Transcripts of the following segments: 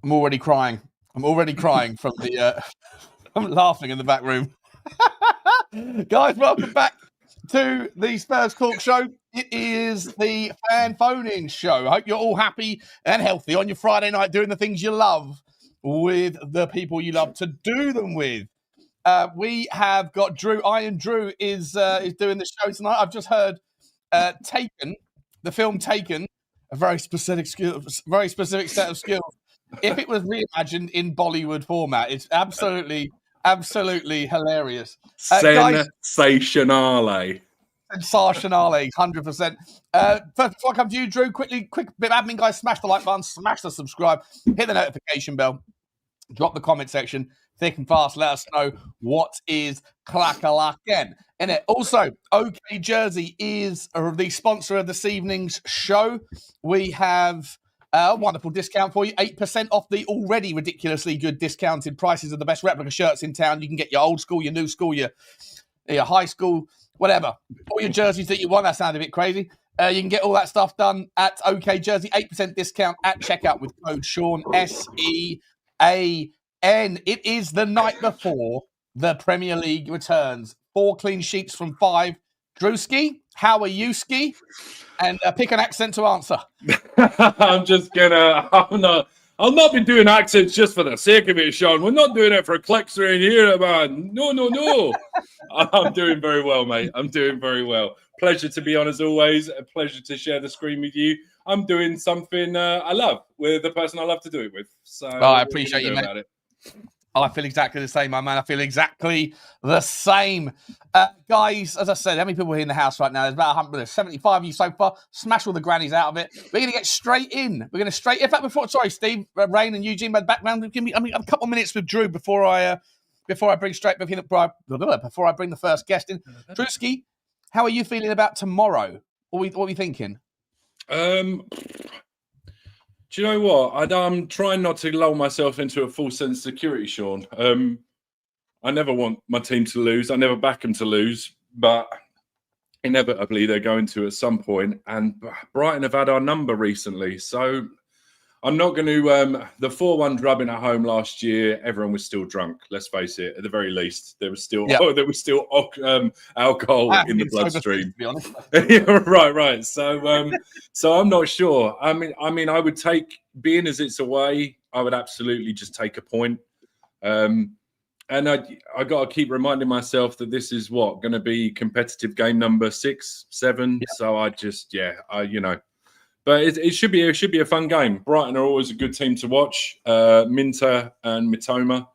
I'm already crying. I'm already crying from the. I'm laughing in the back room. Guys, welcome back to the Spurs Talk Show. It is the fan phone-in show. I hope you're all happy and healthy on your Friday night doing the things you love with the people you love to do them with. We have got Drew. Iron Drew is doing the show tonight. I've just heard Taken, the film Taken, a very specific set of skills. If it was reimagined in Bollywood format, it's absolutely hilarious. Sensationale. Sensationale, 100%. First, before I come to you, Drew, quick bit of admin, guys. Smash the like button, smash the subscribe, hit the notification bell, drop the comment section, thick and fast. Let us know what is clack-a-lacken in it. Also, OK Jersey is the sponsor of this evening's show. We have a wonderful discount for you, 8% off the already ridiculously good discounted prices of the best replica shirts in town. You can get your old school, your new school, your high school, whatever. All your jerseys that you want. That sounded a bit crazy. You can get all that stuff done at OK Jersey. 8% discount at checkout with code Sean, SEAN. It is the night before the Premier League returns. 4 clean sheets from 5. Drewski, how are you, Ski? And pick an accent to answer. I'm not be doing accents just for the sake of it, Sean. We're not doing it for clicks around here, man. No. I'm doing very well, mate. I'm doing very well. Pleasure to be on as always. A pleasure to share the screen with you. I'm doing something I love with the person I love to do it with. So I appreciate you, mate. I feel exactly the same, my man. I feel exactly the same. Guys, as I said, how many people are here in the house right now? There's about 175 of you so far. Smash all the grannies out of it. We're going to get straight in. In fact, sorry, Steve, Rain and Eugene, background. Give me a couple of minutes with Drew before I bring the first guest in. Drewski, how are you feeling about tomorrow? What are we thinking? Do you know what? I'm trying not to lull myself into a false sense of security, Sean. I never want my team to lose. I never back them to lose, but inevitably they're going to at some point. And Brighton have had our number recently, so I'm not going to. The 4-1 drubbing at home last year, everyone was still drunk. Let's face it. At the very least, there was still alcohol in the bloodstream. To be honest. right. So I'm not sure. I mean, I would take, being as it's away, I would absolutely just take a point. And I got to keep reminding myself that this is going to be competitive game number 6, 7. Yeah. So I just, But it should be a fun game. Brighton are always a good team to watch. Minter and Mitoma,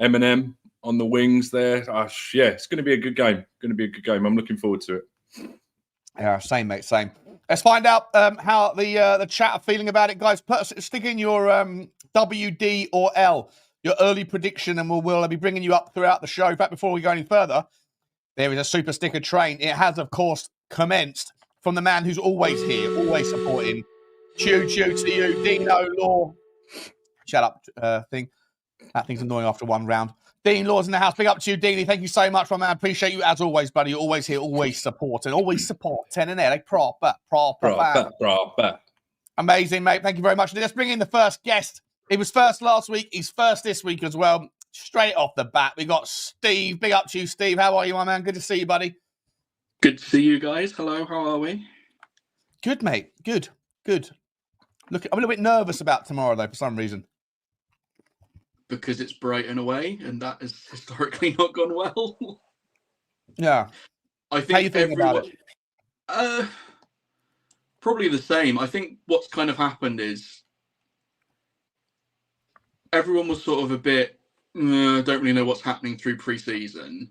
Eminem on the wings there. It's going to be a good game. I'm looking forward to it. Yeah, same, mate, same. Let's find out how the chat are feeling about it, guys. Stick in your WD or L, your early prediction, and we'll be bringing you up throughout the show. In fact, before we go any further, there is a super sticker train. It has, of course, commenced. From the man who's always here, always supporting. Chew to you, Dino Law. Shut up, thing. That thing's annoying after one round. Dean Law's in the house. Big up to you, Deanie. Thank you so much, my man. Appreciate you as always, buddy. You're always here, always supporting. Always supporting. And they're proper. Amazing, mate. Thank you very much. Let's bring in the first guest. He was first last week. He's first this week as well. Straight off the bat, we got Steve. Big up to you, Steve. How are you, my man? Good to see you, buddy. Good to see you guys. Hello, how are we? Good, mate. Good. Look, I'm a little bit nervous about tomorrow, though, for some reason. Because it's Brighton away, and that has historically not gone well. Yeah. I think how you feeling about it? Probably the same. I think what's kind of happened is everyone was sort of a bit, don't really know what's happening through pre-season.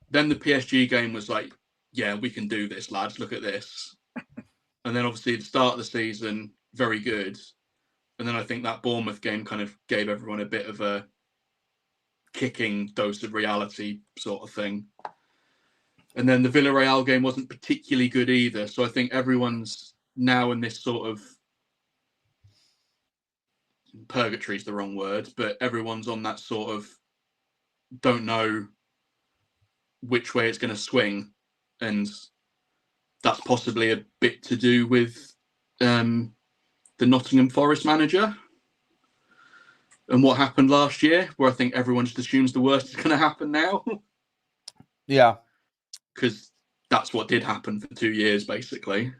Then the PSG game was like, yeah, we can do this, lads. Look at this. And then obviously the start of the season, very good. And then I think that Bournemouth game kind of gave everyone a bit of a kicking dose of reality sort of thing. And then the Villarreal game wasn't particularly good either. So I think everyone's now in this sort of, purgatory is the wrong word, but everyone's on that sort of don't know which way it's going to swing. And that's possibly a bit to do with the Nottingham Forest manager. and what happened last year, where I think everyone just assumes the worst is going to happen now. Yeah. Because that's what did happen for 2 years, basically.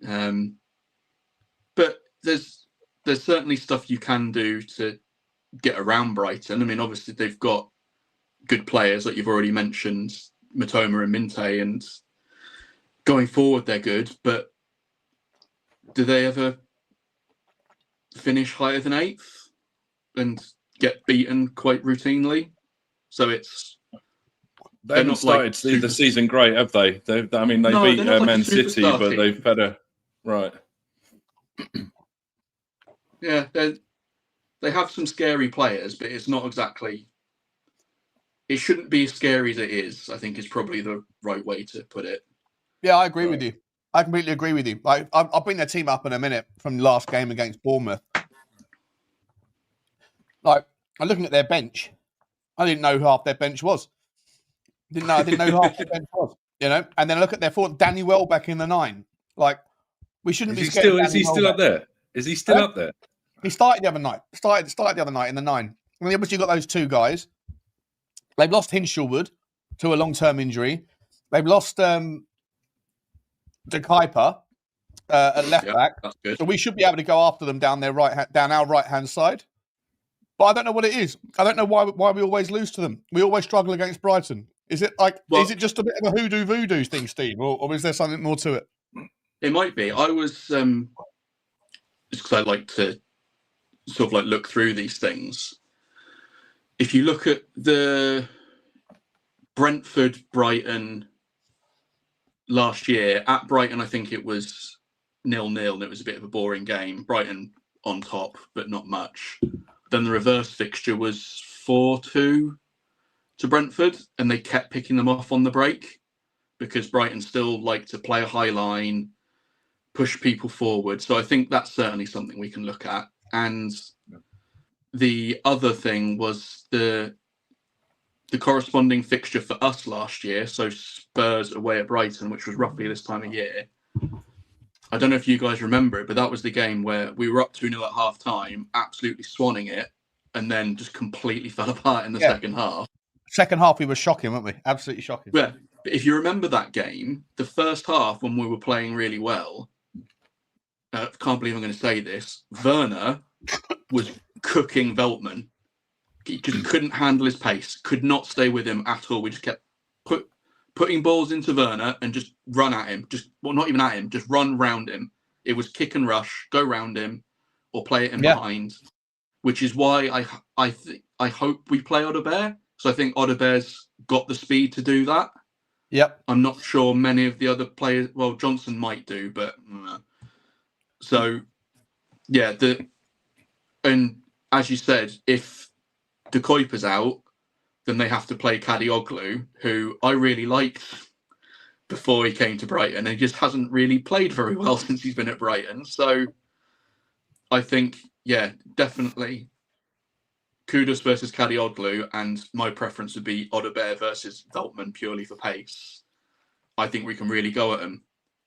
But there's certainly stuff you can do to get around Brighton. I mean, obviously they've got good players, like you've already mentioned, Matoma and Minte, and going forward they're good. But do they ever finish higher than 8th and get beaten quite routinely? So they haven't started the season great, have they? They beat Man City, but they've had a right. Yeah, they have some scary players, but it's not exactly. It shouldn't be as scary as it is, I think is probably the right way to put it. Yeah, I agree with you. I completely agree with you. I'll bring their team up in a minute from the last game against Bournemouth. Like, I'm looking at their bench. I didn't know who half their bench was. I didn't know who half their bench was. And then I look at their forward, Danny Welbeck in the 9. Like, we shouldn't be scared. Is he still up there? Is he still up there? He started the other night. Started the other night in the 9. And they obviously got those 2 guys. They've lost Hinshelwood to a long-term injury. They've lost De Kuiper at left back. That's good. So we should be able to go after them down our right-hand side. But I don't know what it is. I don't know why we always lose to them. We always struggle against Brighton. Is it is it just a bit of a hoodoo voodoo thing, Steve, or is there something more to it? It might be. I was just because I like to sort of like look through these things. If you look at the Brentford Brighton last year at Brighton, I think it was 0-0, and it was a bit of a boring game. Brighton on top, but not much. Then the reverse fixture was 4-2 to Brentford, and they kept picking them off on the break because Brighton still like to play a high line, push people forward. So I think that's certainly something we can look at. And the other thing was the corresponding fixture for us last year, so Spurs away at Brighton, which was roughly this time of year. I don't know if you guys remember it, but that was the game where we were up 2-0 at half-time, absolutely swanning it, and then just completely fell apart in the second half. Second half, we were shocking, weren't we? Absolutely shocking. Yeah, but if you remember that game, the first half, when we were playing really well, I can't believe I'm going to say this, Werner was cooking Veltman. He just couldn't handle his pace, could not stay with him at all. We just kept putting balls into Werner and just run at him. Not even at him, just run round him. It was kick and rush, go round him, or play it in behind, which is why I hope we play Odebear. So I think Odebear's got the speed to do that. Yep. I'm not sure many of the other players, well, Johnson might do, but... So, yeah, and as you said, if De Kuiper's out, then they have to play Kadioglu, who I really liked before he came to Brighton, and he just hasn't really played very well since he's been at Brighton. So I think, yeah, definitely Kudus versus Kadioglu, and my preference would be Odebear versus Veltman purely for pace. I think we can really go at them.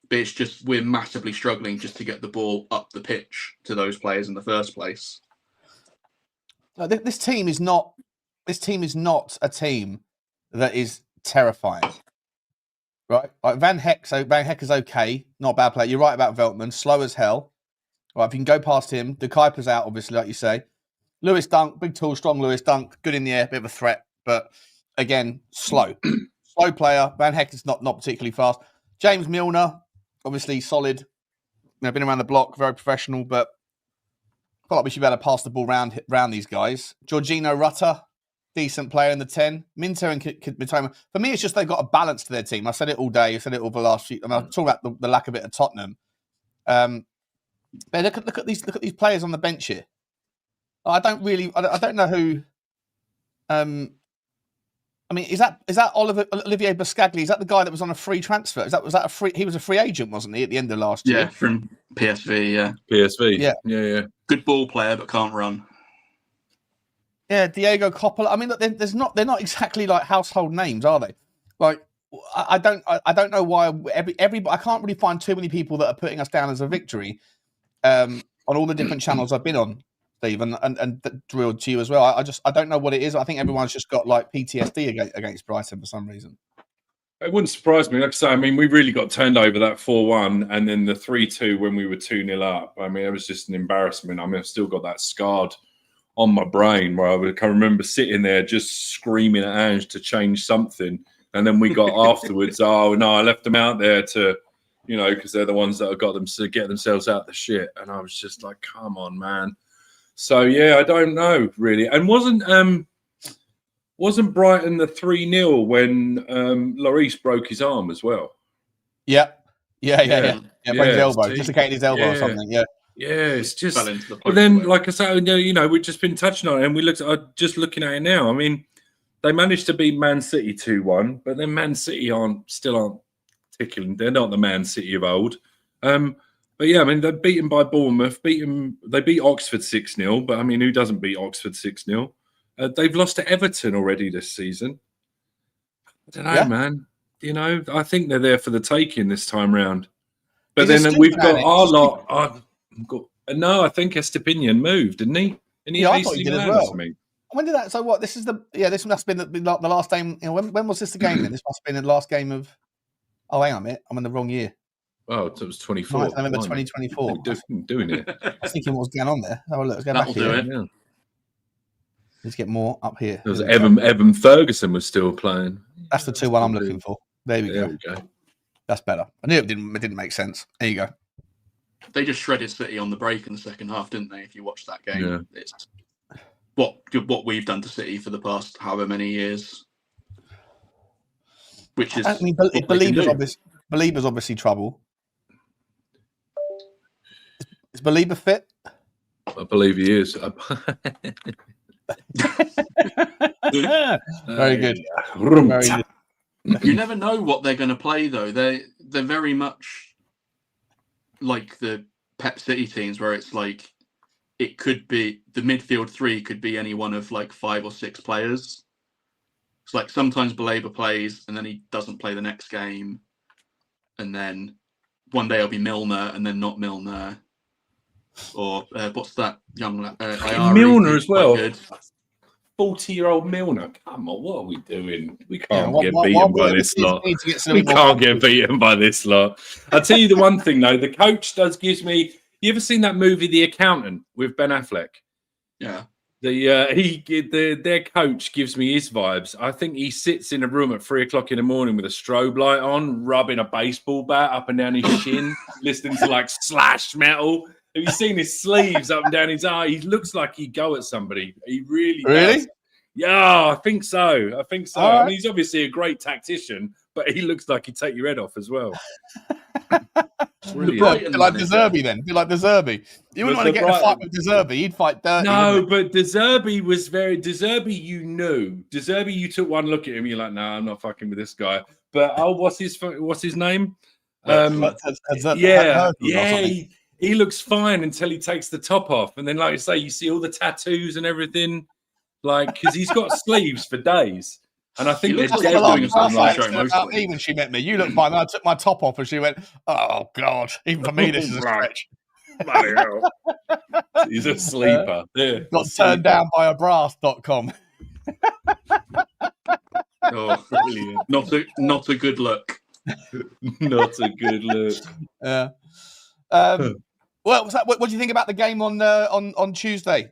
But it's just we're massively struggling just to get the ball up the pitch to those players in the first place. This team is not a team that is terrifying, right? Like Van Heck is okay, not a bad player. You're right about Veltman, slow as hell. Right, if you can go past him, De Kuiper's out, obviously, like you say. Lewis Dunk, big tall, strong Lewis Dunk, good in the air, bit of a threat, but again, slow. Slow player. Van Heck is not particularly fast. James Milner, obviously solid. Been around the block, very professional, but I feel like we should be able to pass the ball round these guys. Jorginho Rutter, decent player in the 10. Minter and Mitoma. For me, it's just they've got a balance to their team. I said it all day. I said it all the last few. I mean, I'm talking about the lack of it at Tottenham. But look at these players on the bench here. I don't know who. I mean, is that Olivier Buscaglia? Is that the guy that was on a free transfer? Was that a free? He was a free agent, wasn't he, at the end of last year? Yeah, from PSV. Yeah, PSV. Yeah. Good ball player, but can't run. Yeah, Diego Coppola. I mean, look, they're not exactly like household names, are they? Like, I don't know why everybody. I can't really find too many people that are putting us down as a victory on all the different channels I've been on. Steve, and drilled to you as well. I don't know what it is. I think everyone's just got like PTSD against Brighton for some reason. It wouldn't surprise me. Like I say, I mean, we really got turned over that 4-1 and then the 3-2 when we were 2-0 up. I mean, it was just an embarrassment. I mean, I've still got that scarred on my brain where I can remember sitting there just screaming at Ange to change something. And then we got afterwards, oh, no, I left them out there to, you know, because they're the ones that have got them to get themselves out the shit. And I was just like, come on, man. So, yeah, I don't know, really. And wasn't Brighton the 3-0 when Lloris broke his arm as well? Yeah. Broke his elbow, dislocated his elbow or something, Yeah, it's just. But then, like I said, you know, we've just been touching on it, and we looked at just looking at it now. I mean, they managed to beat Man City 2-1, but then Man City still aren't tickling. They're not the Man City of old. But yeah, I mean, they're beaten by Bournemouth. They beat Oxford 6-0, but I mean, who doesn't beat Oxford 6-0? They've lost to Everton already this season. I don't know, man. You know, I think they're there for the taking this time round. But then we've got our lot. No, I think Estepinian moved, didn't he? Yeah, I thought he did as well. When did that? So what? This must have been the last game. You know, when was this the game then? This must have been the last game of. Oh, hang on a minute. I'm in the wrong year. Oh, it was 24. November 2024. Doing it. I was thinking what was going on there. Oh, look, let's go That'll back here. do it. Let's get more up here. There was Evan Ferguson was still playing. That's the 2-1 I'm looking for. There we go. That's better. I knew it didn't make sense. There you go. They just shredded City on the break in the second half, didn't they? If you watch that game, it's what we've done to City for the past however many years. Which is, I mean, Belieber's obviously trouble. Is Belieber fit? I believe he is. Very good. Very good. You never know what they're going to play, though. They're very much like the Pep City teams, where it's like it could be the midfield three could be any one of like 5 or 6 players. It's like sometimes Belieber plays and then he doesn't play the next game, and then one day it'll be Milner and then not Milner. Or what's that young Milner as well. 40-year-old Milner. Come on, what are we doing? We can't get beaten by this lot. We can't get beaten by this lot. I'll tell you the one thing though, the coach gives me. You ever seen that movie, The Accountant, with Ben Affleck? Yeah. Their coach gives me his vibes. I think he sits in a room at 3:00 in the morning with a strobe light on, rubbing a baseball bat up and down his shin, listening to like slash metal. Have you seen his sleeves up and down his eye? He looks like he'd go at somebody. He really does. Yeah, I think so. Right. I mean, he's obviously a great tactician, but he looks like he'd take your head off as well. Bit like De Zerbi then. Be like De Zerbi. You wouldn't want to get in a fight with De Zerbi. He'd fight dirty. No, but De Zerbi was very... De Zerbi, you knew. De Zerbi, you took one look at him, you're like, nah, I'm not fucking with this guy. But, what's his name? He looks fine until he takes the top off. And then, like I say, you see all the tattoos and everything. Like, because he's got sleeves for days. And I think they're doing something like that. When she met me, you looked fine. I took my top off and she went, oh, God. Even for me, this is a stretch. He's a sleeper. Got turned down by a brass.com. Oh, brilliant. Not a good look. Not a good look. Yeah. Well, what do you think about the game on Tuesday,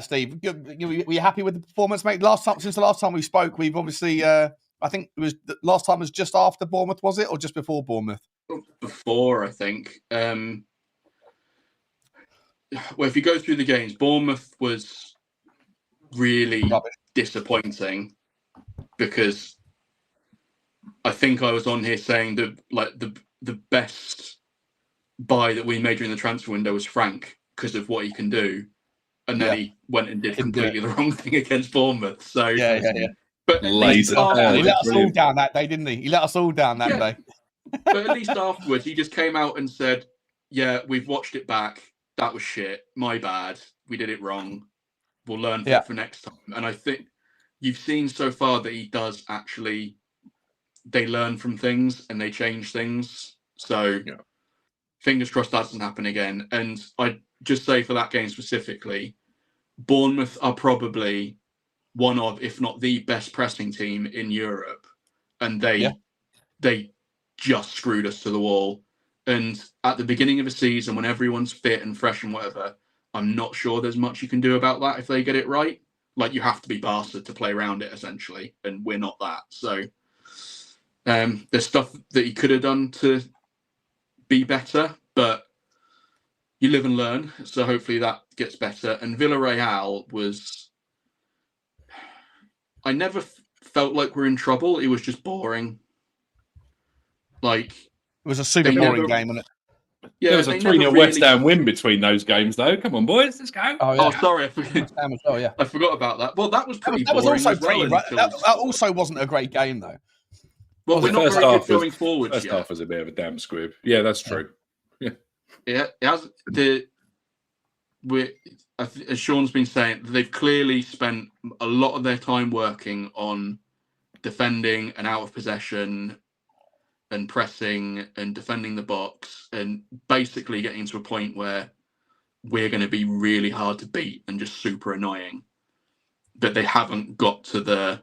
Steve? Were you happy with the performance, mate? Since the last time we spoke, we've obviously, I think it was the last time was just after Bournemouth, was it, or just before Bournemouth? Before, I think. Well, if you go through the games, Bournemouth was really disappointing because I think I was on here saying that like the best buy that we made during the transfer window was Frank because of what he can do, and then he went and did completely the wrong thing against Bournemouth. So but he let us all down that day, didn't he? He let us all down that day. But at least afterwards, he just came out and said, "Yeah, we've watched it back. That was shit. My bad. We did it wrong. We'll learn from it for next time." And I think you've seen so far that he does actually. They learn from things and they change things. So. Yeah. Fingers crossed that doesn't happen again. And I'd just say for that game specifically, Bournemouth are probably one of, if not the best pressing team in Europe, and they just screwed us to the wall. And at the beginning of a season, when everyone's fit and fresh and whatever, I'm not sure there's much you can do about that if they get it right. Like, you have to be bastard to play around it, essentially, and we're not that. So there's stuff that he could have done to be better, but you live and learn. So hopefully that gets better. And Villarreal was... I never felt like we're in trouble. It was just boring. Like, it was a super boring game, wasn't it? Yeah, there was a 3-0 West Ham win between those games, though. Come on, boys, let's go. Oh, yeah. Sorry, I forgot. I forgot about that. Well, that was pretty boring. That was also pretty. That also wasn't a great game, though. Well, we're not very good going forward. First half was a bit of a damn squib. Yeah, that's true. Yeah, it has as Sean's been saying, they've clearly spent a lot of their time working on defending and out of possession and pressing and defending the box and basically getting to a point where we're going to be really hard to beat and just super annoying. But they haven't got to the,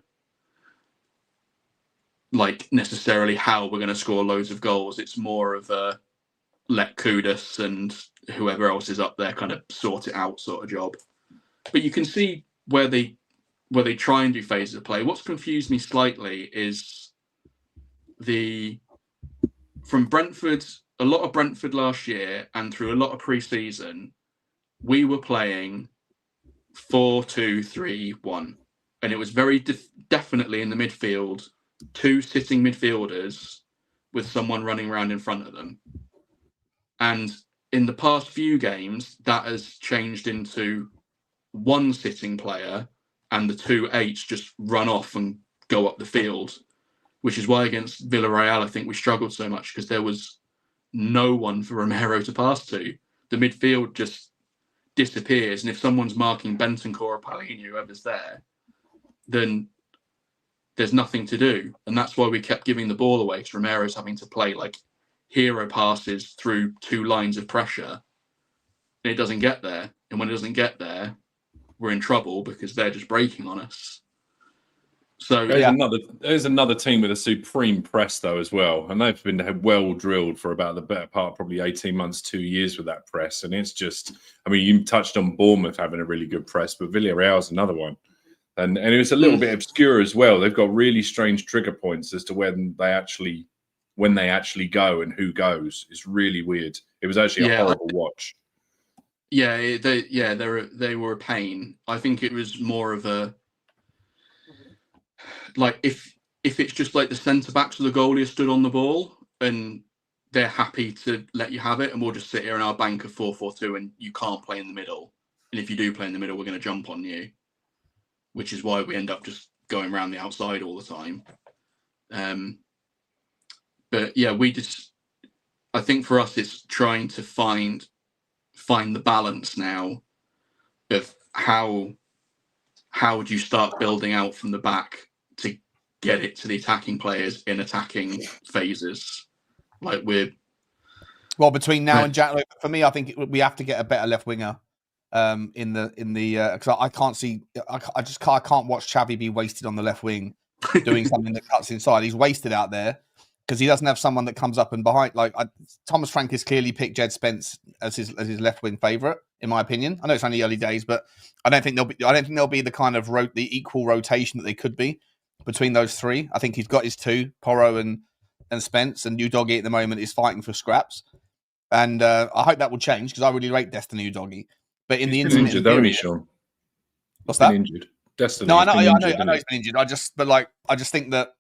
like, necessarily how we're going to score loads of goals. It's more of a let Kudus and whoever else is up there kind of sort it out sort of job. But you can see where they try and do phases of play. What's confused me slightly is from Brentford, a lot of Brentford last year and through a lot of pre-season, we were playing 4-2-3-1. And it was very definitely in the midfield, 2 sitting midfielders with someone running around in front of them. And in the past few games, that has changed into 1 sitting player and the 2 eights just run off and go up the field, which is why against Villarreal, I think we struggled so much because there was no one for Romero to pass to. The midfield just disappears. And if someone's marking Bentancur or Palhinha, whoever's there, then there's nothing to do. And that's why we kept giving the ball away, because Romero's having to play like hero passes through 2 lines of pressure. And it doesn't get there. And when it doesn't get there, we're in trouble because they're just breaking on us. So there's another team with a supreme press though as well, and they've been well drilled for about the better part, probably 18 months, 2 years with that press. And it's just, I mean, you touched on Bournemouth having a really good press, but Villarreal's another one, and it was a little bit obscure as well. They've got really strange trigger points as to when they actually go and who goes. It's really weird. It was actually a horrible watch. Yeah, they were a pain. I think it was more of a, like, if it's just like the centre backs or the goalie are stood on the ball and they're happy to let you have it, and we'll just sit here in our bank of 4-4-2 and you can't play in the middle. And if you do play in the middle, we're going to jump on you, which is why we end up just going around the outside all the time. But yeah, I think for us, it's trying to find the balance now of how do you start building out from the back to get it to the attacking players in attacking phases. Like between now and Jack, for me, I think we have to get a better left winger in the because I can't see, I can't watch Xavi be wasted on the left wing doing something that cuts inside. He's wasted out there because he doesn't have someone that comes up and behind. Thomas Frank has clearly picked Jed Spence as his left wing favourite, in my opinion. I know it's only early days, but I don't think there'll be the kind of the equal rotation that they could be between those 3. I think he's got his 2, Porro and Spence, and Udogie at the moment is fighting for scraps. And I hope that will change because I really rate Destiny Udogie. But in the intermittent injured, though, Sean. What's that? Injured. Destiny. No, I know he's been injured. I just think that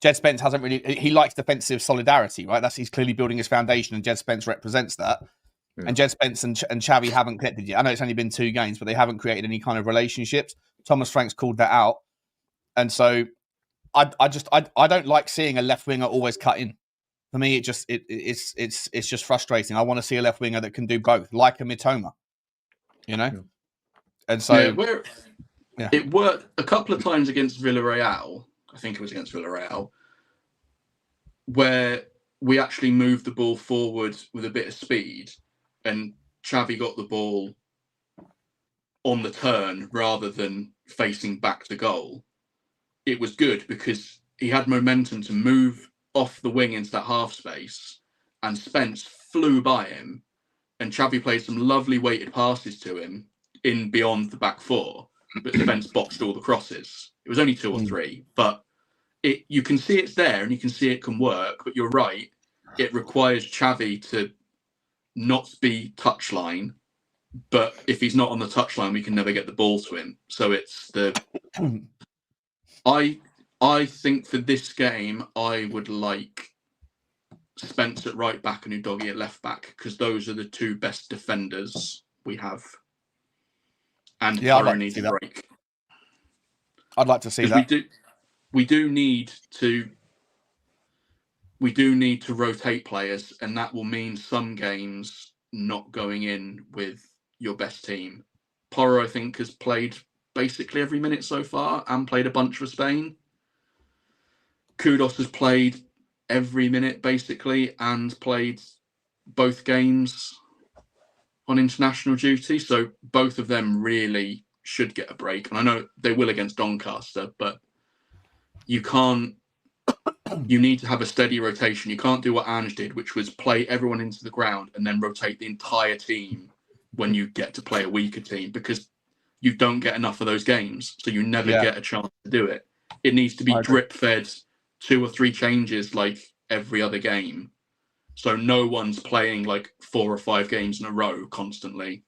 Jed Spence hasn't really. He likes defensive solidarity, right? He's clearly building his foundation, and Jed Spence represents that. Yeah. And Jed Spence and Xavi haven't connected yet. I know it's only been 2 games, but they haven't created any kind of relationships. Thomas Frank's called that out, and so I don't like seeing a left winger always cut in. For me, it's just frustrating. I want to see a left winger that can do both, like a Mitoma, you know. Yeah. And so it worked a couple of times against Villarreal. I think it was against Villarreal, where we actually moved the ball forward with a bit of speed, and Xavi got the ball on the turn rather than facing back to goal, it was good because he had momentum to move off the wing into that half space, and Spence flew by him, and Xavi played some lovely weighted passes to him in beyond the back four, but Spence botched all the crosses. It was only 2 or 3, but you can see it's there and you can see it can work, but you're right, it requires Xavi to not be touchline, but if he's not on the touchline, we can never get the ball to him. So it's the... I think for this game, I would like Spence at right back and Udogie at left back, because those are the 2 best defenders we have. And Porro needs a break. I'd like to see that. We do need to rotate players, and that will mean some games not going in with your best team. Porro, I think, has played basically every minute so far and played a bunch for Spain. Kudos has played every minute basically and played both games on international duty. So both of them really should get a break. And I know they will against Doncaster, but you need to have a steady rotation. You can't do what Ange did, which was play everyone into the ground and then rotate the entire team when you get to play a weaker team, because you don't get enough of those games. So you never get a chance to do it. It needs to be drip fed 2 or 3 changes like every other game. So no one's playing like 4 or 5 games in a row constantly.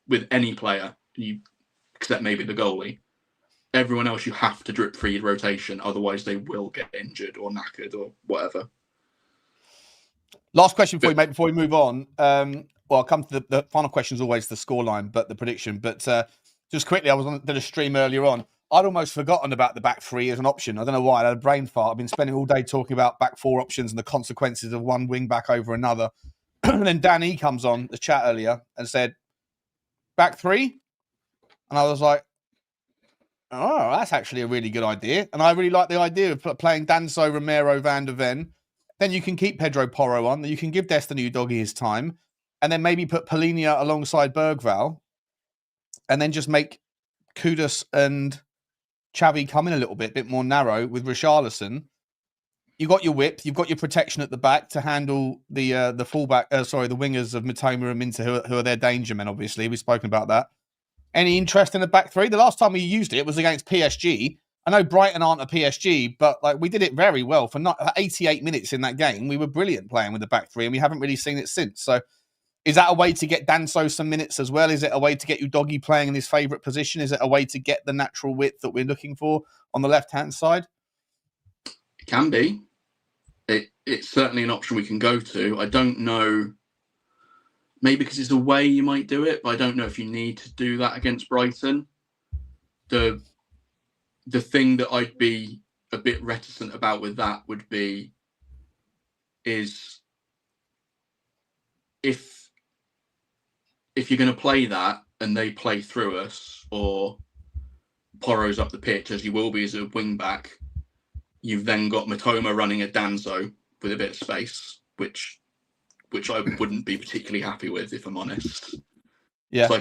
With any player, except maybe the goalie. Everyone else, you have to drip feed rotation, otherwise they will get injured or knackered or whatever. Last question for you, mate, before we move on. I'll come to the final question is always the scoreline, but the prediction. But just quickly, I did a stream earlier on. I'd almost forgotten about the back 3 as an option. I don't know why. I had a brain fart. I've been spending all day talking about back 4 options and the consequences of one wing back over another. And then Danny comes on the chat earlier and said, back 3? And I was like, oh, that's actually a really good idea. And I really like the idea of playing Danso, Romero, Van der Ven. Then you can keep Pedro Porro on. You can give Destiny Udogie his time. And then maybe put Polinia alongside Berghvall. And then just make Kudus and Xavi come in a little bit more narrow with Richarlison. You've got your width. You've got your protection at the back to handle the fullback. The wingers of Mitoma and Minter, who are their danger men, obviously. We've spoken about that. Any interest in the back 3? The last time we used it was against PSG. I know Brighton aren't a PSG, but like we did it very well for 88 minutes in that game. We were brilliant playing with the back 3, and we haven't really seen it since. So is that a way to get Danso some minutes as well? Is it a way to get Udogie playing in his favourite position? Is it a way to get the natural width that we're looking for on the left-hand side? It can be. It's certainly an option we can go to. I don't know. Maybe because it's a way you might do it, but I don't know if you need to do that against Brighton. The thing that I'd be a bit reticent about with that would be if you're going to play that and they play through us, or Porro's up the pitch, as you will be as a wing back, you've then got Mitoma running a Danso with a bit of space, which I wouldn't be particularly happy with, if I'm honest. Yeah. So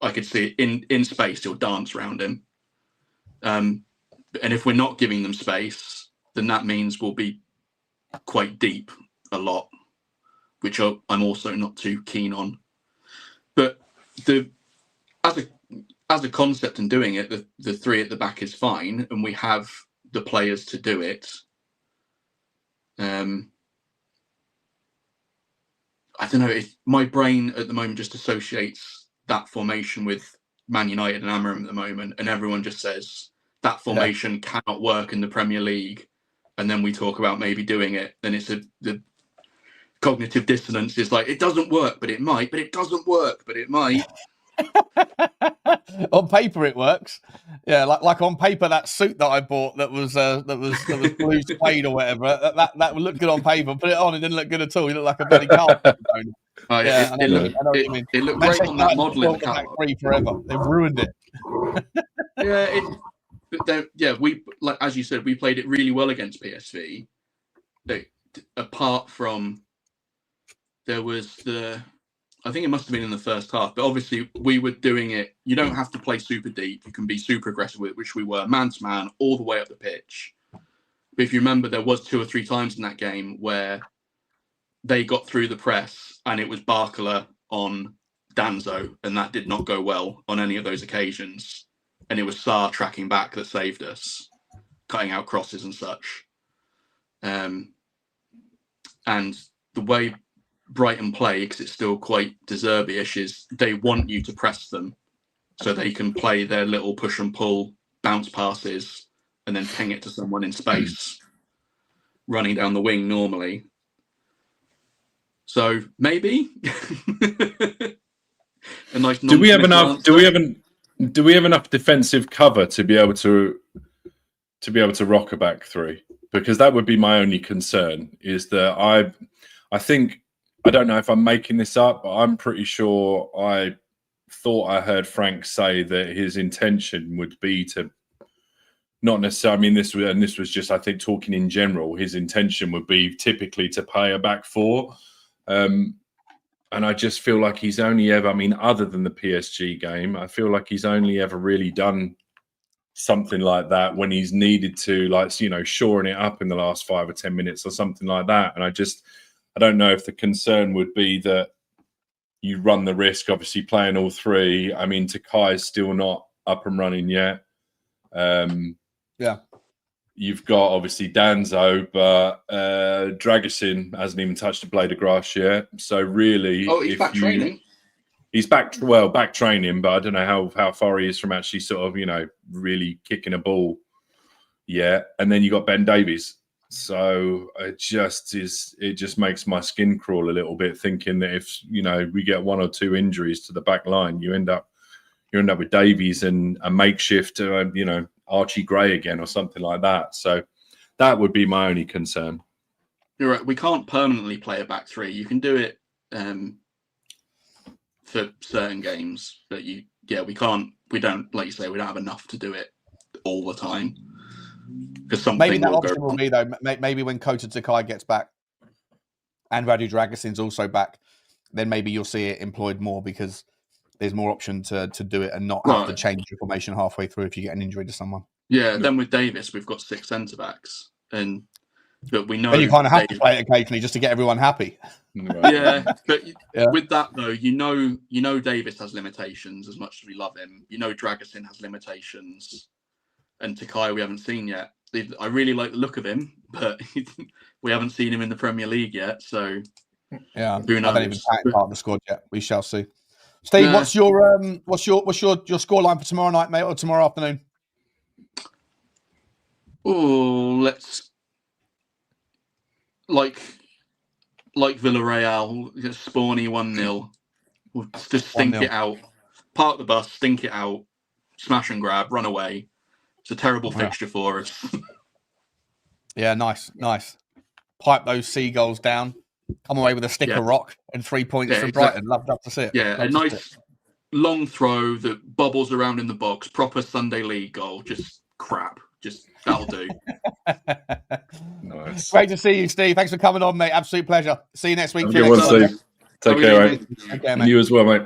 I could see it in space, he'll dance around him. And if we're not giving them space, then that means we'll be quite deep a lot, which I'm also not too keen on. But as a concept and doing it, the 3 at the back is fine, and we have the players to do it. I don't know. My brain at the moment just associates that formation with Man United and Amorim at the moment, and everyone just says that formation cannot work in the Premier League. And then we talk about maybe doing it. Then it's the cognitive dissonance is like, it doesn't work, but it might. But it doesn't work, but it might. On paper, it works. Yeah, like on paper, that suit that I bought that was blue suede or whatever. That would look good on paper. Put it on, it didn't look good at all. You look like a bloody carpet. It looked great on that model in the catalog. Forever. They've ruined it. We, like as you said, we played it really well against PSV. Apart from there was the I think it must have been in the first half, but obviously we were doing it. You don't have to play super deep. You can be super aggressive with it, which we were, man to man, all the way up the pitch. But if you remember, there was 2 or 3 times in that game where they got through the press and it was Barcola on Danzo, and that did not go well on any of those occasions. And it was Sarr tracking back that saved us, cutting out crosses and such. And the way Brighton play, because it's still quite De Zerbi-ish, is they want you to press them so they can play their little push and pull bounce passes and then ping it to someone in space, running down the wing normally. So maybe a nice. Do we have enough? Do we have enough defensive cover to be able to rock a back three? Because that would be my only concern. Is that I think, I don't know if I'm making this up, but I'm pretty sure I thought I heard Frank say that his intention would be to not necessarily. I mean, this was just, I think, talking in general. His intention would be typically to play a back four. And I just feel like he's only ever, I mean, other than the PSG game, I feel like he's only ever really done something like that when he's needed to, like, you know, shoring it up in the last 5 or 10 minutes or something like that. And I don't know if the concern would be that you run the risk, obviously playing all three. I mean, Takai's still not up and running yet. Yeah. You've got obviously Danzo, but Dragusin hasn't even touched a blade of grass yet. So really, he's back training. He's back training, but I don't know how far he is from actually sort of, you know, really kicking a ball yet. And then you got Ben Davies. So it just makes my skin crawl a little bit, thinking that if, you know, we get 1 or 2 injuries to the back line, you end up with Davies and a makeshift, you know, Archie Gray again or something like that. So that would be my only concern. You're right. We can't permanently play a back three. You can do it for certain games, but we don't, like you say, we don't have enough to do it all the time. Because something maybe that will option will be, though, maybe when Kota Takai gets back and Radu Dragusin's also back, then maybe you'll see it employed more because there's more option to do it and not have to change your formation halfway through if you get an injury to someone. Yeah, then with Davis, we've got 6 centre-backs. But we know... And you kind of have to play it occasionally just to get everyone happy. Right. Yeah, but with that, though, you know Davis has limitations as much as we love him. You know Dragusin has limitations. And Takai we haven't seen yet. I really like the look of him, but we haven't seen him in the Premier League yet, so... Yeah, who knows? I don't even count part of the squad yet. We shall see. Steve, what's your scoreline for tomorrow night, mate, or tomorrow afternoon? Oh, let's like Villarreal, Spawny 1-0. We'll just stink it out. Park the bus, stink it out, smash and grab, run away. It's a terrible fixture for us. Yeah, nice. Pipe those seagulls down. Come away with a stick of rock and 3 points from Brighton. Love to see it. Yeah, a nice long throw that bobbles around in the box. Proper Sunday League goal. Just crap. Just that'll do. Nice. Great to see you, Steve. Thanks for coming on, mate. Absolute pleasure. See you next week. Have a good one, Steve. Take care, mate. Take care, mate. You as well, mate.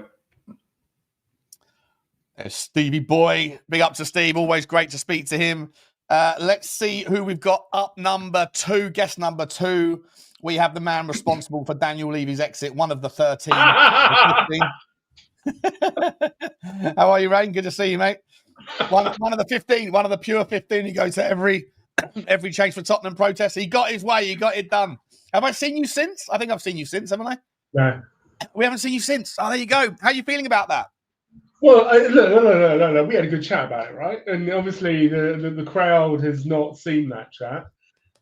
There's Stevie boy. Big up to Steve. Always great to speak to him. Let's see who we've got up number 2. Guest number 2. We have the man responsible for Daniel Levy's exit, one of the 13. How are you, Rain? Good to see you, mate. One of the 15, one of the pure 15 who goes to every Change for Tottenham protest. He got his way. He got it done. Have I seen you since? I think I've seen you since, haven't I? No. We haven't seen you since. Oh, there you go. How are you feeling about that? Well, no. We had a good chat about it, right? And obviously the crowd has not seen that chat.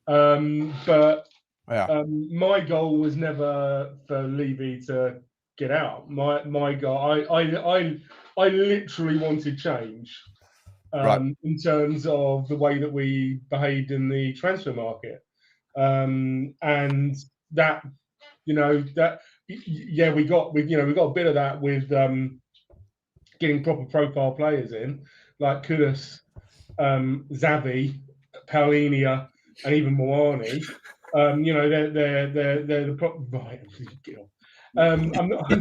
But my goal was never for Levy to get out. My goal, I literally wanted change in terms of the way that we behaved in the transfer market, and that we got a bit of that with getting proper profile players in, like Kudus, Xavi, Paulinia, and even Moani. They're the right. I'm not.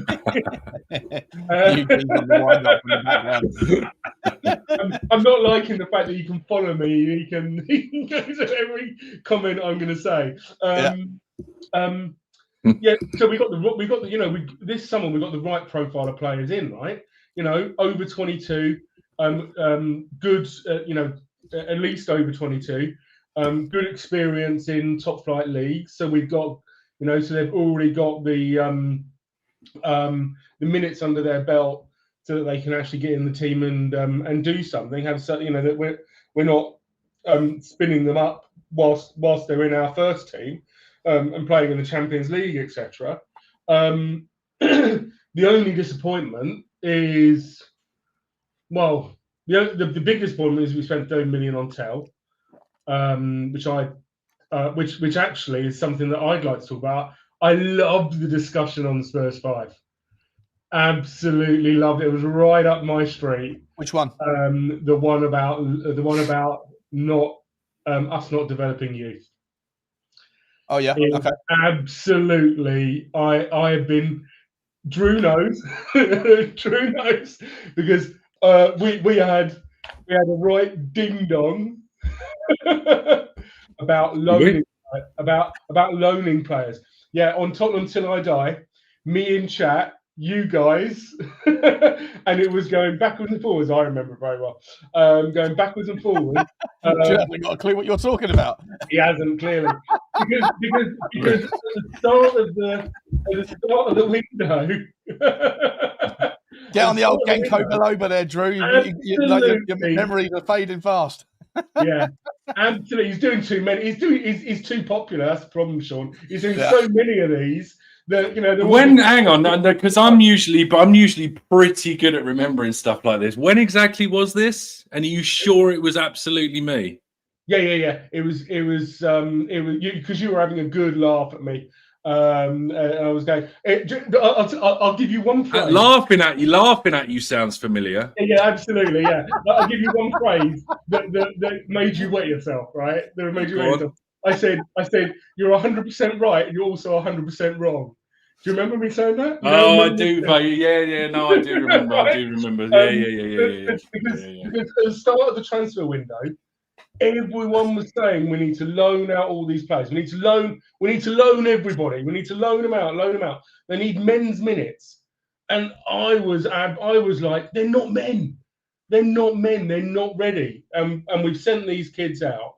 I'm not liking the fact that you can follow me. He can go to every comment I'm going to say. Yeah. So we got the this summer we got the right profile of players in, right? Over 22, good, at least over 22, good experience in top flight leagues. So we've got, so they've already got the minutes under their belt, so that they can actually get in the team and do something. That we're not spinning them up whilst they're in our first team and playing in the Champions League, etc. The only disappointment is, well, the big disappointment is we spent 30 million on Tel, which actually is something that I'd like to talk about. I loved the discussion on Spurs 5. Absolutely loved it. It was right up my street. Which one? The one about not us not developing youth. Oh yeah. Okay. Absolutely. I have been. Drew knows. Drew knows, because we had a right ding dong about loaning players. Yeah, on Tottenham Till I Die, me in chat, you guys, and it was going backwards and forwards. I remember very well, going backwards and forwards. You haven't got a clue what you're talking about. He hasn't, clearly, because at the start of the window. Get on the old Genko Biloba there, Drew. Your memories are fading fast. Yeah, absolutely. He's doing too many. He's too popular. That's the problem, Sean. He's doing so many of these that hang on, because I'm usually pretty good at remembering stuff like this. When exactly was this? And are you sure it was absolutely me? Yeah. It was because you were having a good laugh at me. And I was going. I'll give you one phrase. Laughing at you sounds familiar. Yeah, absolutely. Yeah, I'll give you one phrase that made you wet yourself. Right? That made you wet yourself. I said you're 100% right, and you're also 100% wrong. Do you remember me saying that? I do. Yeah. No, I do remember. I do remember. Yeah. Because at the start of the transfer window, everyone was saying we need to loan out all these players. We need to loan everybody. We need to loan them out. They need men's minutes. And I was like, they're not men. They're not ready. And we've sent these kids out.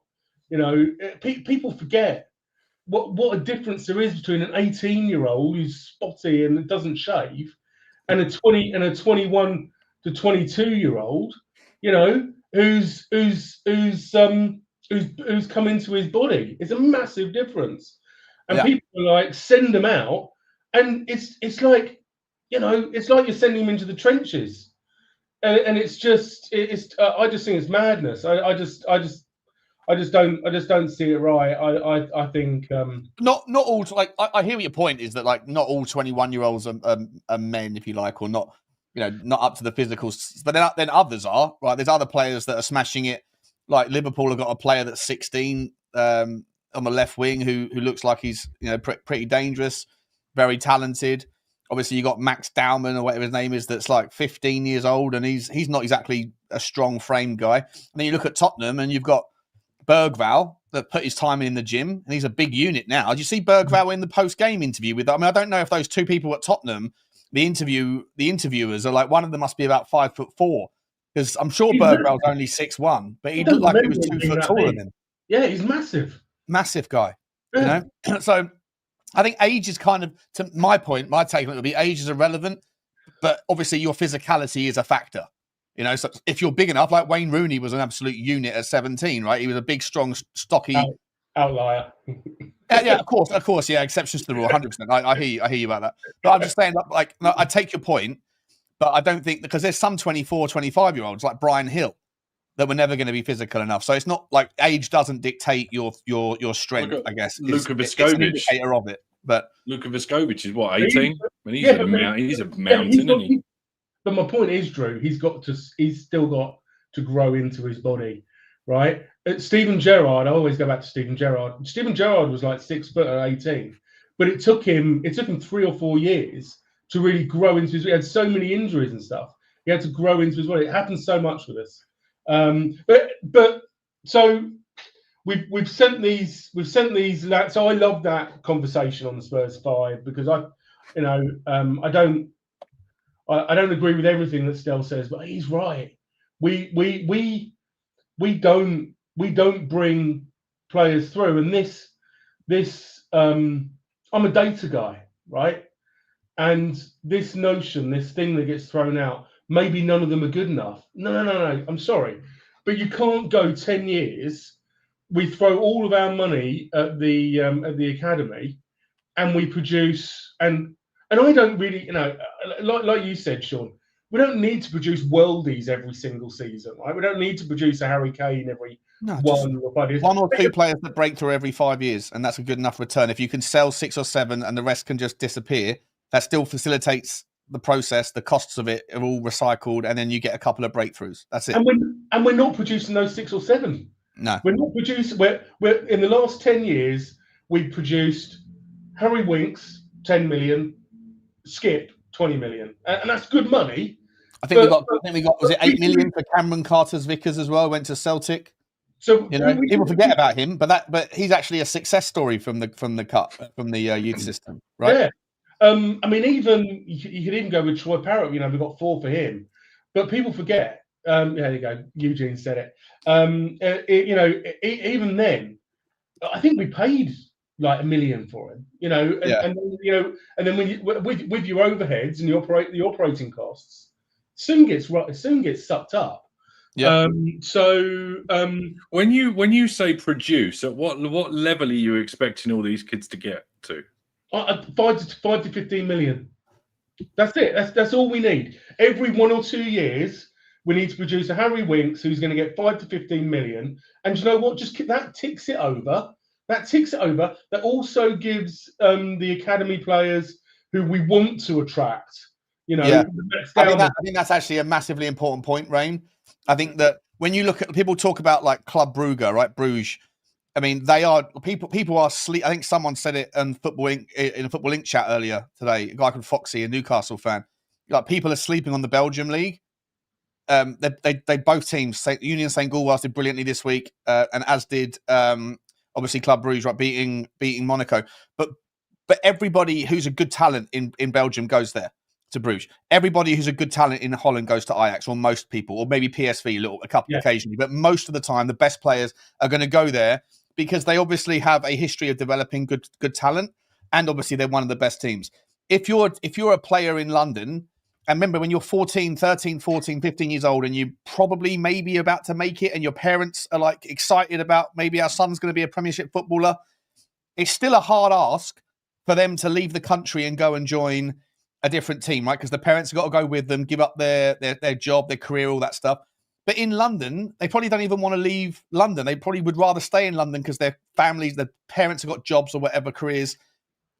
People forget what a difference there is between an 18-year-old who's spotty and doesn't shave and a 21 to 22-year-old, who's come into his body. It's a massive difference. And people are like, send them out, and it's like, it's like you're sending them into the trenches, and it's just I just think it's madness. I just don't see it right. I think not all, like, I hear what your point is, that like not all 21-year-olds are men, if you like, or not, not up to the physicals. But then others are, right? There's other players that are smashing it. Like Liverpool have got a player that's 16 on the left wing who looks like he's pretty dangerous, very talented. Obviously, you got Max Dowman or whatever his name is, that's like 15 years old, and he's not exactly a strong frame guy. And then you look at Tottenham, and you've got Berghvall that put his time in the gym, and he's a big unit now. Did you see Berghvall in the post-game interview with? I mean, I don't know if those two people at Tottenham, the interviewers are like, one of them must be about 5'4", because I'm sure Berghvall's only 6'1", but he looked like he was 2 foot taller than him. Yeah, he's massive guy. So I think age is kind of, to my point, my take on it would be age is irrelevant, but obviously your physicality is a factor. So if you're big enough, like Wayne Rooney was an absolute unit at 17, right? He was a big, strong, stocky outlier. Yeah, of course, yeah. Exceptions to the rule, 100%. I hear you about that. But I'm just saying, like, I take your point, but I don't think, because there's some 24, 25-year-olds like Brian Hill that were never going to be physical enough. So it's not like age doesn't dictate your strength. I guess Luka it's an Viscovic indicator of it. But Luka Viscovic is what, 18? He's a mountain, isn't he? But my point is, Drew, he's still got to grow into his body, right? Steven Gerrard, I always go back to Steven Gerrard. Steven Gerrard was like 6 foot at 18, but it took him 3 or 4 years to really grow into his. He had so many injuries and stuff. He had to grow into his body. It happens so much with us. But so we've sent these. So I love that conversation on the Spurs 5 because I don't agree with everything that Stel says, but he's right. We don't bring players through, and this I'm a data guy, right? And this notion, this thing that gets thrown out, maybe none of them are good enough. No. I'm sorry, but you can't go 10 years. We throw all of our money at the academy, and we produce and I don't really, like you said, Sean. We don't need to produce worldies every single season, right? We don't need to produce a Harry Kane every 1 or 5 years. One or two players that break through every 5 years, and that's a good enough return. If you can sell 6 or 7 and the rest can just disappear, that still facilitates the process. The costs of it are all recycled, and then you get a couple of breakthroughs. That's it. And we're not producing those 6 or 7. No, we're not producing. We're in the last 10 years, we've produced Harry Winks 10 million, Skip 20 million, and that's good money. I think we got was it 8 million for Cameron Carter's Vickers as well? Went to Celtic. So people forget about him, but he's actually a success story from the youth system, right? Yeah. I mean, even you could even go with Troy Parrott. We got 4 for him, but people forget. There you go. Eugene said it. Even then, I think we paid like $1 million for him. And then when you, with your overheads and the operating costs, soon gets sucked up. Yeah. When you say produce, at what level are you expecting all these kids to get to? 5 to 15 million. That's it. That's all we need. Every 1 or 2 years, we need to produce a Harry Winks who's going to get 5 to 15 million. And you know what? Just that ticks it over. That also gives the academy players who we want to attract. I think that's actually a massively important point, Rain. I think that when you look at people talk about like Club Brugge, right? Bruges. I mean, they are people are sleep. I think someone said it in Football Inc chat earlier today. A guy called Foxy, a Newcastle fan. Like people are sleeping on the Belgium league. They both teams. Union St. Gauloise did brilliantly this week, and as did obviously Club Brugge, right? Beating Monaco. But everybody who's a good talent in Belgium goes there to Bruges. Everybody who's a good talent in Holland goes to Ajax, or most people, or maybe PSV a couple occasionally. But most of the time, the best players are going to go there because they obviously have a history of developing good talent, and obviously they're one of the best teams. If you're a player in London, and remember when you're 13, 14, 15 years old and you probably maybe about to make it and your parents are like excited about maybe our son's going to be a Premiership footballer, it's still a hard ask for them to leave the country and go and join a different team, right? Because the parents have got to go with them, give up their job, their career, all that stuff. But in London, they probably don't even want to leave London. They probably would rather stay in London because their families, their parents have got jobs or whatever careers.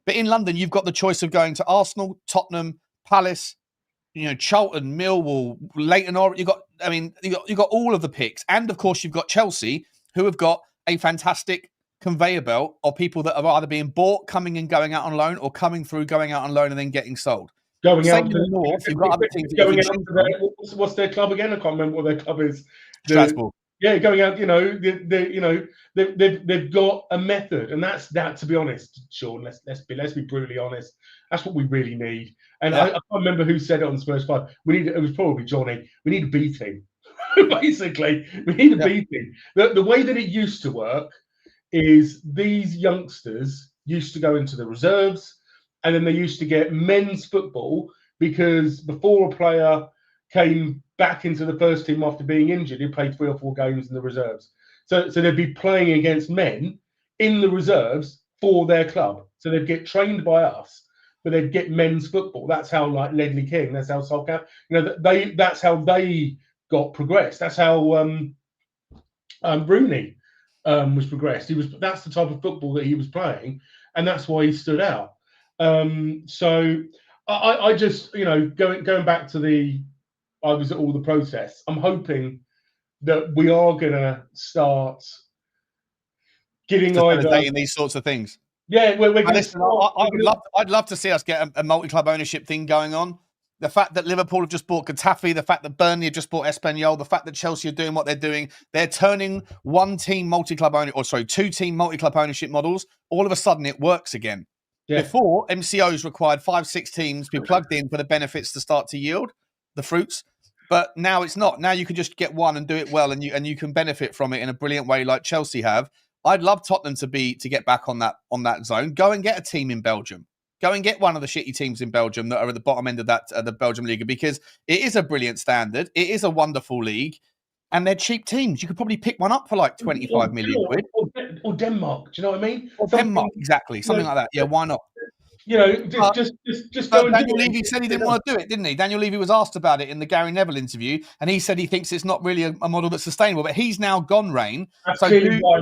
But in London, you've got the choice of going to Arsenal, Tottenham, Palace, Charlton, Millwall, Leighton Orient. You've got all of the picks. And of course, you've got Chelsea, who have got a fantastic conveyor belt of people that are either being bought, coming and going out on loan, or coming through, going out on loan, and then getting sold. Going out in the north, you've got other teams. What's their club again? I can't remember what their club is. Strasbourg. Going out. They've got a method, and that's that. To be honest, Sean, let's be brutally honest. That's what we really need. And I can't remember who said it on Spurs 5. It was probably Johnny. We need a B team. Basically, we need a B team. The way that it used to work is these youngsters used to go into the reserves, and then they used to get men's football because before a player came back into the first team after being injured, he played 3 or 4 games in the reserves. So they'd be playing against men in the reserves for their club. So they'd get trained by us, but they'd get men's football. That's how, like Ledley King, that's how Solskjaer, that's how they got progressed. That's how Rooney was progressed. That's the type of football that he was playing, and that's why he stood out. So I just, going back to I was at all the process. I'm hoping that we are going to start getting validating these sorts of things. Yeah, we're going listen, I'd love to see us get a multi-club ownership thing going on. The fact that Liverpool have just bought Getafe, the fact that Burnley have just bought Espanyol, the fact that Chelsea are doing what they're doing, they're turning two-team multi-club ownership models. All of a sudden, it works again. Yeah. Before, MCOs required 5-6 teams to be plugged in for the benefits to start to yield the fruits. But now it's not. Now you can just get one and do it well, and you can benefit from it in a brilliant way, like Chelsea have. I'd love Tottenham to get back on that zone. Go and get a team in Belgium. Go and get one of the shitty teams in Belgium that are at the bottom end of that the Belgium league, because it is a brilliant standard. It is a wonderful league, and they're cheap teams. You could probably pick one up for like 25 million quid. Or Denmark. Do you know what I mean? Denmark, exactly. Something like that. Yeah, why not? Just go and Daniel Levy said he didn't want to do it, didn't he? Daniel Levy was asked about it in the Gary Neville interview, and he said he thinks it's not really a model that's sustainable. But he's now gone, Rain. That's clearly why.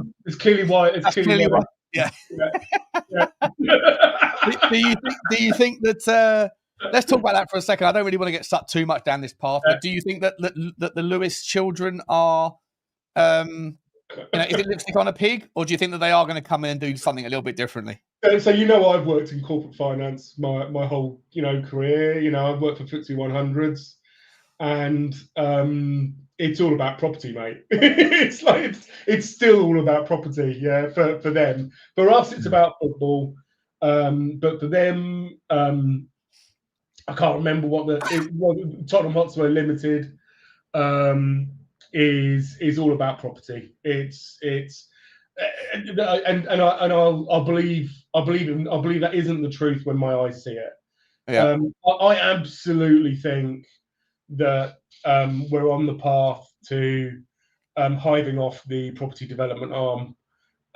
Yeah. Do you think that? Let's talk about that for a second. I don't really want to get sucked too much down this path, but do you think that the Lewis children are, is it lipstick on a pig, or do you think that they are going to come in and do something a little bit differently? So I've worked in corporate finance my whole career. I've worked for FTSE 100s, and it's all about property, mate. it's still all about property, yeah. For them, for us, it's about football. But for them, I can't remember what Tottenham Hotspur Limited is all about property. It's and I'll believe that isn't the truth when my eyes see it. Yeah. I absolutely think that we're on the path to hiving off the property development arm,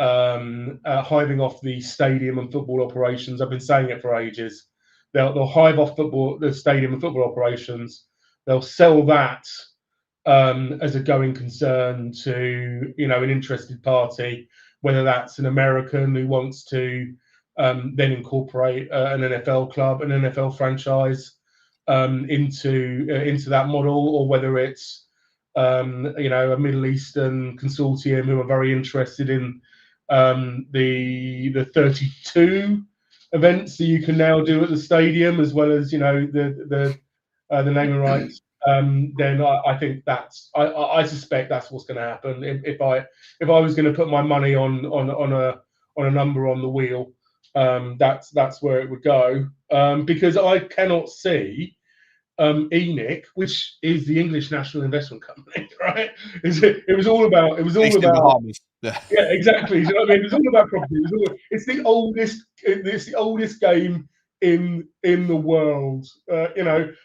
hiving off the stadium and football operations. I've been saying it for ages. They'll hive off the stadium and football operations. They'll sell that as a going concern to an interested party, whether that's an American who wants to then incorporate an NFL club, an NFL franchise into that model, or whether it's a Middle Eastern consortium who are very interested in the 32 events that you can now do at the stadium, as well as the naming rights. Then I think I suspect that's what's going to happen. If I was going to put my money on a number on the wheel, that's where it would go. Because I cannot see ENIC, which is the English National Investment Company, right? It was all about. Yeah, exactly. You know what I mean? It's all about property. It's the oldest game in the world.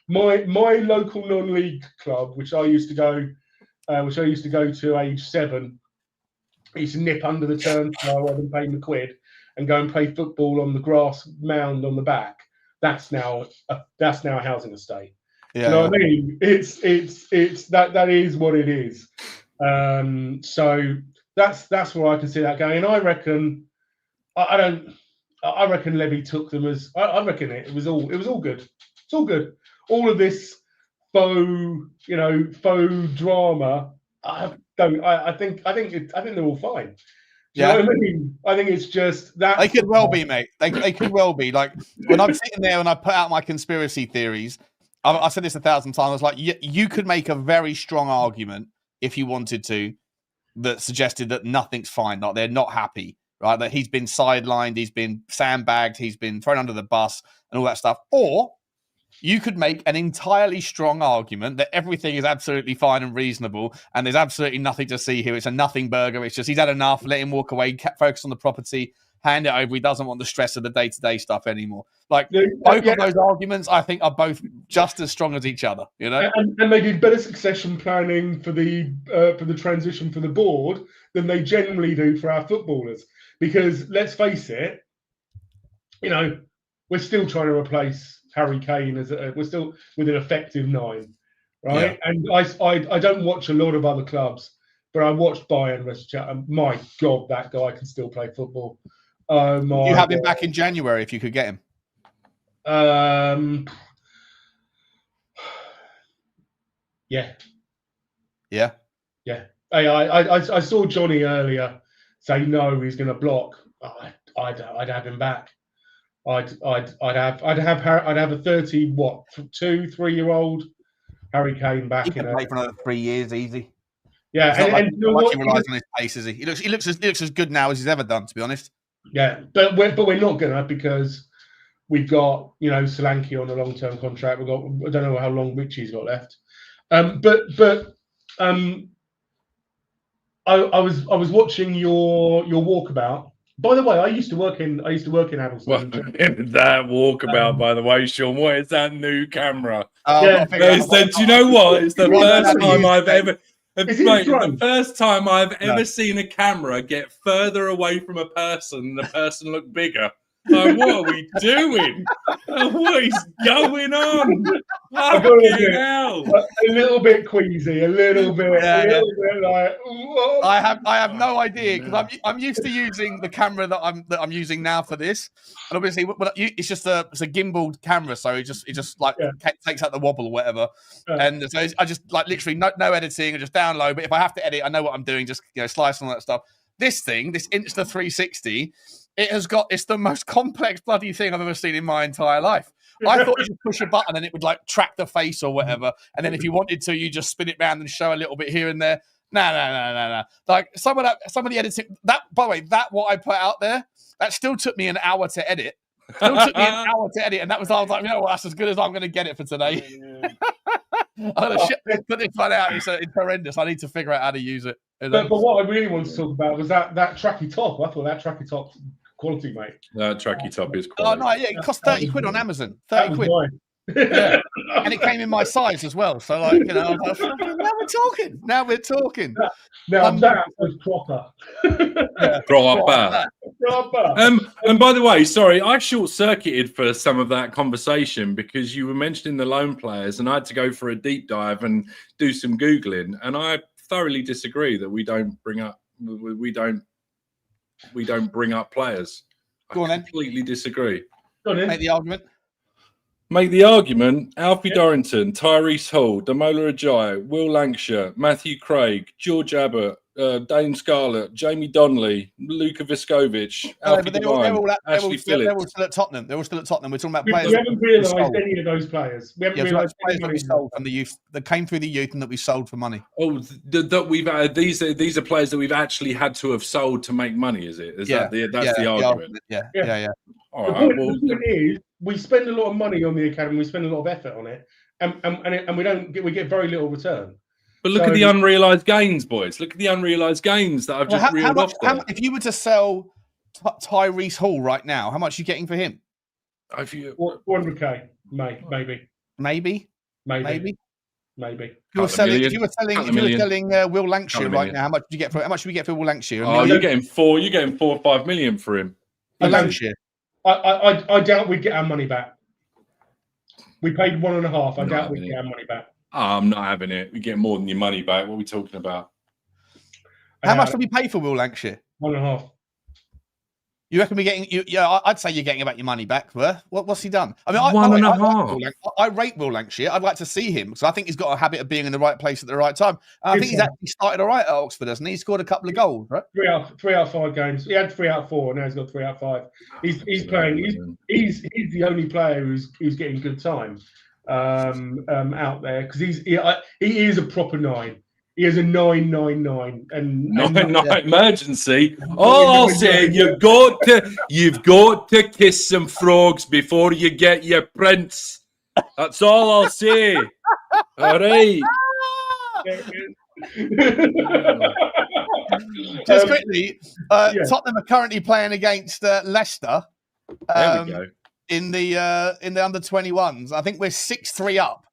My local non-league club, which I used to go to age 7. I used to nip under the turnstile rather than paying the quid and go and play football on the grass mound on the back. That's now a housing estate. Yeah, you know what I mean? It's that is what it is. So that's where I can see that going. And I reckon Levy took them as I reckon it was all good. It's all good. All of this faux drama. I think they're all fine. You know what I mean? I think it's just that they could well be, mate. They could well be. Like when I'm sitting there and I put out my conspiracy theories, I said this 1,000 times. I was like, you could make a very strong argument if you wanted to that suggested that nothing's fine, like they're not happy, right? That he's been sidelined, he's been sandbagged, he's been thrown under the bus and all that stuff. Or you could make an entirely strong argument that everything is absolutely fine and reasonable and there's absolutely nothing to see here. It's a nothing burger. It's just he's had enough. Let him walk away, focus on the property, hand it over. He doesn't want the stress of the day-to-day stuff anymore. Like both of those arguments, I think, are both just as strong as each other. And they did better succession planning for the transition for the board than they generally do for our footballers. Because let's face it, we're still trying to replace Harry Kane we're still with an effective 9, right? Yeah. And I don't watch a lot of other clubs, but I watched Bayern versus Chelsea. My God, that guy can still play football. You have him back in January if you could get him. Yeah. Yeah. Yeah. Hey, I saw Johnny earlier say no, he's going to block. I'd have him back. I'd have a 3-year-old Harry Kane back. He can play for another 3 years, easy. Yeah, and he relies on his pace, is he? He looks as good now as he's ever done, to be honest. Yeah, but we're not gonna, because we've got Solanke on a long-term contract. I don't know how long Richie's got left. I was watching your walkabout. By the way, I used to work in Addleston. Well, that walkabout, by the way, Sean. What is that new camera? Yeah, do you know what? It's the first time I've ever. Mate, the first time I've ever seen a camera get further away from a person and the person look bigger. Like, what are we doing? What is going on? Fucking hell. A little bit queasy, a little bit like. Whoa. I have no idea, because I'm used to using the camera that I'm using now for this, and obviously it's just a gimbaled camera, so it just takes out the wobble or whatever, and so I just literally no editing, I just download. But if I have to edit, I know what I'm doing, just slice and all that stuff. This Insta 360. It's the most complex bloody thing I've ever seen in my entire life. I thought you could push a button and it would track the face or whatever, and then if you wanted to, you just spin it round and show a little bit here and there. No. Like some of the editing. That, by the way, what I put out there, that still took me an hour to edit. And I was like, you know what, that's as good as I'm going to get it for today. I'm going to put this one out. It's horrendous. I need to figure out how to use it. But what I really want to talk about was that tracky top. I thought that tracky top quality, mate. That tracky top is quality. Oh no, yeah, it cost 30 quid on Amazon. 30 quid. Yeah. And it came in my size as well. So I was like, now we're talking. Now that was proper. Proper. And by the way, sorry, I short-circuited for some of that conversation because you were mentioning the loan players, and I had to go for a deep dive and do some Googling, and I thoroughly disagree that we don't bring up players. Go on, I completely disagree. Go on, make the argument. Alfie Dorrington, Tyrese Hall, Damola Ajayi, Will Lancashire, Matthew Craig, George Abbott, Dane Scarlett, Jamie Donnelly, Luka Viskovic, Alfie Devine, Ashley Phillips. They're all still at Tottenham. We're talking about players. We haven't realised any of those players. We haven't realised players that we sold from the youth, that came through the youth and that we sold for money. Oh, that we've these are players that we've actually had to have sold to make money. Is it? That's the argument. Yeah. All right. The point is, we spend a lot of money on the academy. We spend a lot of effort on it, and we get very little return. But look at the unrealised gains, boys. Look at the unrealised gains that I've just reeled off there. If you were to sell Tyrese Hall right now, how much are you getting for him? 400k, maybe. If you were selling Will Lancashire right now, how much do you get for? How much do we get for Will Lancashire? Oh, you're getting 4 or 5 million for him. Lancashire. I doubt we'd get our money back. We paid 1.5. I doubt we'd get our money back. I'm not having it. We get more than your money back. What are we talking about? How much did we pay for Will Lancashire? 1.5. You reckon we're getting? I'd say you're getting about your money back. What's he done? I mean, 1.5. I rate Will Lancashire. I'd like to see him because I think he's got a habit of being in the right place at the right time. And I think he's actually started all right at Oxford, hasn't he? He scored a couple of goals, right? 3 out of 5 games. He had 3 out of 4. Now he's got 3 out of 5. He's playing. He's the only player who's getting good time out there because he is a proper 9. He is a 999 and 9 emergency. All I'll say, you've got to kiss some frogs before you get your prince. That's all I'll say. All right. Just quickly, Tottenham are currently playing against Leicester. There we go. In the under 21s. I think we're 6-3 up.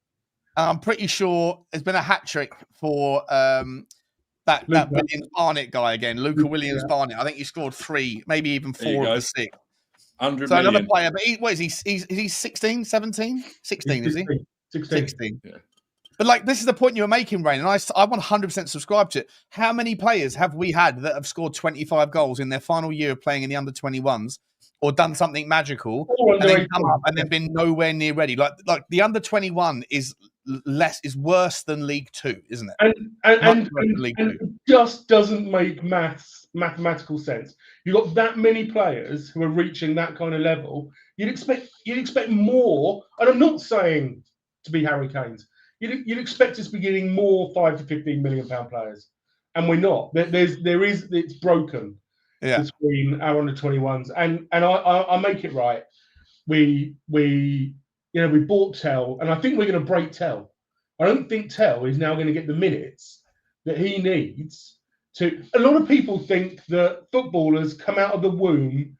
I'm pretty sure there's been a hat trick for that Williams Barnett guy again, Luca Williams Barnett. I think he scored 3, maybe even 4 of the 6. 100 so million. Another player, but what is he? He's 16, 17? 16, is he? 16. Yeah. But this is the point you were making, Rain, and I 100% subscribe to it. How many players have we had that have scored 25 goals in their final year of playing in the under 21s? Or done something magical and then come up and then been nowhere near ready. Like the under 21 is worse than League Two, isn't it? And it just doesn't make mathematical sense. You've got that many players who are reaching that kind of level. You'd expect more. And I'm not saying to be Harry Kane's. You'd expect us to be getting more £5 to £15 million players, and we're not. It's broken between our under 21s, and I make it right. We bought Tel, and I think we're going to break Tel. I don't think Tel is now going to get the minutes that he needs to. A lot of people think that footballers come out of the womb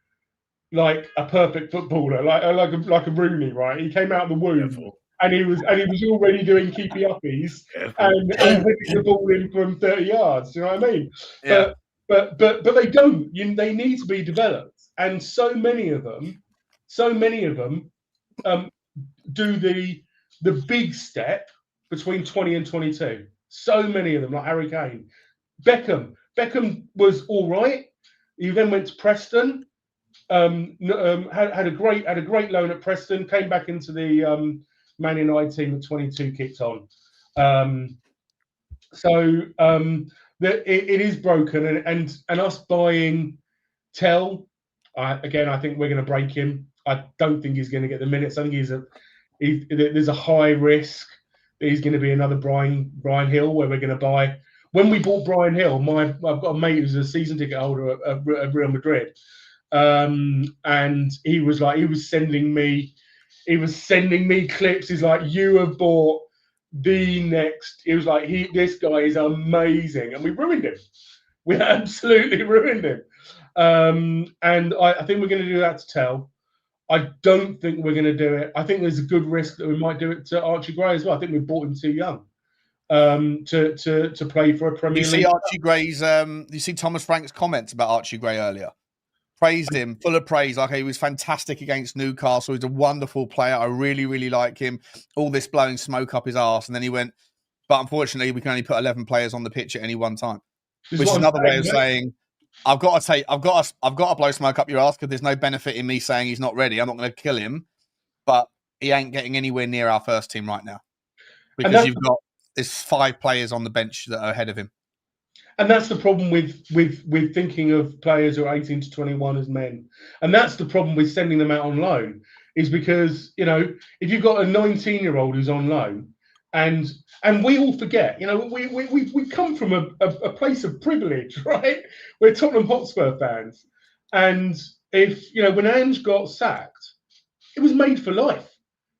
like a perfect footballer, like a Rooney, right? He came out of the womb and he was already doing keepy uppies and hitting the ball in from 30 yards. Do you know what I mean? Yeah. But they don't. They need to be developed, and so many of them do the big step between 20 and 22. So many of them, like Harry Kane. Beckham was all right. He then went to Preston. Had a great loan at Preston. Came back into the Man United team at 22. Kicked on. It is broken, and us buying Tel. I think we're going to break him. I don't think he's going to get the minutes. I think there's a high risk that he's going to be another Brian Hill, where we're going to buy. When we bought Brian Hill, I've got a mate who's a season ticket holder at Real Madrid, and he was sending me clips. He's like, "You have bought the next." He was like, "This guy is amazing," and we ruined him. We absolutely ruined him. And I think we're going to do that to Tel. I don't think we're going to do it. I think there's a good risk that we might do it to Archie Gray as well. I think we bought him too young to play for a Premier League. You see Archie Gray's. You see Thomas Frank's comments about Archie Gray earlier. Praised him, full of praise. Like, he was fantastic against Newcastle. He's a wonderful player. I really, really like him. All this blowing smoke up his arse, and then he went. But unfortunately, we can only put 11 players on the pitch at any one time, which is another way of saying. I've got to blow smoke up your ass because there's no benefit in me saying he's not ready. I'm not going to kill him, but he ain't getting anywhere near our first team right now because there's 5 players on the bench that are ahead of him. And that's the problem with thinking of players who are 18 to 21 as men. And that's the problem with sending them out on loan, is because, if you've got a 19-year-old who's on loan, and we all forget, we come from a place of privilege, right? We're Tottenham Hotspur fans. And if, when Ange got sacked, it was made for life.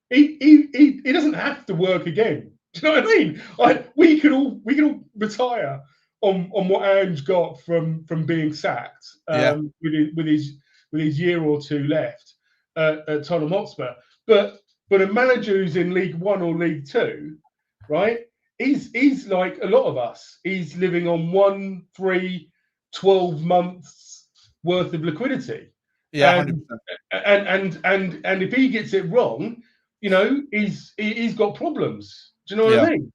He doesn't have to work again. Do you know what I mean? We could all retire on what Ange got from being sacked with his year or two left at Tottenham Hotspur. But a manager who's in League One or League Two, right? He's like a lot of us. He's living on 1, 3, 12 months worth of liquidity. Yeah, and if he gets it wrong, he's got problems. Do you know what I mean?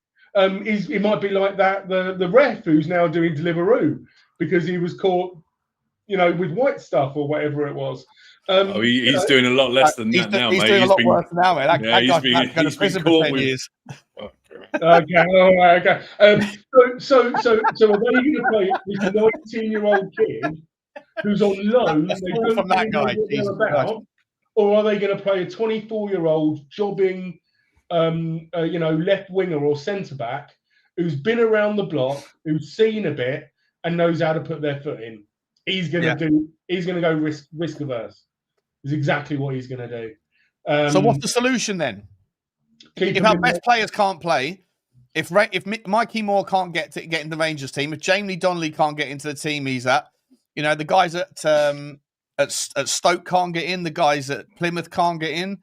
He might be like that the ref who's now doing Deliveroo because he was caught, with white stuff or whatever it was. He's doing a lot less than that now, mate. He's doing a lot worse now, mate. That guy's going to prison for 10 years. Okay, all right, okay. So are they going to play this 19-year-old kid who's on loan? They don't from that guy, or are they going to play a 24-year-old jobbing, left winger or centre back who's been around the block, who's seen a bit, and knows how to put their foot in? He's going to go risk averse. Is exactly what he's going to do. So what's the solution then? If our best players can't play, if Mikey Moore can't get into the Rangers team, if Jamie Donnelly can't get into the team he's at, the guys at Stoke can't get in, the guys at Plymouth can't get in,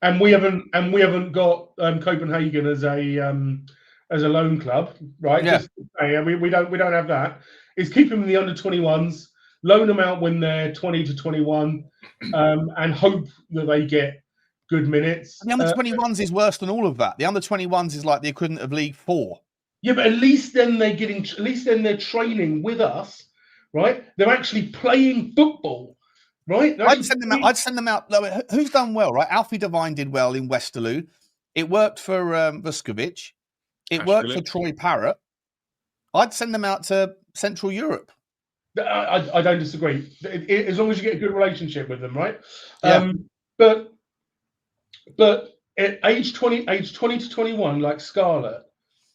and we haven't got Copenhagen as a loan club, right? Yeah. We don't have that. It's keep them in the under 21s, loan them out when they're 20 to 21, and hope that they get good minutes. The under 21s is worse than all of that. The under 21s is like the equivalent of League 4. Yeah, but at least then they're training with us, right? They're actually playing football, right? I'd send them out. Who's done well, right? Alfie Devine did well in Westerlo. It worked for Vuskovic. It worked for Troy Parrott. I'd send them out to Central Europe. I don't disagree. As long as you get a good relationship with them, right? Yeah. But at age 20 to 21, like Scarlett,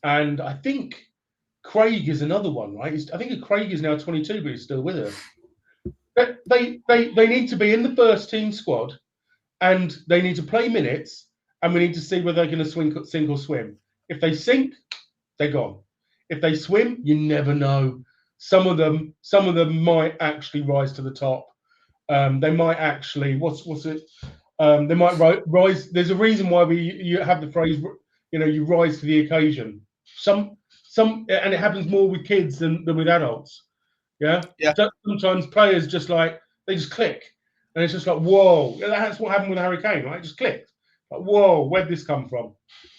and I think Craig is another one, right? I think Craig is now 22, but he's still with us. They need to be in the first team squad, and they need to play minutes, and we need to see whether they're going to sink or swim. If they sink, they're gone. If they swim, you never know. Some of them might actually rise to the top. They might actually what's it? They might rise. There's a reason why you have the phrase, you rise to the occasion. Some, and it happens more with kids than with adults. Yeah. Sometimes players they just click, and it's just like, whoa. That's what happened with Harry Kane, right? It just clicked. Like, whoa, where'd this come from?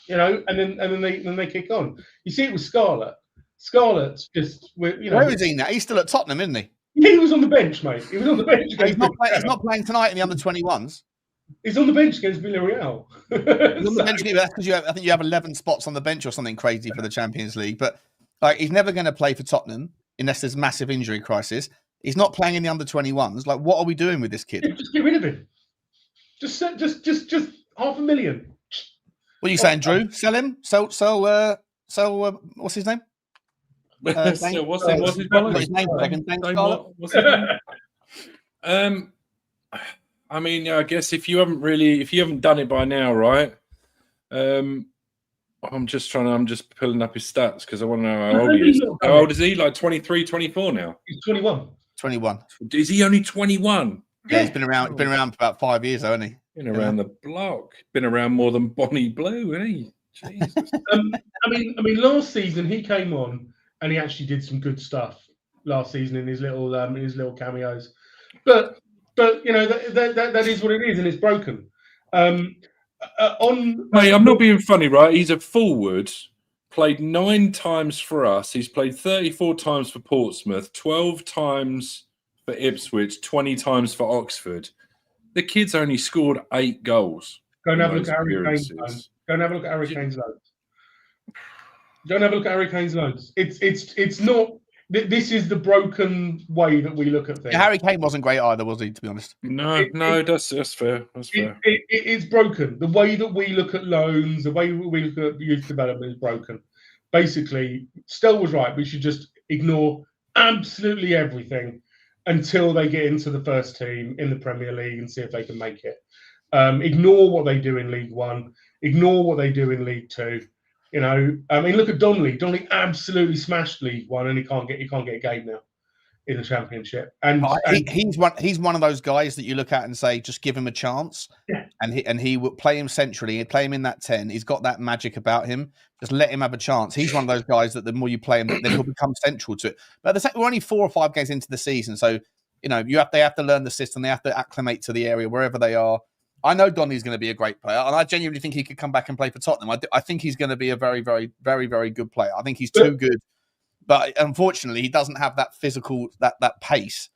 And then they kick on. You see it with Scarlett. Scarlett's just, Where is he now? He's still at Tottenham, isn't he? He was on the bench, mate. He was on the bench. He's not playing tonight in the under-21s. He's on the bench against Villarreal. He's on the bench, but that's because I think you have 11 spots on the bench or something crazy for the Champions League. But he's never going to play for Tottenham unless there's massive injury crisis. He's not playing in the under-21s. Like, what are we doing with this kid? Just get rid of him. Just $500,000. What are you saying, Drew? Sell him? Sell. What's his name? What's his name? I mean, I guess if you haven't done it by now, right? I'm just pulling up his stats because I want to know how old he is. How old is he? Like 23, 24 now? He's 21. 21. Is he only 21? Yeah, he's been around. He's been around for about 5 years, hasn't he? Been around the block. Been around more than Bonnie Blue, hasn't he? Jesus. I mean, last season he came on and he actually did some good stuff last season in his little cameos. But that is what it is, and it's broken. Mate, I'm not being funny, right? He's a forward. Played 9 times for us. He's played 34 times for Portsmouth, 12 times for Ipswich, 20 times for Oxford. The kid's only scored 8 goals. Go and have a look at Harry Kane's loans. Go and have a look at Harry Kane's loans. Go and have a look at Harry Kane's loans. It's not. This is the broken way that we look at things. Yeah, Harry Kane wasn't great either, was he? To be honest. No, that's fair. That's fair. It's broken. The way that we look at loans, the way we look at youth development is broken. Basically, Stel was right. We should just ignore absolutely everything until they get into the first team in the Premier League and see if they can make it. Ignore what they do in League One. Ignore what they do in League Two. I mean, look at Donnelly. Donnelly absolutely smashed League One, and he can't get a game now in the Championship. And he's one of those guys that you look at and say, just give him a chance. Yeah. And he will play him centrally. He'd play him in that 10. He's got that magic about him. Just let him have a chance. He's one of those guys that the more you play him, then he'll become central to it. But we're only 4 or 5 games into the season, so they have to learn the system. They have to acclimate to the area wherever they are. I know Donny's going to be a great player, and I genuinely think he could come back and play for Tottenham. I think he's going to be a very, very, very, very good player. I think he's too good, but unfortunately, he doesn't have that physical, that pace.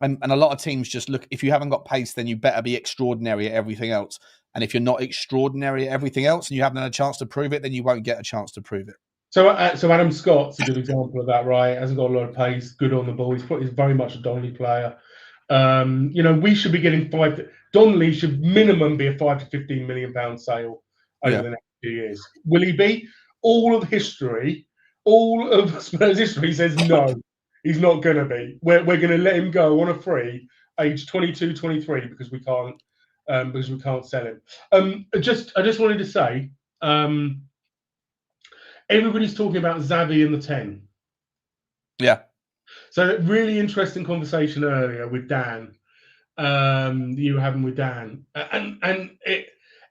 And a lot of teams just look, if you haven't got pace, then you better be extraordinary at everything else. And if you're not extraordinary at everything else and you haven't had a chance to prove it, then you won't get a chance to prove it. So Adam Scott's a good example of that, right? Hasn't got a lot of pace, good on the ball. He's very much a Donnelly player. We should be getting Donnelly should minimum be a £5 to £15 million sale over the next few years. Will he be? All of Spurs history says no, he's not going to be. We're going to let him go on a free, age 22, 23, because we can't sell him. I just wanted to say, everybody's talking about Xavi in the 10. Yeah. So really interesting conversation earlier with Dan, you were having with Dan, and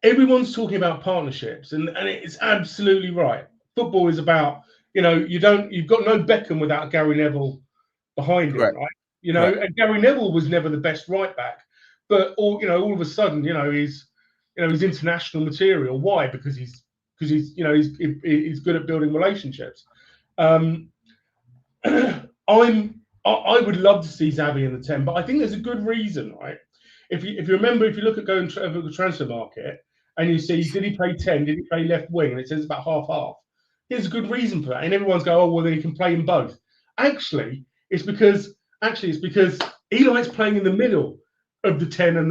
everyone's talking about partnerships, and it's absolutely right. Football is about, you've got no Beckham without Gary Neville behind him, right? And Gary Neville was never the best right back, but all of a sudden, he's international material. Why? Because he's good at building relationships. I would love to see Xavi in the 10, but I think there's a good reason, right? If you remember, if you look at going to the transfer market, and you see, did he play 10? Did he play left wing? And it says about half-half. There's a good reason for that. And everyone's going, oh, well, then he can play in both. Actually, it's because he likes playing in the middle of the 10 and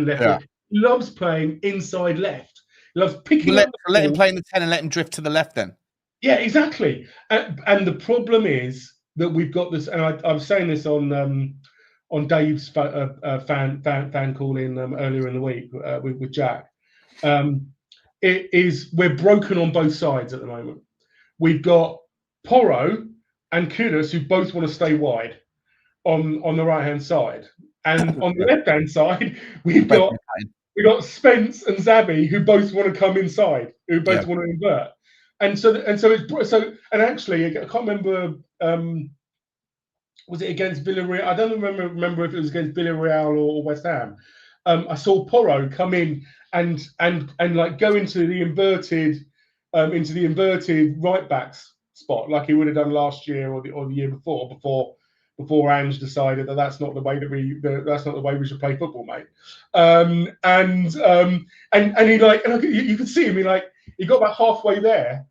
left wing. He loves playing inside left. He loves picking up. Let him play in the 10 and let him drift to the left then. Yeah, exactly. And the problem is that we've got this, and I was saying this on Dave's fan call in earlier in the week with Jack. We're broken on both sides at the moment. We've got Porro and Kudus who both want to stay wide on the right hand side, and on the left hand side we've got Spence and Xavi who both want to come inside, who both want to invert. And actually, I can't remember. Was it against Villarreal? I don't remember if it was against Villarreal or West Ham. I saw Porro come in and like go into the inverted right backs spot like he would have done last year or the year before Ange decided that that's not the way we should play football, mate. And he like, and you could see him. He got about halfway there,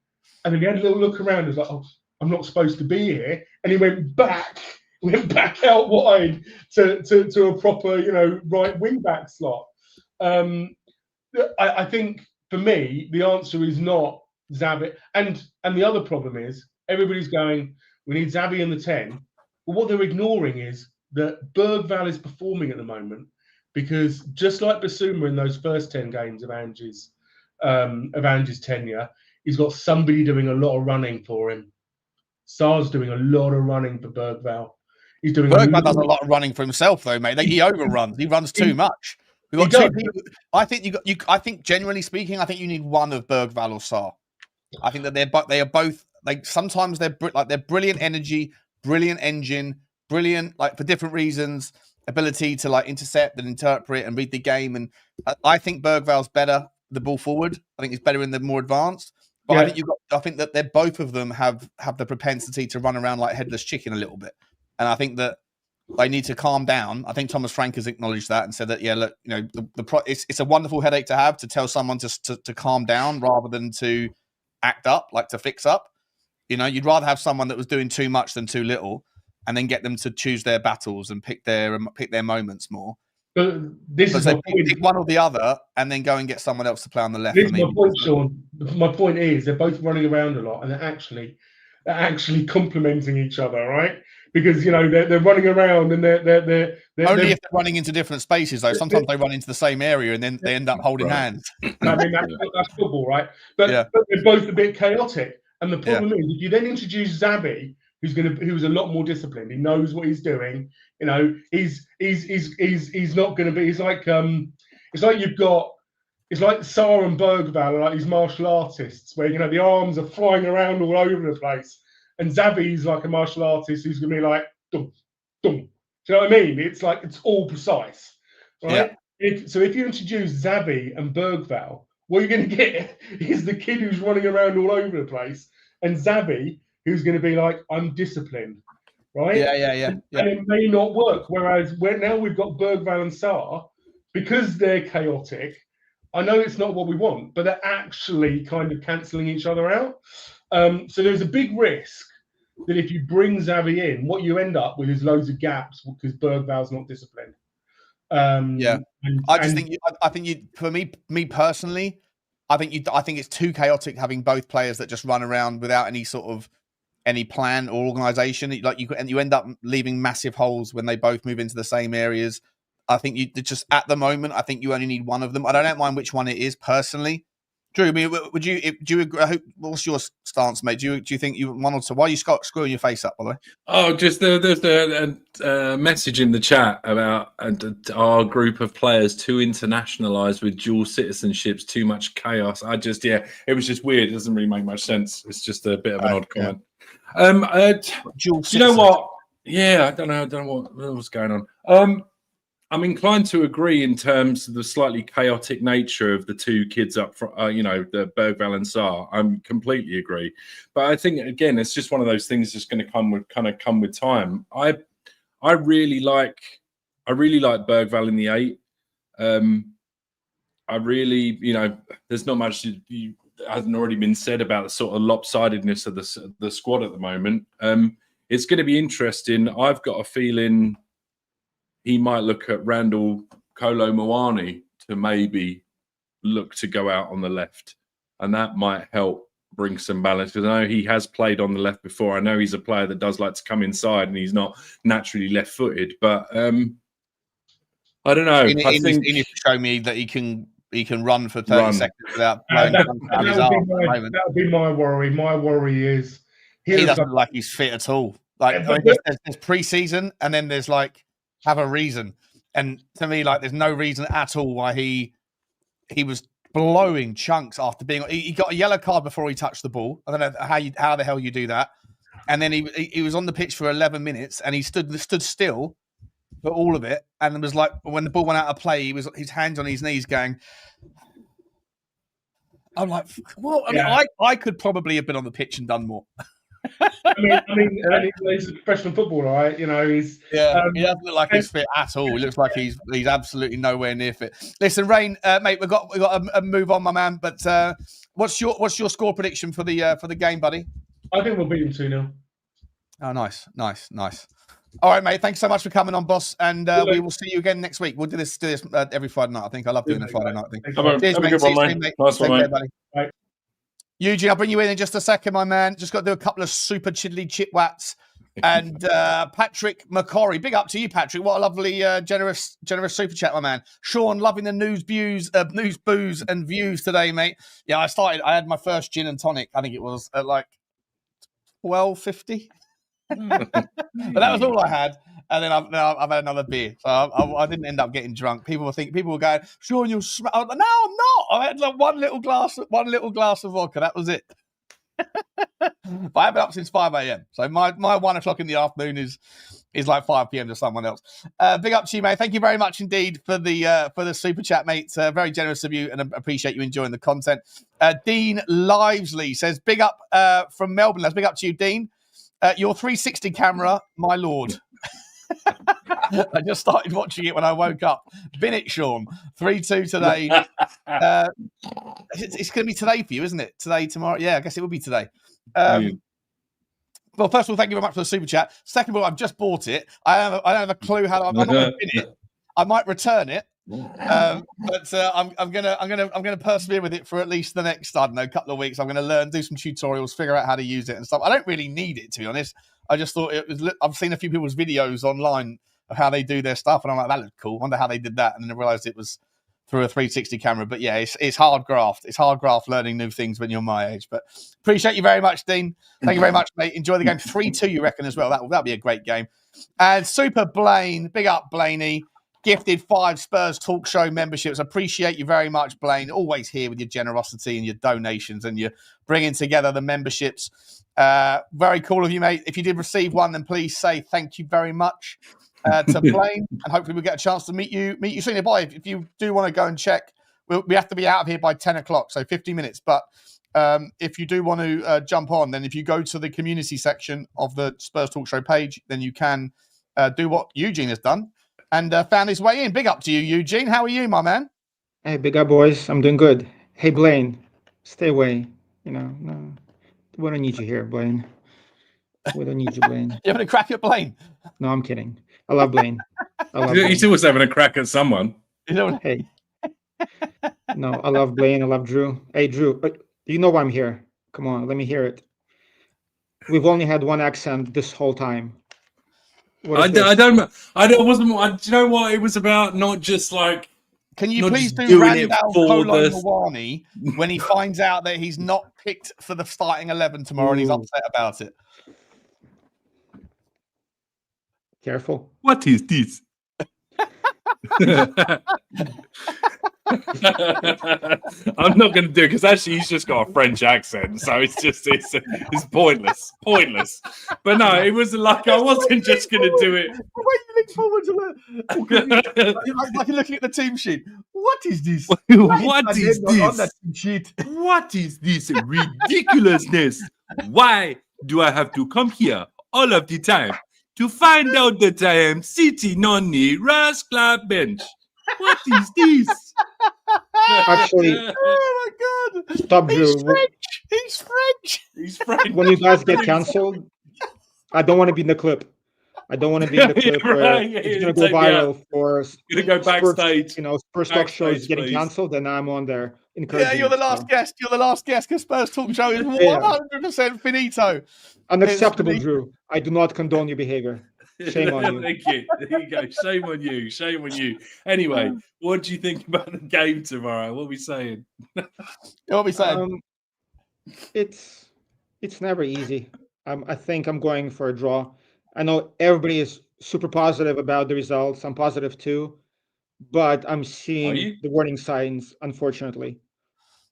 and then he had a little look around. He was like, "Oh, I'm not supposed to be here," and he went back out wide to a proper, right wing back slot. I think for me, the answer is not Xavi. And the other problem is everybody's going, we need Xavi in the 10. But what they're ignoring is that Berghvall is performing at the moment because just like Bissouma in those first 10 games of Ange's tenure, he's got somebody doing a lot of running for him. Sarr's doing a lot of running for Berghvall. Berghvall does a lot of running for himself, though, mate. He overruns. He runs too much. We've got two people. I think generally speaking, I think you need one of Berghvall or Sarr. I think that they are both like sometimes they're brilliant energy, brilliant engine, brilliant like for different reasons, ability to like intercept and interpret and read the game. And I think Berghvall's better the ball forward. I think he's better in the more advanced. But I think that they're both of them have the propensity to run around like headless chicken a little bit. And I think that they need to calm down. I think Thomas Frank has acknowledged that and said that, look, it's a wonderful headache to have to tell someone to calm down rather than to act up, like to fix up. You'd rather have someone that was doing too much than too little, and then get them to choose their battles and pick their moments more. But this is pick one or the other, and then go and get someone else to play on the left. This is my point, Sean. My point is they're both running around a lot, and they're actually complementing each other, right? Because they're running around and they're only if they're running into different spaces though. Sometimes they run into the same area and then they end up holding hands. I mean that's football, right? But they're both a bit chaotic. And the problem is if you then introduce Xavi, who's a lot more disciplined, he knows what he's doing. He's not going to be. It's like Sarr and Berghvall are like these martial artists where the arms are flying around all over the place. And Xavi's like a martial artist who's going to be like, dum, dum. Do you know what I mean? It's like, it's all precise, right? Yeah. If you introduce Xavi and Berghvall, what you're going to get is the kid who's running around all over the place, and Xavi, who's going to be like, I'm disciplined, right? Yeah. And it may not work. Whereas now we've got Berghvall and Sarr, because they're chaotic, I know it's not what we want, but they're actually kind of cancelling each other out. So there's a big risk that if you bring Xavi in, what you end up with is loads of gaps because Berghvall's not disciplined. I think for me personally, I think it's too chaotic having both players that just run around without any plan or organisation. Like you end up leaving massive holes when they both move into the same areas. I think at the moment, I think you only need one of them. I don't mind which one it is personally. Drew, I mean, do you agree? What's your stance, mate? Do you think you one or two? Why are you screwing your face up, by the way? Oh, just there's a message in the chat about our group of players too internationalised with dual citizenships, too much chaos. It was just weird. It doesn't really make much sense. It's just a bit of an odd comment. Dual you know what? Yeah, I don't know what's going on. I'm inclined to agree in terms of the slightly chaotic nature of the two kids up front, the Berghvall and Sarr. I completely agree. But I think, again, it's just one of those things that's going to come with time. I really like Berghvall in the 8. I really, there's not much hasn't already been said about the sort of lopsidedness of the squad at the moment. It's going to be interesting. I've got a feeling he might look at Randall Kolo Muani to maybe look to go out on the left, and that might help bring some balance, because I know he has played on the left before. I know he's a player that does like to come inside, and he's not naturally left-footed. But I don't know. He needs to show me that he can run for 30 seconds without blowing out his arm. That would be my worry. My worry is he doesn't look like he's fit at all. Like there's pre-season, and then there's like have a reason. And to me, like there's no reason at all why he was blowing chunks after being. He got a yellow card before he touched the ball. I don't know how the hell you do that. And then he was on the pitch for 11 minutes, and he stood still for all of it. And it was like when the ball went out of play, he was his hands on his knees going. I'm like, well, I mean, I could probably have been on the pitch and done more. I mean, he's a professional footballer, right? He doesn't look like he's fit at all. He looks like he's absolutely nowhere near fit. Listen, Rain, mate, we've got a move on, my man. But what's your score prediction for the game, buddy? I think we'll beat them 2-0. Oh, nice. All right, mate. Thanks so much for coming on, boss. And we will see you again next week. We'll do this every Friday night. I think I love doing the Friday night thing. Cheers, mate. Good one, mate. Nice one, mate. Buddy. Right. Eugene, I'll bring you in just a second, my man. Just got to do a couple of super chiddly chitwats. And Patrick McCorry, big up to you, Patrick. What a lovely, generous super chat, my man. Sean, loving the news, booze, and views today, mate. Yeah, I had my first gin and tonic. I think it was at like 12.50. But that was all I had. And then I've had another beer, so I didn't end up getting drunk. People were going, Sean, you'll no, I'm not. I had like one little glass of vodka. That was it. But I've been up since 5 a.m. So my 1 o'clock in the afternoon is like 5 p.m. to someone else. Big up to you, mate. Thank you very much indeed for the super chat, mate. Very generous of you, and I appreciate you enjoying the content. Dean Livesley says, big up from Melbourne. Let's big up to you, Dean. Your 360 camera, my lord. I just started watching it when I woke up. Bin it, Sean. 3-2 today. It's going to be today for you, isn't it? Today, tomorrow? Yeah, I guess it will be today. Well, first of all, thank you very much for the super chat. Second of all, I've just bought it. I don't have a clue how I'm not going to bin it. I might return it. But I'm gonna persevere with it for at least the next, I don't know, couple of weeks. I'm gonna do some tutorials, figure out how to use it and stuff. I don't really need it, to be honest. I just thought it was. I've seen a few people's videos online of how they do their stuff, and I'm like, that looks cool. Wonder how they did that, and then I realized it was through a 360 camera. But yeah, it's hard graft. It's hard graft learning new things when you're my age. But appreciate you very much, Dean. Thank you very much, mate. Enjoy the game. 3-2, you reckon as well? That'll be a great game. And Super Blaine, big up Blaney. Gifted 5 Spurs Talk Show memberships. Appreciate you very much, Blaine. Always here with your generosity and your donations, and you're bringing together the memberships. Very cool of you, mate. If you did receive one, then please say thank you very much to Blaine, and hopefully we'll get a chance to meet you soon. Boy, if you do want to go and check, we have to be out of here by 10 o'clock, so 50 minutes. But if you do want to jump on, then if you go to the community section of the Spurs Talk Show page, then you can do what Eugene has done. And found his way in. Big up to you, Eugene. How are you, my man? Hey, big up, boys. I'm doing good. Hey, Blaine, stay away. No, we don't need you here, Blaine. We don't need you, Blaine. You having a crack at Blaine? No, I'm kidding. I love Blaine. He's always having a crack at someone. Hey. No, I love Blaine. I love Drew. Hey, Drew, you know why I'm here. Come on, let me hear it. We've only had one accent this whole time. I don't. Do you know what it was about? Not just like. Can you please do Randall Kolo Muani when he finds out that he's not picked for the starting 11 tomorrow and he's upset about it? Careful. What is this? I'm not going to do it because actually he's just got a French accent, so it's pointless. But no, it was like I wasn't just going to do it. The way you look forward to it, like you're looking at the team sheet. What is this? What is this? What is this ridiculousness? Why do I have to come here all of the time to find out that I am sitting on the Ras Club bench? What is this? Actually, Oh my God! stop, Drew. He's French. He's French. When you guys get cancelled, I don't want to be in the clip. I don't want to be in the clip where it's going to go viral for going to go backstage. Spurs Talk Show is getting cancelled, and I'm on there encouraging. Yeah, you're the last guest. You're the last guest because Spurs Talk Show is 100% finito. Unacceptable, Drew. I do not condone your behavior. Shame on you. Thank you. There you go. Shame on you. Shame on you. Anyway, what do you think about the game tomorrow? What are we saying? What are we saying? It's never easy. I think I'm going for a draw. I know everybody is super positive about the results. I'm positive too, but I'm seeing the warning signs, unfortunately.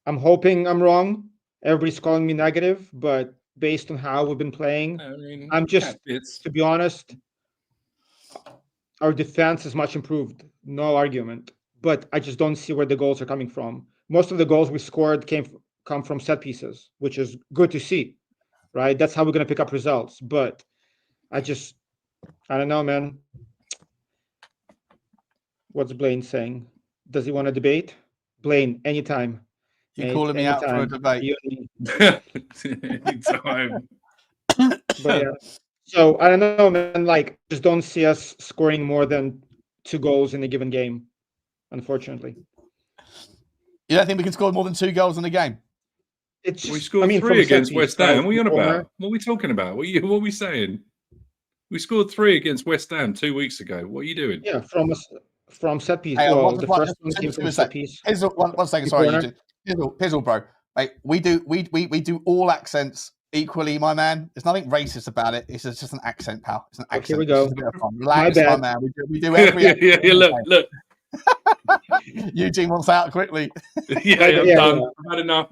I'm hoping I'm wrong. Everybody's calling me negative, but based on how we've been playing, I'm just, to be honest, our defense is much improved. No argument. But I just don't see where the goals are coming from. Most of the goals we scored come from set pieces, which is good to see, right? That's how we're going to pick up results. But I don't know, man. What's Blaine saying? Does he want to debate? Blaine, anytime. You're calling me out for a debate. Anytime. But yeah. So I don't know, man. Like, just don't see us scoring more than 2 goals in a given game, unfortunately. You don't think we can score more than 2 goals in a game? We scored 3 against West Ham. What are you on about? What are we talking about? What are we saying? We scored 3 against West Ham 2 weeks ago. What are you doing? Yeah, from set piece. Hey, well, the first one came from set piece. One second, sorry, Eugene. Pizzle, bro. Mate, we do all accents equally, my man. There's nothing racist about it. It's just an accent, pal. It's an accent. Here we go. Relax, my man. We do every accent. Look. Eugene wants out quickly. I'm done. I've had enough.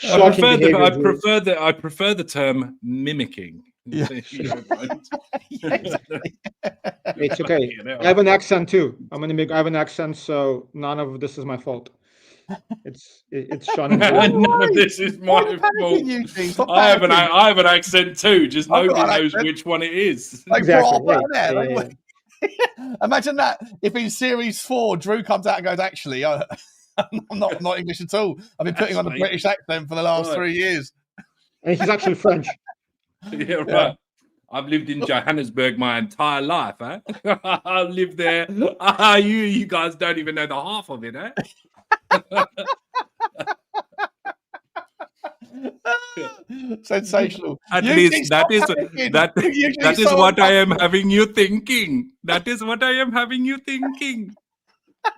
I prefer the term mimicking. Yeah. It's okay. I have an accent too. I have an accent, so none of this is my fault. It's Sean. None of this is my fault. I have an accent too. Just nobody knows which one it is. Exactly. Imagine that if in series 4 Drew comes out and goes, actually, I'm not English at all. I've been putting on a British accent for the last 3 years. And he's actually French. Yeah, right. Yeah. I've lived in Johannesburg my entire life, eh? I've lived there. You guys don't even know the half of it, eh? Sensational. At least that is what I am having you thinking. That is what I am having you thinking.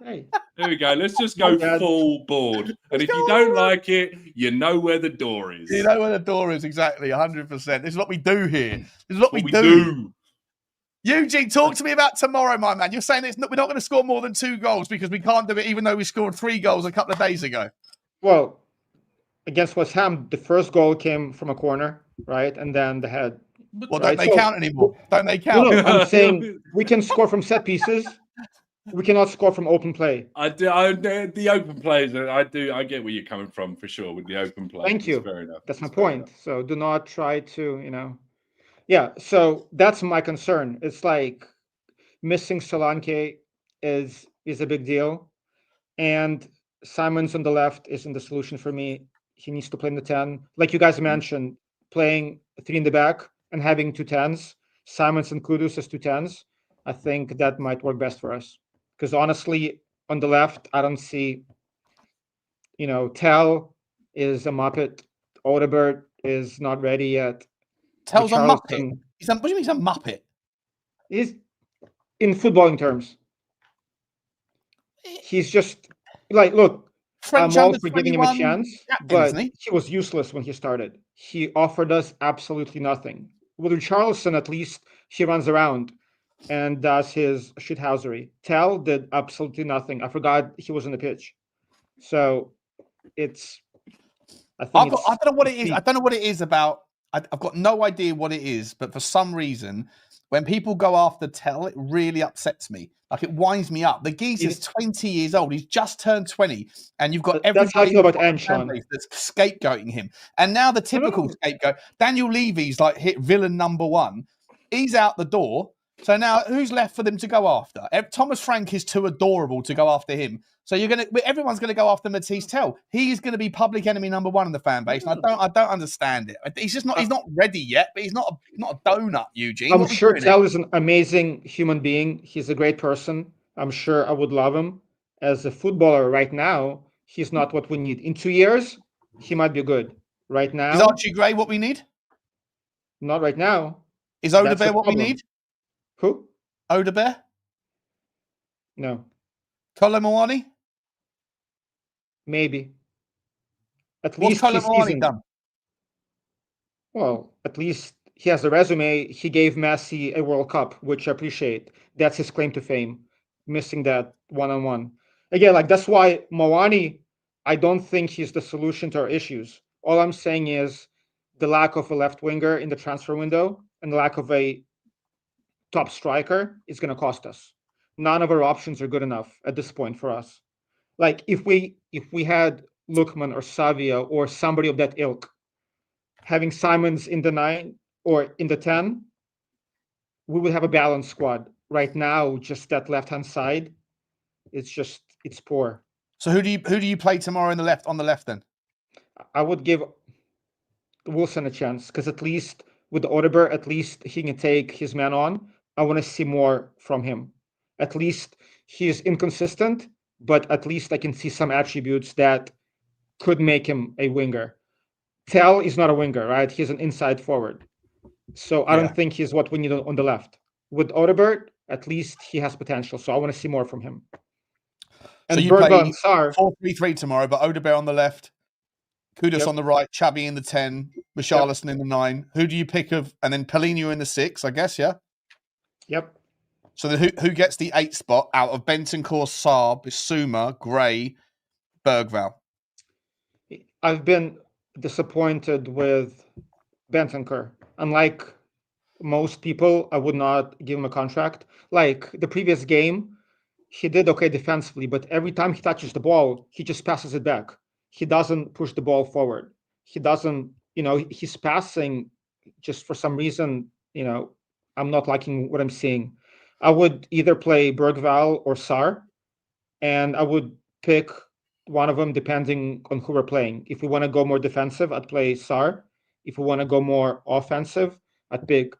Hey. There we go. Let's just go full board. And if you don't like it, you know where the door is. You know where the door is, exactly, 100%. This is what we do here. This is what we do. Eugene, talk to me about tomorrow, my man. You're saying we're not going to score more than 2 goals because we can't do it even though we scored 3 goals a couple of days ago. Well, against West Ham, the first goal came from a corner, right? And then the head. Well, don't they count anymore? Don't they count? No, I'm saying we can score from set pieces. We cannot score from open play. The open plays. I get where you're coming from for sure with the open play. Thank you. Fair enough. That's my point. So do not try to, Yeah. So that's my concern. It's like missing Solanke is a big deal, and Simons on the left isn't the solution for me. He needs to play in the 10, like you guys mentioned, playing 3 in the back and having 2 10s. Simons and Kudus as 2 10s. I think that might work best for us. Because honestly, on the left, I don't see, Tel is a Muppet. Odebert is not ready yet. Tel's a Muppet? What do you mean he's a Muppet? He's, in footballing terms, he's just, look, French I'm all for giving him a chance, but he was useless when he started. He offered us absolutely nothing. With Richalison, at least, he runs around and does his shithousery. Tel did absolutely nothing. I forgot he was on the pitch. So I don't know what it is. I don't know what it is about. I've got no idea what it is, but for some reason, when people go after Tel, it really upsets me. Like, it winds me up. The geezer's 20 years old. He's just turned 20, and you've got everybody that's how I feel about Anshan that's scapegoating him. And now the typical scapegoat, Daniel Levy's like hit villain number 1. He's out the door. So now, who's left for them to go after? Thomas Frank is too adorable to go after him. So everyone's gonna go after Mathys Tel. He is gonna be public enemy number one in the fan base. And I don't understand it. He's just not. He's not ready yet. But he's not a donut, Eugene. I'm sure Tel is an amazing human being. He's a great person. I'm sure I would love him. As a footballer right now, he's not what we need. In 2 years, he might be good. Right now, is Archie Gray what we need? Not right now. Is Udogie what we need? Who? Udogie? No. Kolo Muani? Maybe. At What's least Kolo Muani done? Well, at least he has a resume. He gave Messi a World Cup, which I appreciate. That's his claim to fame. Missing that one-on-one. Again, like that's why Muani, I don't think he's the solution to our issues. All I'm saying is the lack of a left winger in the transfer window and the lack of a top striker is going to cost us. None of our options are good enough at this point for us. Like if we had Lookman or Savia or somebody of that ilk, having Simons in the 9 or in the 10, we would have a balanced squad. Right now, just that left-hand side, it's poor. So who do you play tomorrow on the left then? I would give Wilson a chance because at least with Odeberg, at least he can take his man on. I want to see more from him. At least he is inconsistent, but at least I can see some attributes that could make him a winger. Tel is not a winger, right? He's an inside forward. So I don't think he's what we need on the left. With Odeberg, at least he has potential. So I want to see more from him. And so you play 4-3-3 tomorrow, but Odeberg on the left, Kudus on the right, Xabi in the 10, Richalison in the 9. Who do you pick and then Paulinho in the 6, I guess, yeah? Yep. So then who gets the 8 spot out of Bentancur, Sarr, Bissouma, Gray, Berghvall? I've been disappointed with Bentancur. Unlike most people, I would not give him a contract. Like the previous game, he did okay defensively, but every time he touches the ball, he just passes it back. He doesn't push the ball forward. He doesn't, he's passing just for some reason, I'm not liking what I'm seeing. I would either play Berghvall or Sarr, and I would pick one of them depending on who we're playing. If we want to go more defensive, I'd play Sarr. If we want to go more offensive, I'd pick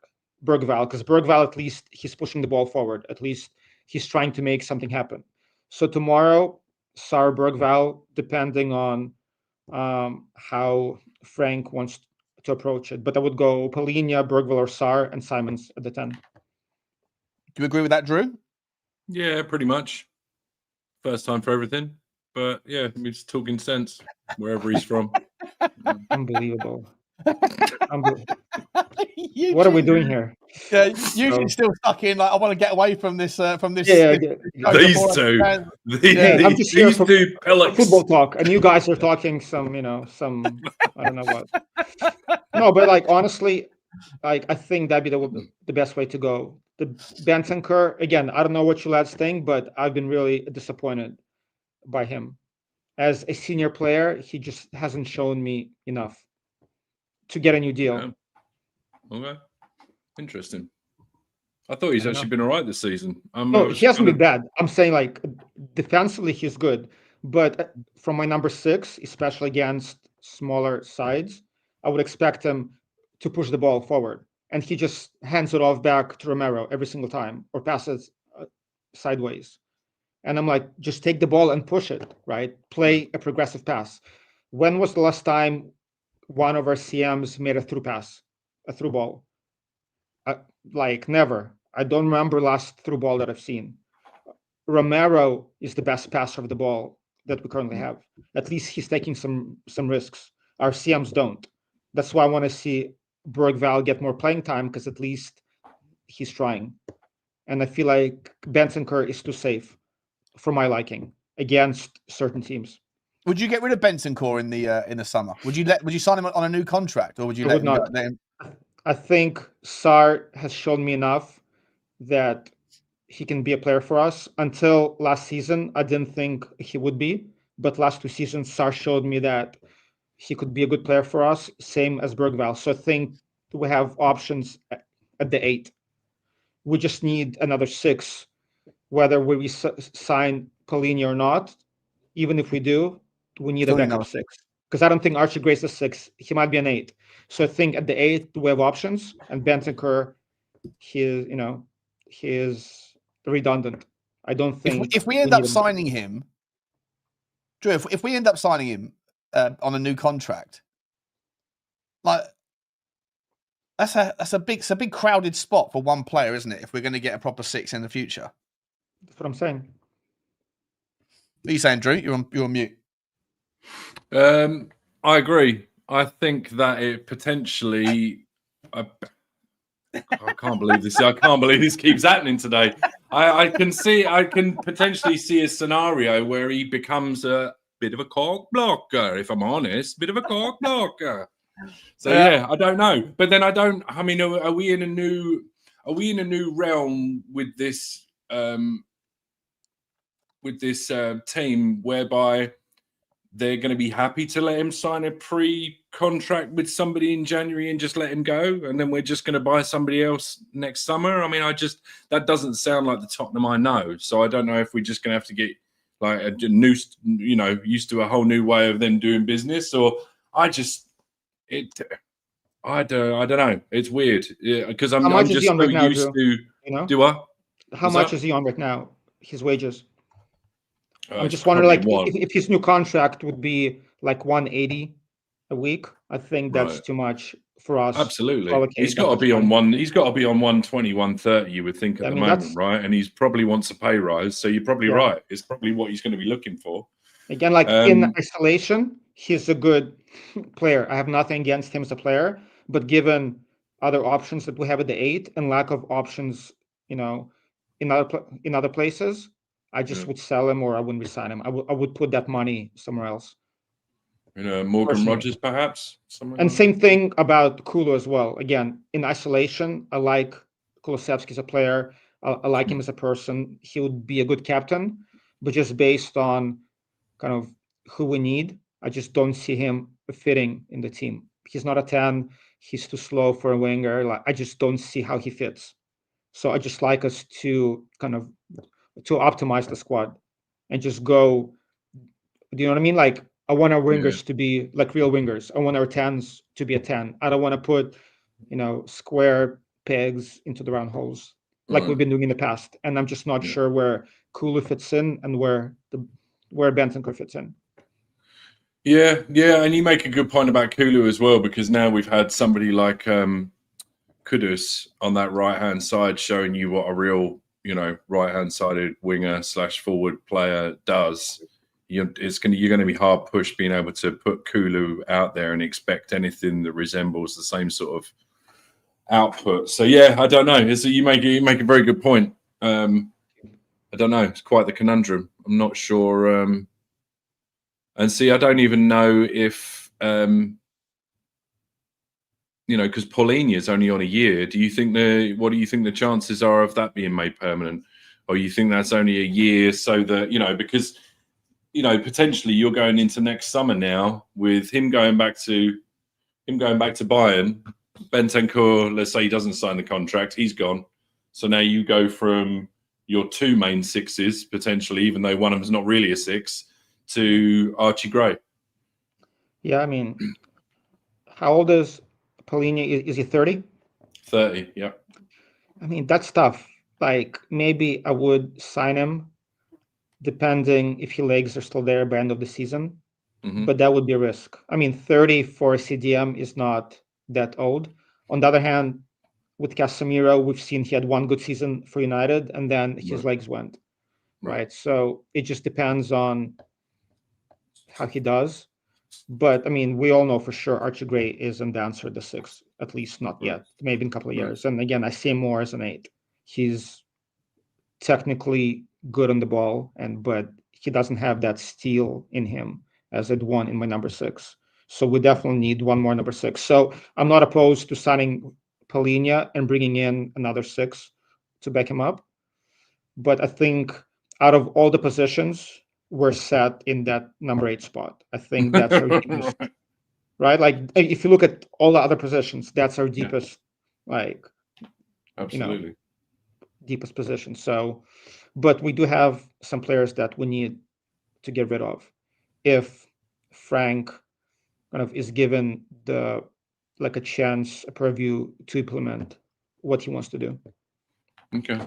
Berghvall, because Berghvall, at least he's pushing the ball forward. At least he's trying to make something happen. So tomorrow, Sarr, Berghvall, depending on how Frank wants to approach it. But I would go Paulinho, Berghvall, or Sarr, and Simons at the 10. Do you agree with that, Drew? Yeah, pretty much. First time for everything. But yeah, we're just talking sense wherever he's from. Unbelievable. What are we doing here? Yeah, usually still stuck in. Like, I want to get away from this. These two. These two pellets. Football talk, and you guys are talking some I don't know what. No, but like honestly, like I think that'd be the best way to go. The Bentancur, again, I don't know what you lads think, but I've been really disappointed by him. As a senior player, he just hasn't shown me enough to get a new deal. Yeah. Okay. Interesting. I thought he's actually been all right this season. No, he hasn't been bad. I'm saying like defensively he's good. But from my number 6, especially against smaller sides, I would expect him to push the ball forward. And he just hands it off back to Romero every single time or passes sideways. And I'm like, just take the ball and push it, right? Play a progressive pass. When was the last time one of our CMs made a through pass, a through ball? Like never. I don't remember last through ball that I've seen. Romero is the best passer of the ball that we currently have. At least he's taking some risks. Our CMs don't. That's why I want to see Berghvall get more playing time, because at least he's trying. And I feel like Bentancur is too safe for my liking against certain teams. Would you get rid of Bentancur in the summer? Would you sign him on a new contract, or would you let him? I think Sarr has shown me enough that he can be a player for us. Until last season, I didn't think he would be, but last 2 seasons, Sarr showed me that he could be a good player for us, same as Berghvall. So I think we have options at the 8. we just need another 6, whether we sign Palhinha or not. Even if we do, we need a backup 6. Because I don't think Archie Gray's a 6. He might be an 8. So I think at the 8 we have options, and Bentancur, he is redundant. I don't think if we end up signing him, Drew, if we end up signing him on a new contract, like that's a big crowded spot for one player, isn't it? If we're going to get a proper 6 in the future, that's what I'm saying. What are you saying, Drew? You're on mute. I agree. I think that it potentially. I can't believe this. I can't believe this keeps happening today. I can potentially see a scenario where he becomes a bit of a cock blocker. If I'm honest, bit of a cock blocker. So yeah, I don't know. But then I mean, are we in a new realm with this team whereby they're going to be happy to let him sign a pre-contract with somebody in January and just let him go, and then we're just going to buy somebody else next summer? I mean, that doesn't sound like the Tottenham I know. So I don't know if we're just going to have to get like a new, used to a whole new way of them doing business, or I don't know. It's weird because I'm just so right now, used Drew? to. Do I? How much is he on right now? His wages. I'm just wondering, like, if his new contract would be like 180 a week, I think that's too much for us. Absolutely, he's got to be on 120, 130. You would think at the moment, right? And he's probably wants a pay rise, so you're probably right. It's probably what he's going to be looking for. Again, like in isolation, he's a good player. I have nothing against him as a player, but given other options that we have at the 8 and lack of options, in other places, I just would sell him, or I wouldn't resign him. I would put that money somewhere else. Morgan Rogers, perhaps. And same thing about Kulu as well. Again, in isolation, I like Kulusevski as a player. I like him as a person. He would be a good captain, but just based on kind of who we need, I just don't see him fitting in the team. He's not a 10. He's too slow for a winger. Like, I just don't see how he fits. So I just like us to optimize the squad and just go. Do you know what I mean? Like, I want our wingers to be like real wingers. I want our 10s to be a 10. I don't want to put, square pegs into the round holes like we've been doing in the past. And I'm just not sure where Kulu fits in and where Bentancur fits in. Yeah, and you make a good point about Kulu as well, because now we've had somebody like Kudus on that right-hand side showing you what a real, right-hand sided winger / forward player does. You're going to be hard pushed being able to put Kulu out there and expect anything that resembles the same sort of output. So yeah, I don't know. You make a very good point. I don't know. It's quite the conundrum. I'm not sure. And see, I don't even know if because Palhinha is only on a year. What do you think the chances are of that being made permanent, or you think that's only a year so that because potentially you're going into next summer now with him going back to Bayern. Bentancur, let's say he doesn't sign the contract, he's gone. So now you go from your 2 main 6s potentially, even though one of them is not really a 6, to Archie Gray. Yeah, I mean, how old is Palhinha? Is he 30? 30, yeah. I mean, that's tough. Like, maybe I would sign him depending if his legs are still there by the end of the season. But that would be a risk. I mean, 30 for a CDM is not that old. On the other hand, with Casemiro, we've seen he had one good season for United and then his legs went. Right. So it just depends on how he does. But I mean, we all know for sure Archie Gray isn't the answer at the 6, at least not yet, maybe in a couple of years. And again, I see him more as an 8. He's technically good on the ball, but he doesn't have that steel in him as I'd want in my number 6. So we definitely need one more number 6. So I'm not opposed to signing Palhinha and bringing in another 6 to back him up. But I think out of all the positions, we're set in that number 8 spot. I think that's our deepest, right? Like, if you look at all the other positions, that's our deepest, like, absolutely. deepest position. So, but we do have some players that we need to get rid of. If Frank kind of is given a chance, a preview to implement what he wants to do. Okay.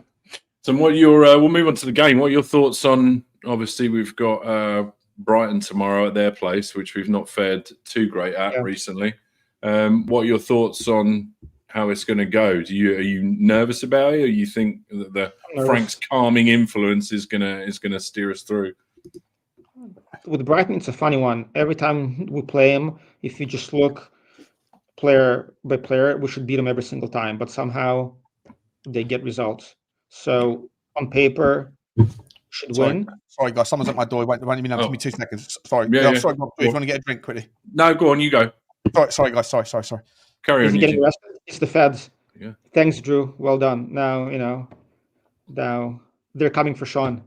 So what we'll move on to the game. What are your thoughts on, obviously we've got Brighton tomorrow at their place, which we've not fared too great at recently. What are your thoughts on how it's going to go? Are you nervous about it, or you think that the Frank's calming influence is gonna steer us through? With Brighton, it's a funny one. Every time we play him, if you just look player by player, we should beat them every single time, but somehow they get results. So on paper, should win. Sorry, guys, someone's at my door. Won't even give me 2 seconds. Sorry. Yeah. Sorry, Bob, if you want to get a drink quickly. No, go on, you go. Sorry, guys. Sorry. Carry on. Getting arrested. It's the feds. Yeah. Thanks, Drew. Well done. Now they're coming for Sean.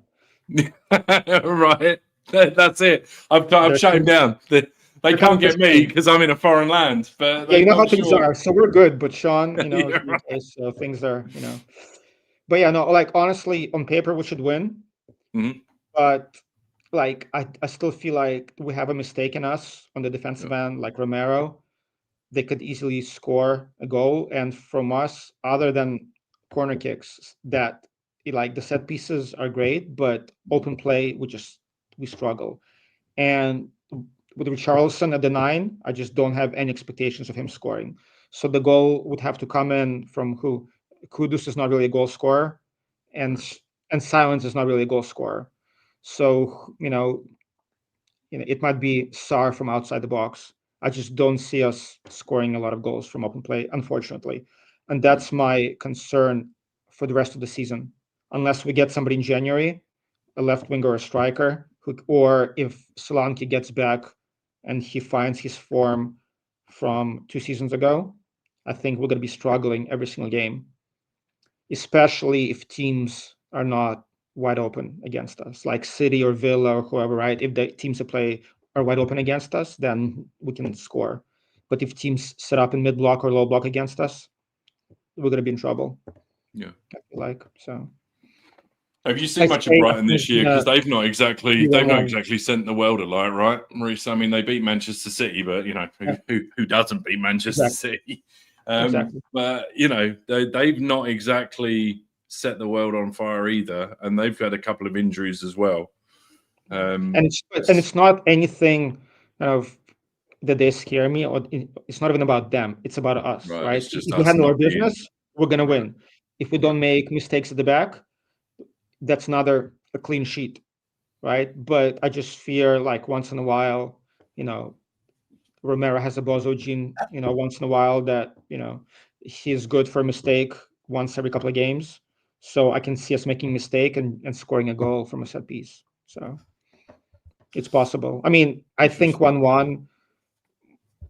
Right. That's it. I've shut him down. They can't get me because I'm in a foreign land. But you know how things are. So we're good. But Sean, right. so things are, But yeah, no, honestly, on paper we should win. Mm-hmm. But I still feel like we have a mistake in us on the defensive end, like Romero. They could easily score a goal, and from us, other than corner kicks, that the set pieces are great, but open play we struggle. And with Richalison at the 9, I just don't have any expectations of him scoring. So the goal would have to come in from who? Kudus is not really a goal scorer, and Silence is not really a goal scorer. So it might be Sarr from outside the box. I just don't see us scoring a lot of goals from open play, unfortunately. And that's my concern for the rest of the season. Unless we get somebody in January, a left winger or a striker, or if Solanke gets back and he finds his form from 2 seasons ago, I think we're going to be struggling every single game, especially if teams are not wide open against us, like City or Villa or whoever, right? If the teams that play are wide open against us, then we can score. But if teams set up in mid block or low block against us, we're going to be in trouble. Yeah, I feel like so. Have you seen much of Brighton this year? Because they've not exactly sent the world alight, right, Maurice? I mean, they beat Manchester City, but who doesn't beat Manchester City? Exactly. But they've not exactly set the world on fire either, and they've had a couple of injuries as well. And it's not anything of that they scare me, or it's not even about them. It's about us, right? If we handle our business, we're gonna win. If we don't make mistakes at the back, that's a clean sheet, right? But I just fear once in a while, Romero has a bozo gene, once in a while that he's good for a mistake once every couple of games. So I can see us making a mistake and scoring a goal from a set piece. So it's possible. I mean, I think 1-1.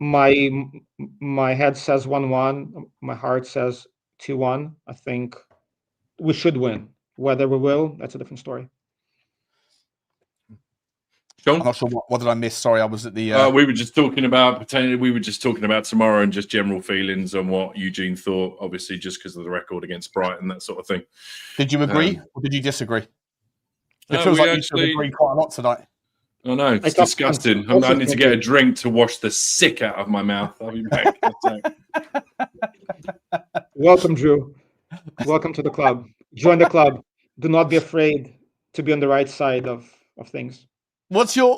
My head says 1-1. My heart says 2-1. I think we should win. Whether we will, that's a different story. John? I'm not sure what did I miss. Sorry, I was at the. We were just talking about tomorrow and just general feelings on what Eugene thought. Obviously, just because of the record against Brighton, that sort of thing. Did you agree or did you disagree? It feels like you agree quite a lot tonight. I know, it's disgusting. I need to get a drink to wash the sick out of my mouth. I'll be back. Welcome, Drew. Welcome to the club. Join the club. Do not be afraid to be on the right side of things. What's your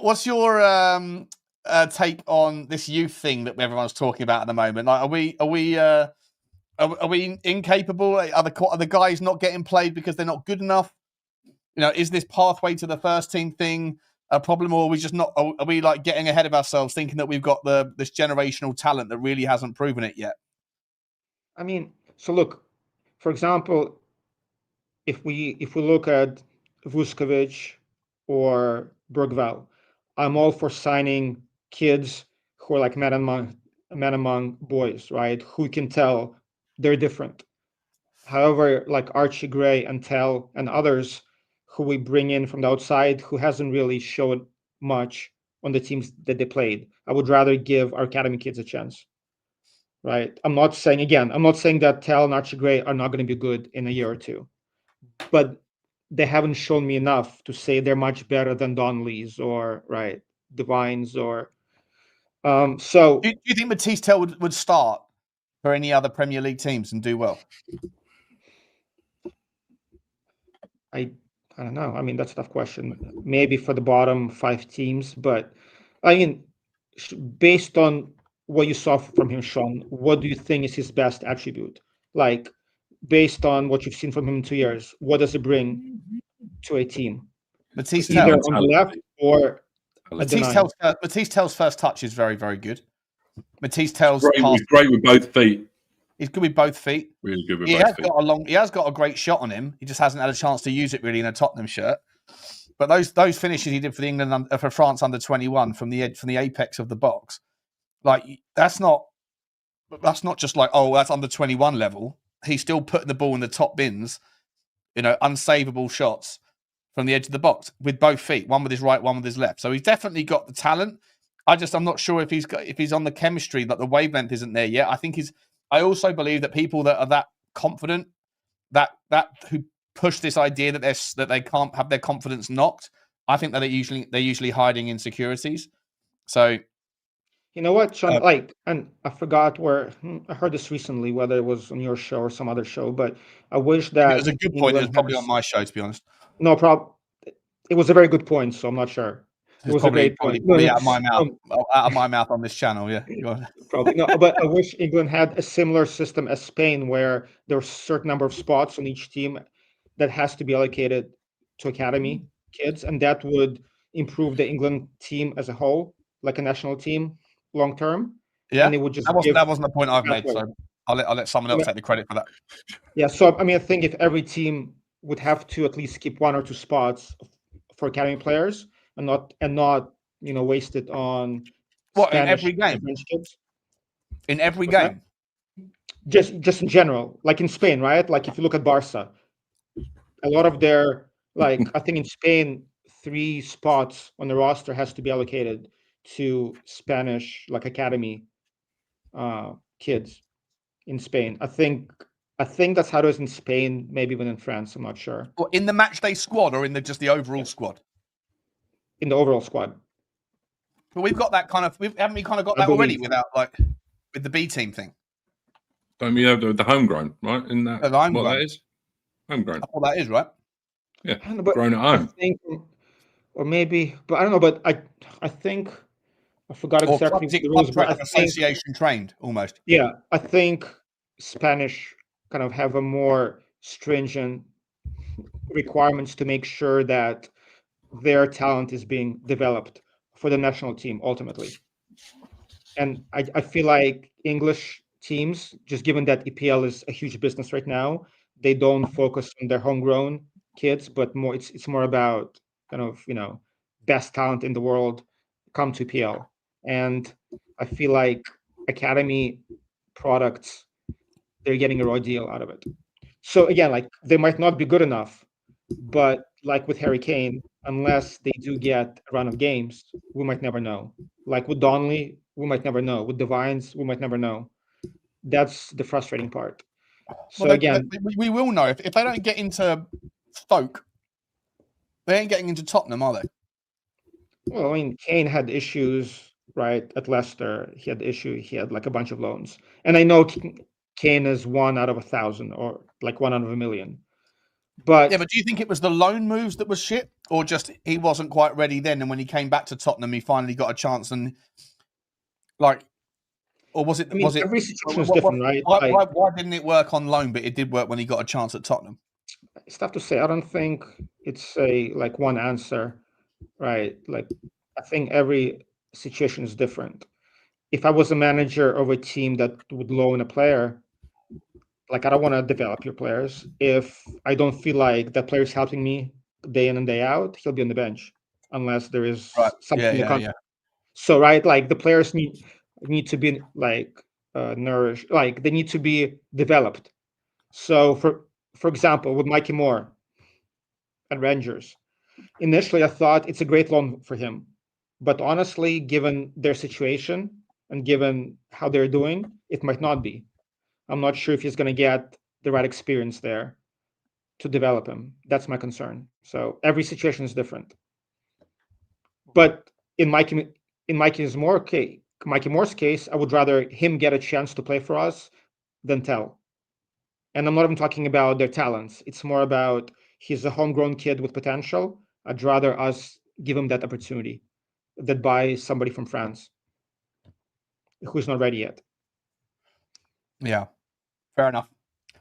take on this youth thing that everyone's talking about at the moment? Like, are we incapable? Are the guys not getting played because they're not good enough? Is this pathway to the first team thing a problem, or are we just not? Are we getting ahead of ourselves, thinking that we've got this generational talent that really hasn't proven it yet? I mean, so look, for example, if we look at Vuskovic or Berghvall, I'm all for signing kids who are like man among boys, right? Who can tell they're different. However, like Archie Gray and Tel and others who we bring in from the outside, who hasn't really shown much on the teams that they played, I would rather give our academy kids a chance, right? I'm not saying that Tel and Archie Gray are not going to be good in a year or two, but they haven't shown me enough to say they're much better than Donnelly's or Divines or so. Do you think Mathys Tel would start for any other Premier League teams and do well? I don't know. I mean, that's a tough question. Maybe for the bottom 5 teams, but I mean, based on what you saw from him, Sean, what do you think is his best attribute? Like, based on what you've seen from him in 2 years, what does he bring to a team? Mathys Either Tel. on the left or Mathys Tel's first touch is very, very good. Mathys Tel's he's great with both feet. He's good with both feet. Really good with both feet. He has got a great shot on him. He just hasn't had a chance to use it really in a Tottenham shirt. But those finishes he did for for France under 21 from the apex of the box, like that's not just like, oh, that's under 21 level. He's still putting the ball in the top bins, unsavable shots from the edge of the box with both feet, one with his right, one with his left. So he's definitely got the talent. I'm not sure if he's on the chemistry, that the wavelength isn't there yet. I also believe that people that are that confident, that who push this idea that they can't have their confidence knocked, I think that they're usually hiding insecurities. So, you know what, Sean? And I forgot where I heard this recently, whether it was on your show or some other show. But I wish that it was a good point. It was probably on my show, to be honest. No problem. It was a very good point, so I'm not sure. It was probably, a great point. Probably out of my mouth on this channel. Yeah, probably no. But I wish England had a similar system as Spain, where there are a certain number of spots on each team that has to be allocated to academy kids, and that would improve the England team as a whole, like a national team, long term. Yeah, and it would just that wasn't the point I've made. So I'll let someone else take the credit for that. Yeah. So I mean, I think if every team would have to at least keep 1 or 2 spots for academy players, and not waste it on in every game. In every game, just in general, like in Spain, right? Like if you look at Barca, a lot of their I think in Spain 3 spots on the roster has to be allocated to Spanish academy kids in Spain. I think that's how it is in Spain, maybe even in France. I'm not sure. Well, in the match day squad or in just the overall squad? In the overall squad. But we've got that got that already with the B team thing. Don't we have the homegrown, right? In that, what that is? Homegrown. Well, that is, right? Yeah, grown at home. I think, or maybe, but I don't know. But I think I forgot exactly the rules. But association trained almost. Yeah, I think Spanish kind of have a more stringent requirements to make sure that their talent is being developed for the national team ultimately. And I feel like English teams, just given that EPL is a huge business right now, they don't focus on their homegrown kids, but more it's more about kind of best talent in the world come to EPL. And I feel like academy products, they're getting a raw deal out of it. So again, they might not be good enough, but like with Harry Kane, unless they do get a run of games, we might never know. Like with Donnelly, we might never know. With Divines, we might never know. That's the frustrating part. So we will know if they don't get into Stoke. They ain't getting into Tottenham, are they? Well, I mean, Kane had issues, right, at Leicester. He had a bunch of loans, and I know Kane is 1 out of 1,000 or 1 out of 1,000,000. But do you think it was the loan moves that was shit, or just he wasn't quite ready then, and when he came back to Tottenham, he finally got a chance, and or was it? I mean, every situation is different, right? Why didn't it work on loan, but it did work when he got a chance at Tottenham? It's tough to say. I don't think it's a one answer, right? I think every situation is different. If I was a manager of a team that would loan a player, I don't want to develop your players. If I don't feel like that player is helping me day in and day out, he'll be on the bench unless there is something in the contract. So the players need to be nourished, they need to be developed. So for example, with Micky Moore at Rangers, initially I thought it's a great loan for him, but honestly, given their situation and given how they're doing, it might not be. I'm not sure if he's going to get the right experience there. to develop him. That's my concern. So every situation is different. But in Mickey Moore's case, I would rather him get a chance to play for us than Tel. And I'm not even talking about their talents. It's more about he's a homegrown kid with potential. I'd rather us give him that opportunity than buy somebody from France who's not ready yet. Yeah, fair enough.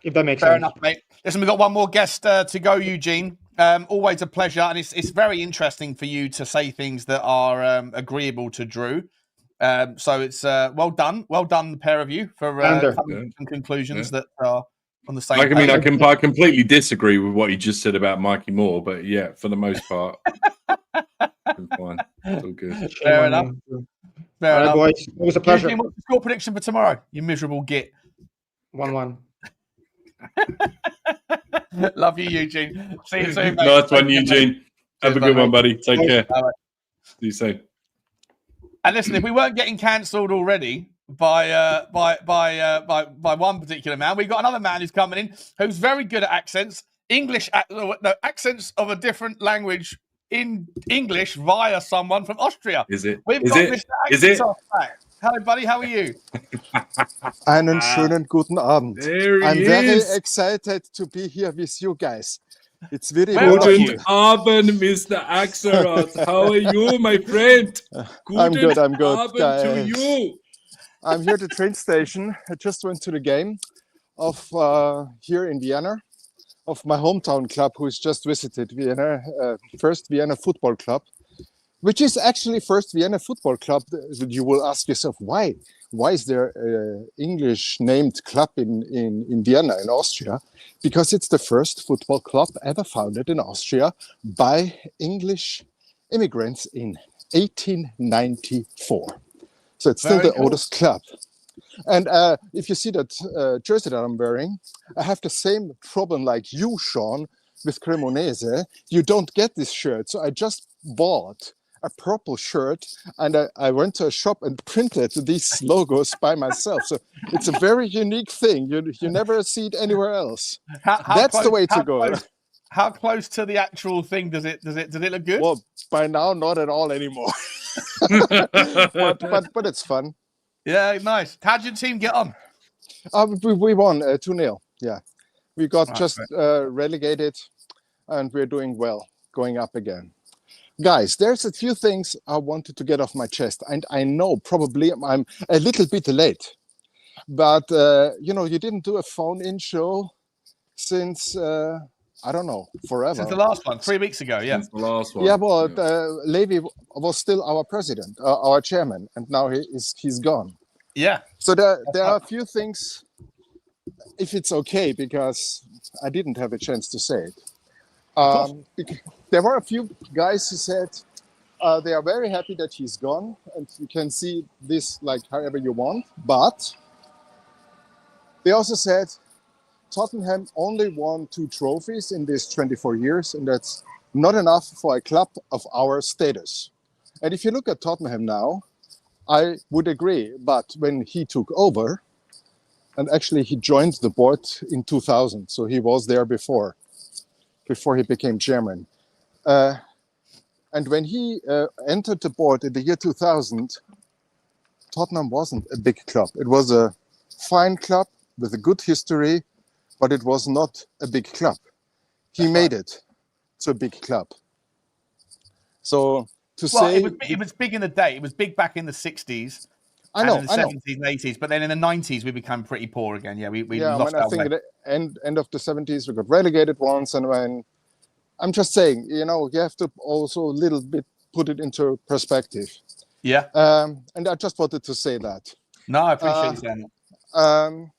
If that makes fair sense. enough, mate. Listen, we've got one more guest to go, Eugene. Always a pleasure, and it's very interesting for you to say things that are agreeable to Drew. So it's well done, the pair of you, for coming to some conclusions that are on the same. I completely disagree with what you just said about Mickey Moore, but yeah, for the most part, been fine. It's all good. Fair enough. Fair enough. Boys, it was a pleasure. Eugene, what's the score prediction for tomorrow? You miserable git. 1-1. Love you, Eugene. See you soon, mate. Nice one, Eugene. Have a good one, buddy. Take care. Bye. See you soon. And listen, if we weren't getting cancelled already by one particular man, we've got another man who's coming in who's very good at accents, accents of a different language in English via someone from Austria. Is it? We've got Mr. Accents off back. Hello, buddy. How are you? Einen schönen guten Abend. I'm very is. excited to be here with you guys. It's very Guten Abend, Mr. Axelrod. How are you, my friend? I'm good. Abend guys. to you. I'm here at the train station. I just went to the game of here in Vienna of my hometown club, who's just visited Vienna, First Vienna Football Club, which is actually First Vienna Football Club. You will ask yourself, why? Why is there an English named club in Vienna, in Austria? Because it's the first football club ever founded in Austria by English immigrants in 1894. So it's still the oldest club. And if you see that jersey that I'm wearing, I have the same problem like you, Sean, with Cremonese. You don't get this shirt. So I just bought a purple shirt and I went to a shop and printed these logos by myself. So it's a very unique thing. You never see it anywhere else. That's the way to go. How close to the actual thing does it look good? Well, by now, not at all anymore. but it's fun. Yeah, nice. How'd your team get on? We won 2-0. Yeah, we got relegated, and we're doing well, going up again. Guys, there's a few things I wanted to get off my chest, and I know probably I'm a little bit late, but you didn't do a phone-in show since I don't know, forever. Since the last one, 3 weeks ago, yeah. Since the last one. Yeah, but Levy was still our president, our chairman, and now he's gone. Yeah. So there are a few things, if it's okay, because I didn't have a chance to say it. There were a few guys who said they are very happy that he's gone, and you can see this like however you want. But they also said Tottenham only won 2 trophies in these 24 years, and that's not enough for a club of our status. And if you look at Tottenham now, I would agree. But when he took over, and actually he joined the board in 2000, so he was there before he became chairman. And when he entered the board in the year 2000, Tottenham wasn't a big club. It was a fine club with a good history, but it was not a big club. He made it to a big club. So it was big in the day. It was big back in the 60s. I know, in the 70s and 80s, but then in the 90s we became pretty poor again. Yeah, we lost our way. I think at the end of the 70s we got relegated once, and when I'm just saying, you have to also a little bit put it into perspective. Yeah. And I just wanted to say that. No, I appreciate you saying that.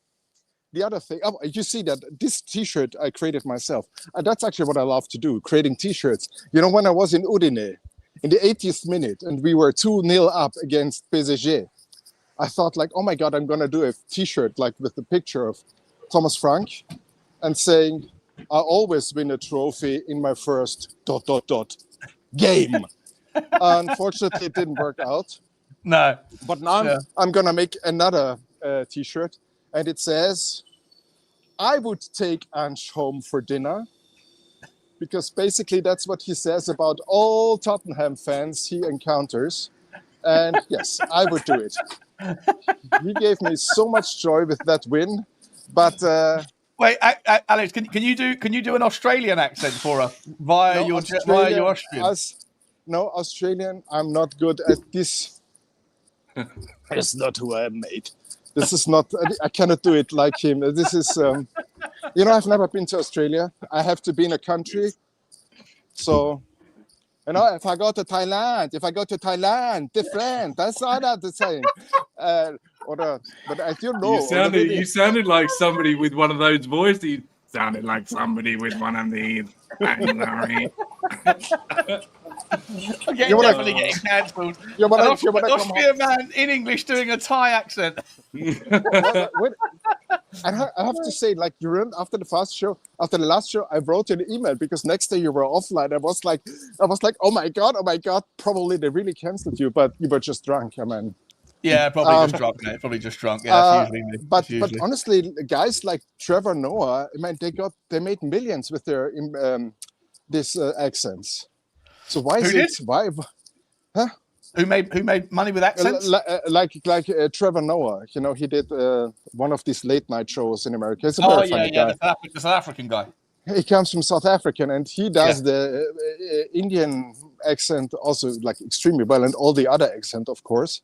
The other thing, you see that this T-shirt I created myself. That's actually what I love to do, creating T-shirts. When I was in Udine, in the 80th minute, and we were 2-0 up against PSG, I thought like, oh my God, I'm going to do a T-shirt like with the picture of Thomas Frank and saying, I always win a trophy in my first ... game. Unfortunately, it didn't work out. No. But now I'm going to make another T-shirt. And it says, I would take Ange home for dinner, because basically that's what he says about all Tottenham fans he encounters. And yes, I would do it. He gave me so much joy with that win, but wait, Alex, can you do an Australian accent for us via your Austrian? No, Australian. I'm not good at this. That's not who I am, mate. This is not. I cannot do it like him. This is. I've never been to Australia. I have to be in a country. So, if I go to Thailand, different. That's all I'm saying. But I don't know. You sounded like somebody with one of those voices. You sounded like somebody with one of these. Definitely getting cancelled. An Austrian man in English doing a Thai accent. I have to say, like, after the last show, I wrote you an email because next day you were offline. I was like, oh my god, probably they really cancelled you, but you were just drunk. I mean, yeah, probably just drunk. Mate. Probably just drunk. Yeah, that's usually me. But honestly, guys like Trevor Noah, I mean, they made millions with their these accents. So why is it? Why? Huh? Who made money with accents? Like Trevor Noah, he did one of these late night shows in America. He's a very funny guy. The South African guy. He comes from South Africa, and he does the Indian accent also like extremely well, and all the other accent, of course.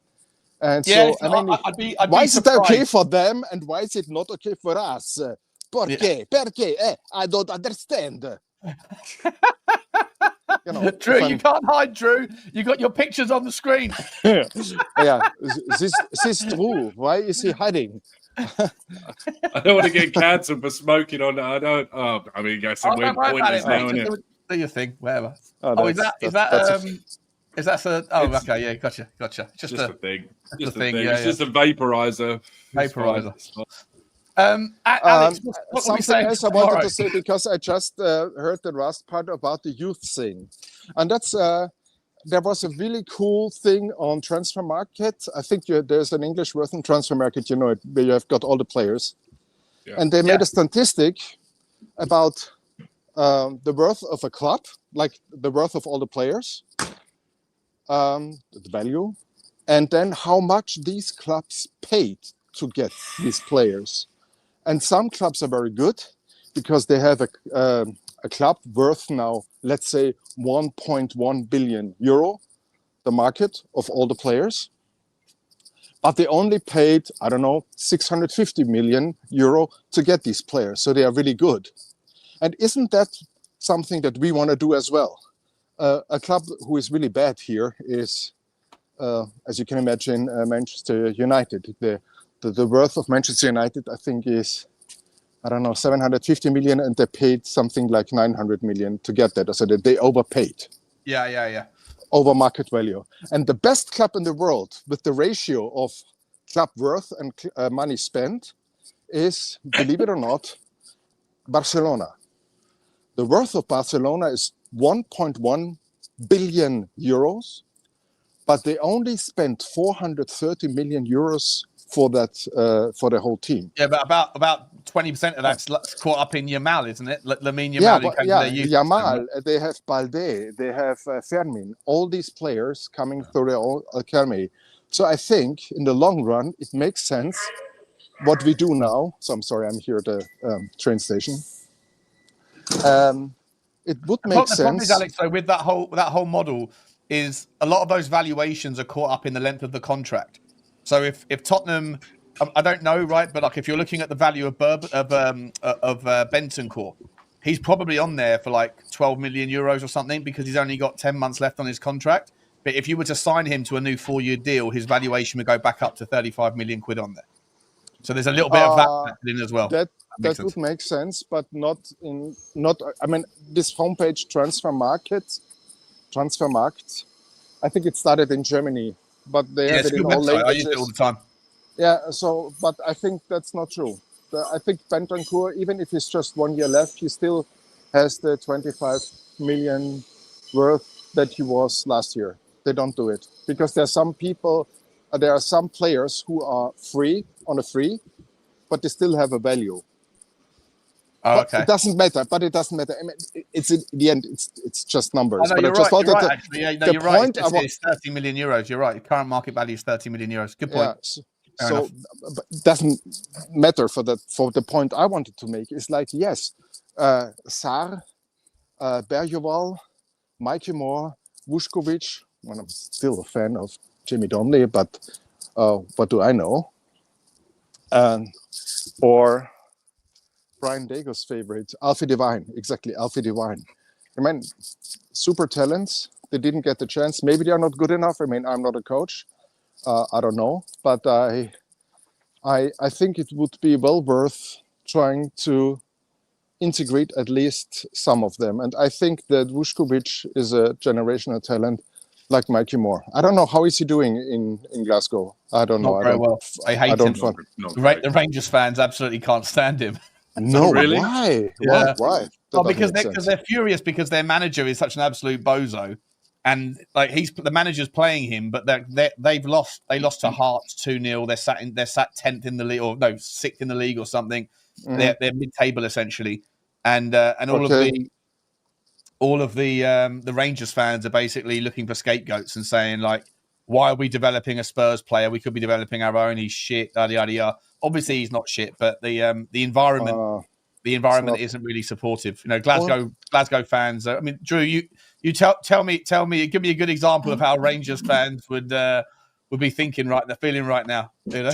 And so, I mean, why is it okay for them, and why is it not okay for us? Perché? I don't understand. Drew, you can't hide, Drew. You got your pictures on the screen. Yeah, this is true. Why is he hiding? I don't want to get cancelled for smoking on. I don't. Oh, I mean, guys, we're pointless now, isn't it? Do your thing, whatever. Okay, yeah, gotcha. Just a thing. Just a thing. It's just a vaporizer. Alex, what something else I wanted to say, because I just heard the last part about the youth thing, and that's there was a really cool thing on Transfer Market. I think there's an English word in Transfer Market, where you have got all the players, and they made a statistic about the worth of a club, like the worth of all the players, the value, and then how much these clubs paid to get these players. And some clubs are very good because they have a club worth now, let's say, 1.1 billion euro, the market of all the players. But they only paid, 650 million euro to get these players. So they are really good. And isn't that something that we want to do as well? A club who is really bad here is, as you can imagine, Manchester United. The worth of Manchester United, I think, is, 750 million, and they paid something like 900 million to get that. So they overpaid. Yeah. Over market value. And the best club in the world with the ratio of club worth and money spent is, believe it or not, Barcelona. The worth of Barcelona is 1.1 billion euros, but they only spent 430 million euros for that for the whole team. Yeah, but about 20% of that's caught up in Yamal, isn't it? Lamine Yamal. Yamal. They have Balde, they have Fermin. All these players coming through their own academy. So I think in the long run it makes sense what we do now. So I'm sorry, I'm here at the train station. It would make sense. The problem is, Alex, though, with that whole model is a lot of those valuations are caught up in the length of the contract. So if Tottenham, I don't know, right? But like if you're looking at the value of Bentancur, he's probably on there for like 12 million euros or something because he's only got 10 months left on his contract. But if you were to sign him to a new 4-year deal, his valuation would go back up to 35 million quid on there. So there's a little bit of that in as well. That would make sense, but not. I mean, this homepage Transfer Market. I think it started in Germany, but they have it in all languages. I use it all the time. Yeah. So, but I think that's not true. I think Bentancur, even if he's just 1 year left, he still has the 25 million worth that he was last year. They don't do it because there are some players who are free, but they still have a value. Oh, okay. It doesn't matter. But it doesn't matter. I mean, it's in the end. It's just numbers. Oh, no, but you're I just right. You're wanted right. to, Actually, yeah, no, the you're right. point It's 30 million euros. You're right. Current market value is 30 million euros. Good point. Yeah. Fair So enough. but it doesn't matter for the point I wanted to make. Is like, yes, Sarr, Berghvall, Micky Moore, Vuskovic. Well, I'm still a fan of Jimmy Donnelly, but what do I know? Or Brian Dago's favorite, Alfie Devine. Exactly, Alfie Devine. I mean, super talents. They didn't get the chance. Maybe they are not good enough. I mean, I'm not a coach. I don't know, but I think it would be well worth trying to integrate at least some of them. And I think that Vuskovic is a generational talent like Micky Moore. I don't know, how is he doing in Glasgow? I don't know. Not very well. I hate him. Not The Rangers fans absolutely can't stand him. No, really? Why? Yeah. Why? Well, because they're furious because their manager is such an absolute bozo, and like the manager's playing him, but they've lost. They lost to Hearts 2-0. They're sat 10th in the league, or no, 6th in the league or something. Mm-hmm. They're mid-table essentially, and all of the Rangers fans are basically looking for scapegoats and saying like, why are we developing a Spurs player? We could be developing our own. He's shit. Yada yada yada. Obviously, he's not shit, but the environment isn't really supportive. You know, Glasgow fans. I mean, Drew, you tell me, give me a good example of how Rangers fans would be thinking feeling right now. You know,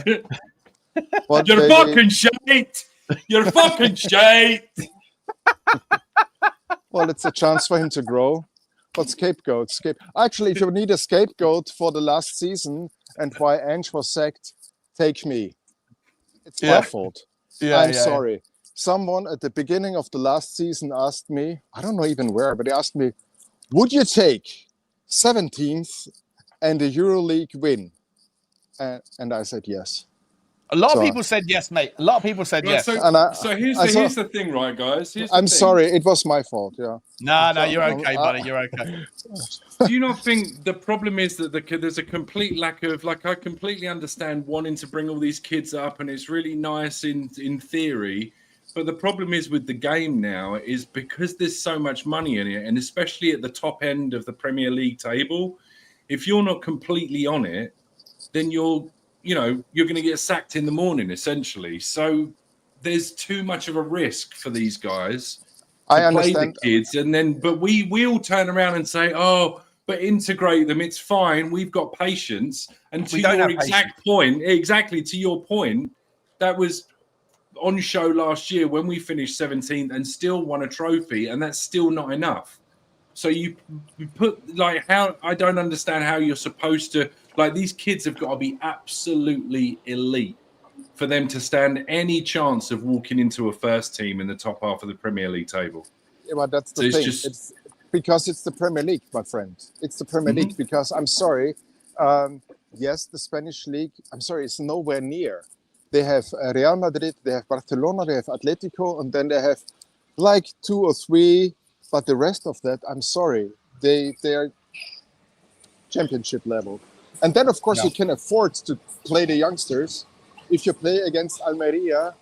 you're fucking shite. You're fucking shite. Well, it's a chance for him to grow. But scapegoat. Actually, if you need a scapegoat for the last season and why Ange was sacked, take me. It's my fault. I'm sorry. Someone at the beginning of the last season asked me, I don't know even where, but they asked me, would you take 17th and a EuroLeague win? And I said yes. A lot of people said yes, mate. A lot of people said yes. So here's the thing, right, guys? I'm sorry. It was my fault, yeah. No, you're okay, buddy. You're okay. Do you not think the problem is that there's a complete lack of, like, I completely understand wanting to bring all these kids up, and it's really nice in theory, but the problem is with the game now is because there's so much money in it, and especially at the top end of the Premier League table, if you're not completely on it, then you're going to get sacked in the morning, essentially. So there's too much of a risk for these guys to play the kids. And then, but we all turn around and say, oh, but integrate them. It's fine. We've got patience. And to your exact point, exactly to your point, that was on show last year when we finished 17th and still won a trophy. And that's still not enough. So you put I don't understand how you're supposed to, these kids have got to be absolutely elite for them to stand any chance of walking into a first team in the top half of the Premier League table. Yeah, but that's the thing. It's because it's the Premier League, my friend. It's the Premier League because I'm sorry. Yes, the Spanish league, I'm sorry, it's nowhere near. They have Real Madrid, they have Barcelona, they have Atletico, and then they have 2 or 3. But the rest of that, I'm sorry, they are championship level. And then, of course, you can afford to play the youngsters. If you play against Almeria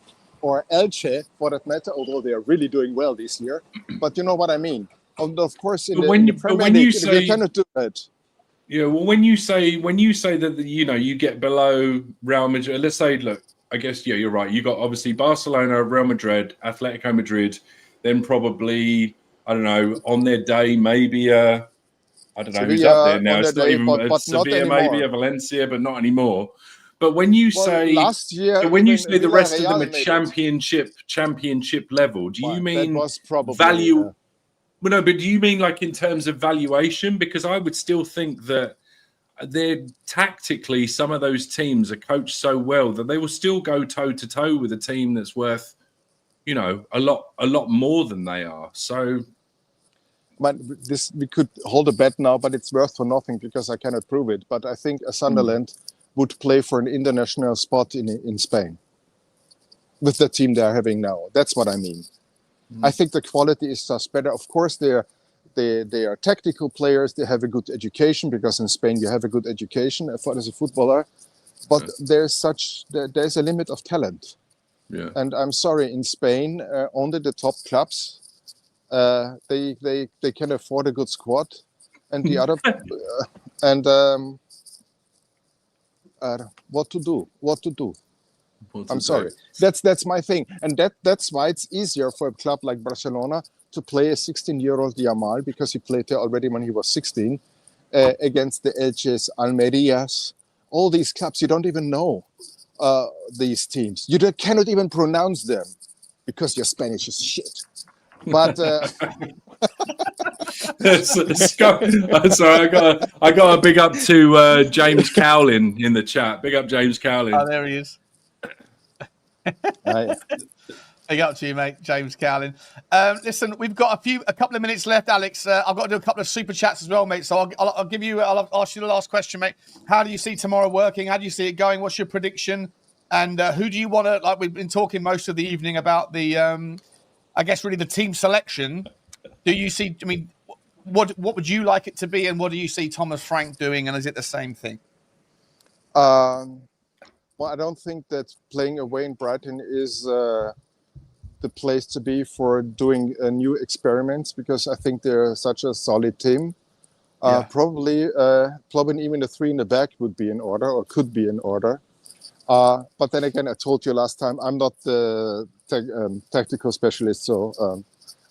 or Elche, for that matter, although they are really doing well this year. But you know what I mean. And of course, in the Premier League, you cannot do that. Yeah, well, when you say that you get below Real Madrid, let's say, look, I guess you're right. You got obviously Barcelona, Real Madrid, Atletico Madrid, then probably, I don't know, on their day, maybe I don't know Sevilla, who's up there now. It's not day, even but Sevilla, maybe a Valencia, but not anymore. But when you say last year, so when you say the rest of them at championship level, do you mean that was probably, value? Well, no, but do you mean in terms of valuation? Because I would still think that they're tactically, some of those teams are coached so well that they will still go toe to toe with a team that's worth, a lot more than they are. So. But we could hold a bet now, but it's worth for nothing because I cannot prove it. But I think a Sunderland would play for an international spot in Spain with the team they are having now. That's what I mean. I think the quality is just better. Of course, they are tactical players. They have a good education because in Spain you have a good education as a footballer. But there's a limit of talent. Yeah. And I'm sorry, in Spain, only the top clubs, they can afford a good squad, and the other, what to do? I'm sorry. That's my thing, and that's why it's easier for a club like Barcelona to play a 16-year-old Yamal, because he played there already when he was 16, against the Elches, Almerias, all these clubs. You don't even know these teams. You cannot even pronounce them because your Spanish is shit. But sorry, I got a big up to James Cowlin in the chat. Big up James Cowlin. Oh, there he is. Big up to you, mate, James Cowlin. Listen, we've got a couple of minutes left, Alex. I've got to do a couple of super chats as well, mate. So I'll ask you the last question, mate. How do you see tomorrow working? How do you see it going? What's your prediction? And who do you want to, like, we've been talking most of the evening about the, I guess really the team selection. Do you see, I mean, what would you like it to be? And what do you see Thomas Frank doing? And is it the same thing? Well, I don't think that playing away in Brighton is the place to be for doing new experiments, because I think they're such a solid team. Probably even a 3 in the back would be in order, or could be in order. But then again, I told you last time, I'm not the tactical specialist, so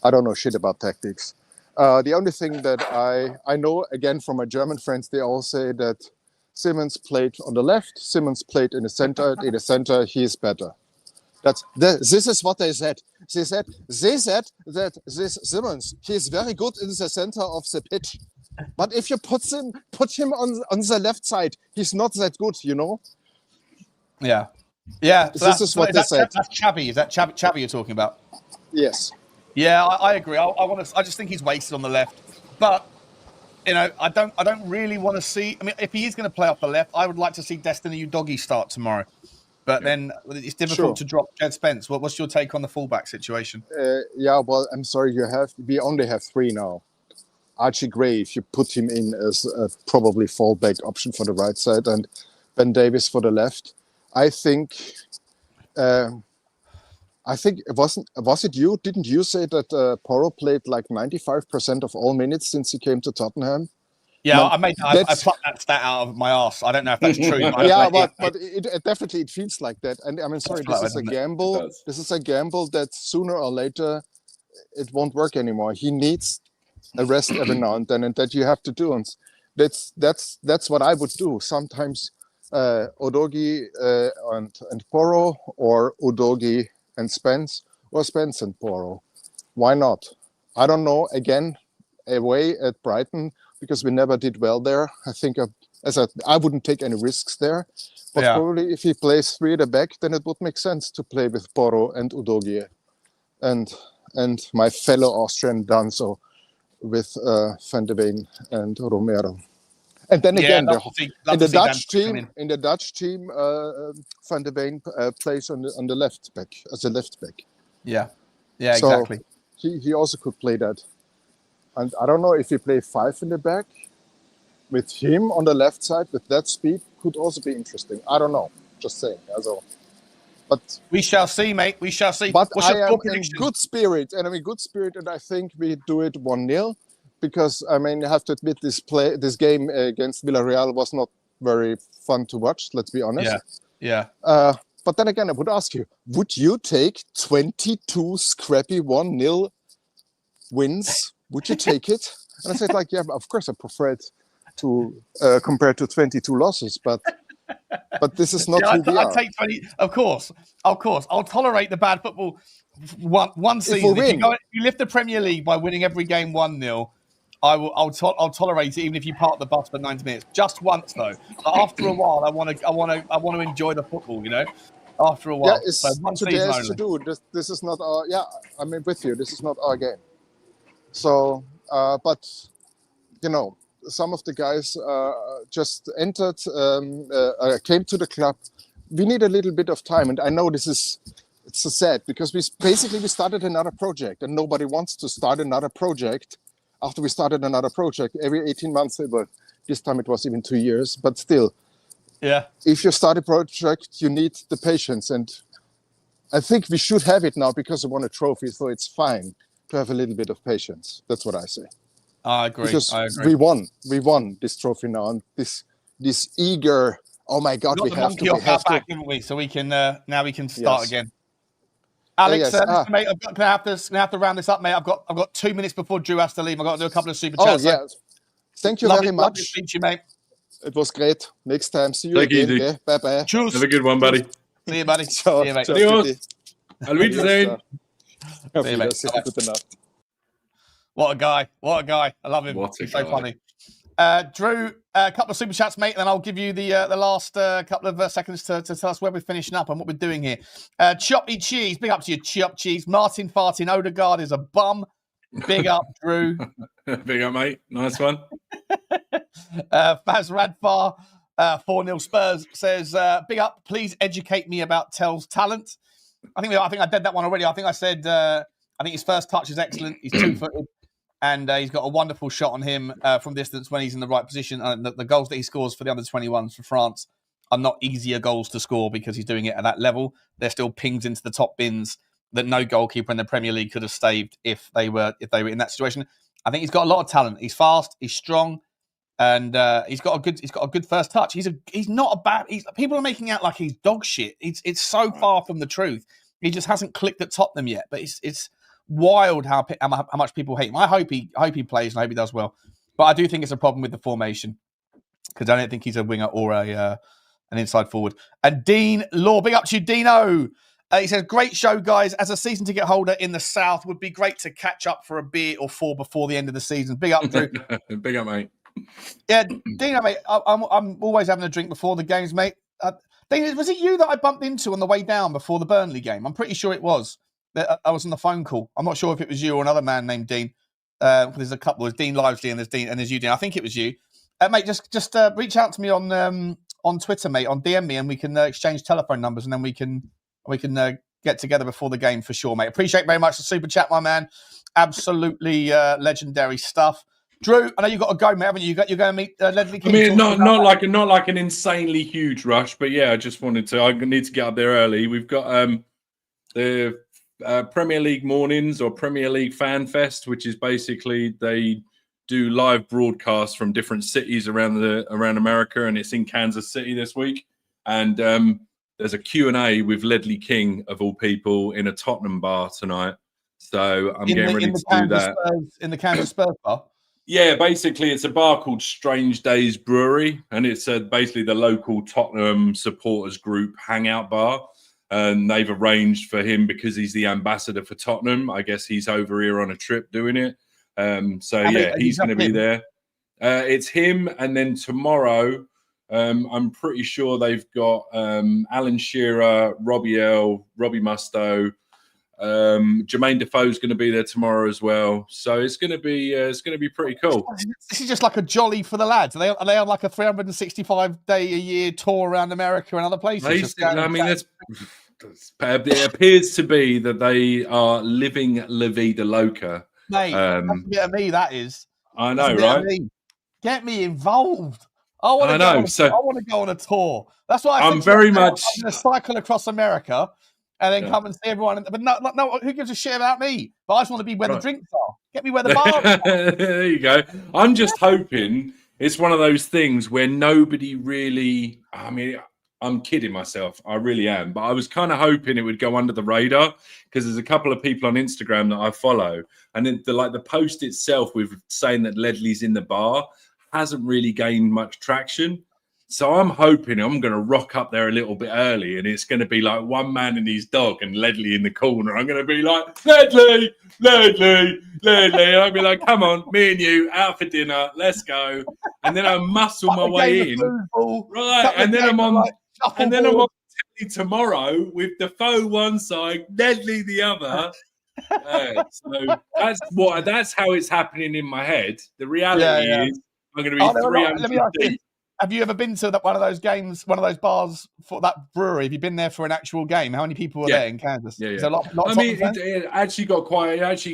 I don't know shit about tactics. The only thing that I know, again, from my German friends, they all say that Simmons played on the left, Simmons played in the center. In the center, he's better. This is what they said. They said that this Simmons, he's very good in the center of the pitch. But if you put him on the left side, he's not that good, you know? Yeah. Yeah. So this is what they said. That's Xavi. Is that Xavi you're talking about? Yes. Yeah, I agree. I just think he's wasted on the left. But you know, I don't really want to see. I mean, if he is going to play off the left, I would like to see Destiny Udogie start tomorrow. But then it's difficult to drop Jed Spence. What's your take on the fullback situation? Well, I'm sorry. We only have 3 now. Archie Gray, if you put him in as a probably fallback option for the right side, and Ben Davies for the left. I think was it you? Didn't you say that Porro played like 95% of all minutes since he came to Tottenham? Yeah, I plucked that stat out of my arse. I don't know if that's true. But it definitely feels like that. And I mean, sorry, this is a gamble. This is a gamble that sooner or later it won't work anymore. He needs a rest every now and then, and that you have to do. And that's what I would do. Sometimes Udogie and Porro, or Udogie and Spence, or Spence and Porro. Why not? I don't know. Again, away at Brighton, because we never did well there. I think I wouldn't take any risks there. But probably if he plays 3 at the back, then it would make sense to play with Porro and Udogie, and my fellow Austrian Danzo with Van de Ven and Romero. And then again, in the Dutch team, Van de Ven plays on the left back, as a left back. Yeah, exactly. So he also could play that. And I don't know if he play 5 in the back with him on the left side with that speed, could also be interesting. I don't know. Just saying. But we shall see, mate. We shall see. But I am in good spirit, and I think we do it 1-0. Because I mean, you have to admit, this game against Villarreal was not very fun to watch. Let's be honest. Yeah. But then again, I would ask you: would you take 22 scrappy 1-0 wins? Would you take it? And I said, like, yeah, of course, I prefer it to compared to 22 losses. But this is not who we are. I'd take 20. Of course. I'll tolerate the bad football one season. If you lift the Premier League by winning every game 1-0. I'll tolerate it even if you park the bus for 90 minutes. Just once though. After a while, I want to enjoy the football. You know, after a while. Yeah, it's to do. This is not our. Yeah, I mean, with you, this is not our game. So, but you know, some of the guys just entered, came to the club. We need a little bit of time, and I know it's so sad because we started another project, and nobody wants to start another project. After we started another project, every 18 months, but this time it was even 2 years, but still. Yeah. If you start a project, you need the patience. And I think we should have it now because we won a trophy, so it's fine to have a little bit of patience. That's what I say. I agree. Because we won this trophy now, and this eager. Oh my God, we have to. Back, haven't we? So we can now we can start again. Alex, mate, I'm gonna have to round this up, mate. I've got 2 minutes before Drew has to leave. I've got to do a couple of super chats. Oh yeah, thank you very much. Lovely to speak to you, mate. It was great. Next time, see you again. Okay? Bye bye. Cheers. Have a good one, buddy. See you, buddy. Ciao. See you, mate. Adios. Auf Wiedersehen. See you, mate. What a guy. What a guy. I love him. He's so funny. Drew, a couple of super chats, mate, and then I'll give you the last couple of seconds to tell us where we're finishing up and what we're doing here. Choppy Cheese, big up to you, Chop Cheese. Martin Fartin Odegaard is a bum. Big up, Drew. Big up, mate. Nice one. Faz Radfar, 4-0 Spurs, says, big up, please educate me about Tel's talent. I think I did that one already. I think I said, I think his first touch is excellent. He's 2-footed. And he's got a wonderful shot on him from distance when he's in the right position. And the goals that he scores for the under-21s for France are not easier goals to score because he's doing it at that level. They're still pings into the top bins that no goalkeeper in the Premier League could have saved if they were in that situation. I think he's got a lot of talent. He's fast, he's strong, and he's got a good first touch. He's not a bad. People are making out like he's dog shit. It's so far from the truth. He just hasn't clicked at Tottenham yet. But it's wild how much people hate him. I hope he plays and I hope he does well. But I do think it's a problem with the formation because I don't think he's a winger or an inside forward. And Dean Law, big up to you, Dino. He says, great show, guys. As a season ticket holder in the South, would be great to catch up for a beer or 4 before the end of the season. Big up, Drew. Big up, mate. Yeah, Dino, mate, I'm always having a drink before the games, mate. Dino, was it you that I bumped into on the way down before the Burnley game? I'm pretty sure it was. I was on the phone call. I'm not sure if it was you or another man named Dean. There's a couple. There's Dean Livesley and there's Dean and there's Eugene. I think it was you, mate. Just reach out to me on Twitter, mate. On DM me, and we can exchange telephone numbers, and then we can get together before the game for sure, mate. Appreciate very much the super chat, my man. Absolutely legendary stuff. Drew, I know you've got to go, mate, haven't you? You're going to meet Ledley King. I mean, not like an insanely huge rush, but yeah, I just wanted to. I need to get up there early. We've got the Premier League mornings or Premier League Fan Fest, which is basically they do live broadcasts from different cities around America, and it's in Kansas City this week. And there's a Q&A with Ledley King of all people in a Tottenham bar tonight. So I'm getting ready to do that in the Kansas Spurs bar. Yeah, basically it's a bar called Strange Days Brewery, and it's basically the local Tottenham supporters group hangout bar. And they've arranged for him because he's the ambassador for Tottenham. I guess he's over here on a trip doing it. He's going to be there. It's him. And then tomorrow, I'm pretty sure they've got Alan Shearer, Robbie L, Robbie Mustoe. Jermaine Defoe's going to be there tomorrow as well. So it's going to be pretty cool. This is just like a jolly for the lads. Are they on like a 365-day-a-year tour around America and other places? It appears to be that they are living La Vida Loca. Mate, that's me, that is. I know, right? Get me involved. I want to go on a tour. That's why I'm going to cycle across America and then come and see everyone. But no, who gives a shit about me? But I just want to be where the drinks are. Get me where the bars are. There you go. I'm just hoping it's one of those things where nobody really. I mean, I'm kidding myself. I really am. But I was kind of hoping it would go under the radar because there's a couple of people on Instagram that I follow. And then the post itself with saying that Ledley's in the bar hasn't really gained much traction. So I'm hoping I'm going to rock up there a little bit early and it's going to be like one man and his dog and Ledley in the corner. I'm going to be like, Ledley. And I'll be like, come on, me and you out for dinner. Let's go. And then I muscle my way in. Right. And then I'm on telly tomorrow with Defoe one side, Ledley the other. So that's how it's happening in my head. The reality is I'm going to be 300 deep. Have you ever been to one of those games, one of those bars for that brewery? Have you been there for an actual game? How many people were there in Kansas? Yeah. It actually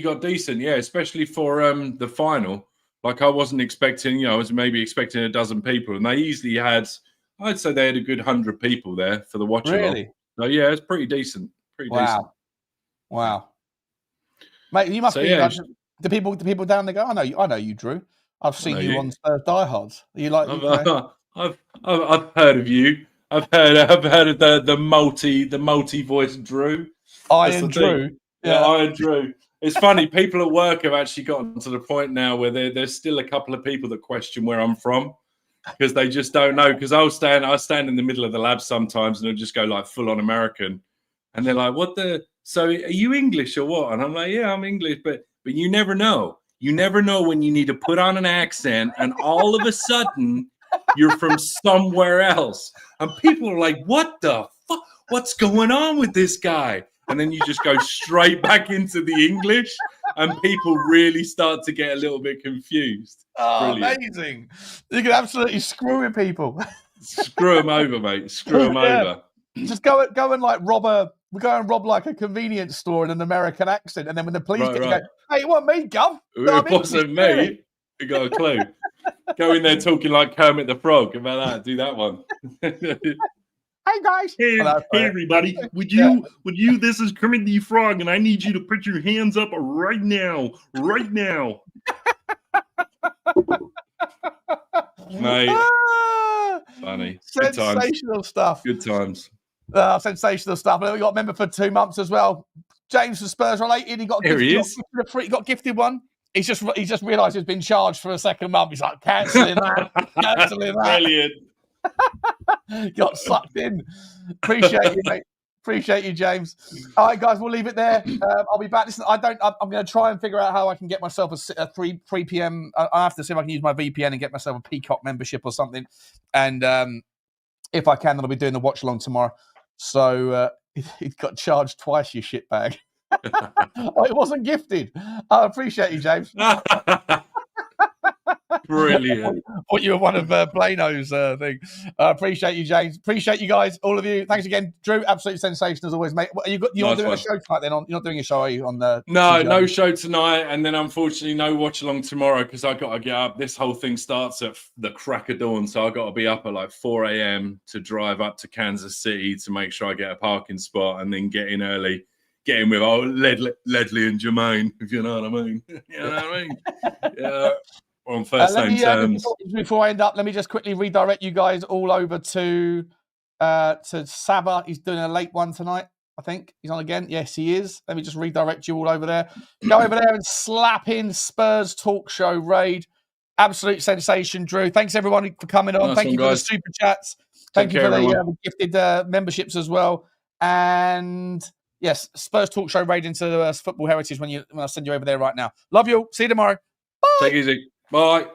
got decent, especially for the final. Like I wasn't expecting, I was maybe expecting a dozen people, and they easily had, I'd say they had a good 100 people there for the watch along. Really? So yeah, it's pretty decent. Pretty decent. Wow. Mate, you must So, be. yeah, Like, the people down there go. I know you, Drew. I've seen you on Spurs Diehards. Are you like? I've heard of you. I've heard of the multi-voice Drew. Iron Drew. Yeah, Iron Drew. It's funny. People at work have actually gotten to the point now where there's still a couple of people that question where I'm from because they just don't know. Because I stand in the middle of the lab sometimes and I'll just go like full on American, and they're like, "What the? So are you English or what?" And I'm like, "Yeah, I'm English, but you never know. You never know when you need to put on an accent, and all of a sudden you're from somewhere else." And people are like, "What the fuck? What's going on with this guy?" And then you just go straight back into the English, and people really start to get a little bit confused. Oh, amazing. You can absolutely screw with people. Screw them over, mate. Screw them over. Just go and like rob like a convenience store in an American accent, and then when the police get you, go, "Hey, you want me, Gov?" It wasn't me. You got a clue. Go in there talking like Kermit the Frog. About that, do that one. Hey guys. Hey everybody. Would you this is Kermit the Frog, and I need you to put your hands up right now. Right now. Mate. Funny. Sensational stuff. Good times. Sensational stuff. We got a member for 2 months as well. James from Spurs related. He got gifted one. He's just realised he's been charged for a second month. He's like, cancelling that. Brilliant. Got sucked in. Appreciate you, mate. Appreciate you, James. All right, guys, we'll leave it there. I'll be back. Listen, I'm going to try and figure out how I can get myself a 3 p.m. I have to see if I can use my VPN and get myself a Peacock membership or something. And if I can, then I'll be doing the watch along tomorrow. So he got charged twice, you shitbag. It wasn't gifted. I appreciate you, James. Brilliant. Thought you were one of Blano's thing. Appreciate you, James. Appreciate you guys, all of you. Thanks again, Drew. Absolutely sensational as always, mate. You're not doing a show tonight then? You're not doing a show, are you? On the no show tonight, and then unfortunately no watch along tomorrow because I got to get up. This whole thing starts at the crack of dawn, so I got to be up at like 4 a.m. to drive up to Kansas City to make sure I get a parking spot, and then get in early. Get in with Ledley and Jermaine, if you know what I mean. You know what I mean? Yeah. On first name terms. Before I end up, let me just quickly redirect you guys all over to Saba. He's doing a late one tonight, I think. He's on again. Yes, he is. Let me just redirect you all over there. Go over there and slap in Spurs Talk Show raid. Absolute sensation, Drew. Thanks, everyone, for coming on. Thank you for the super chats. Thank you for the gifted memberships as well. And yes, Spurs Talk Show raid into Football Heritage when I send you over there right now. Love you all. See you tomorrow. Bye. Take it easy. Bye.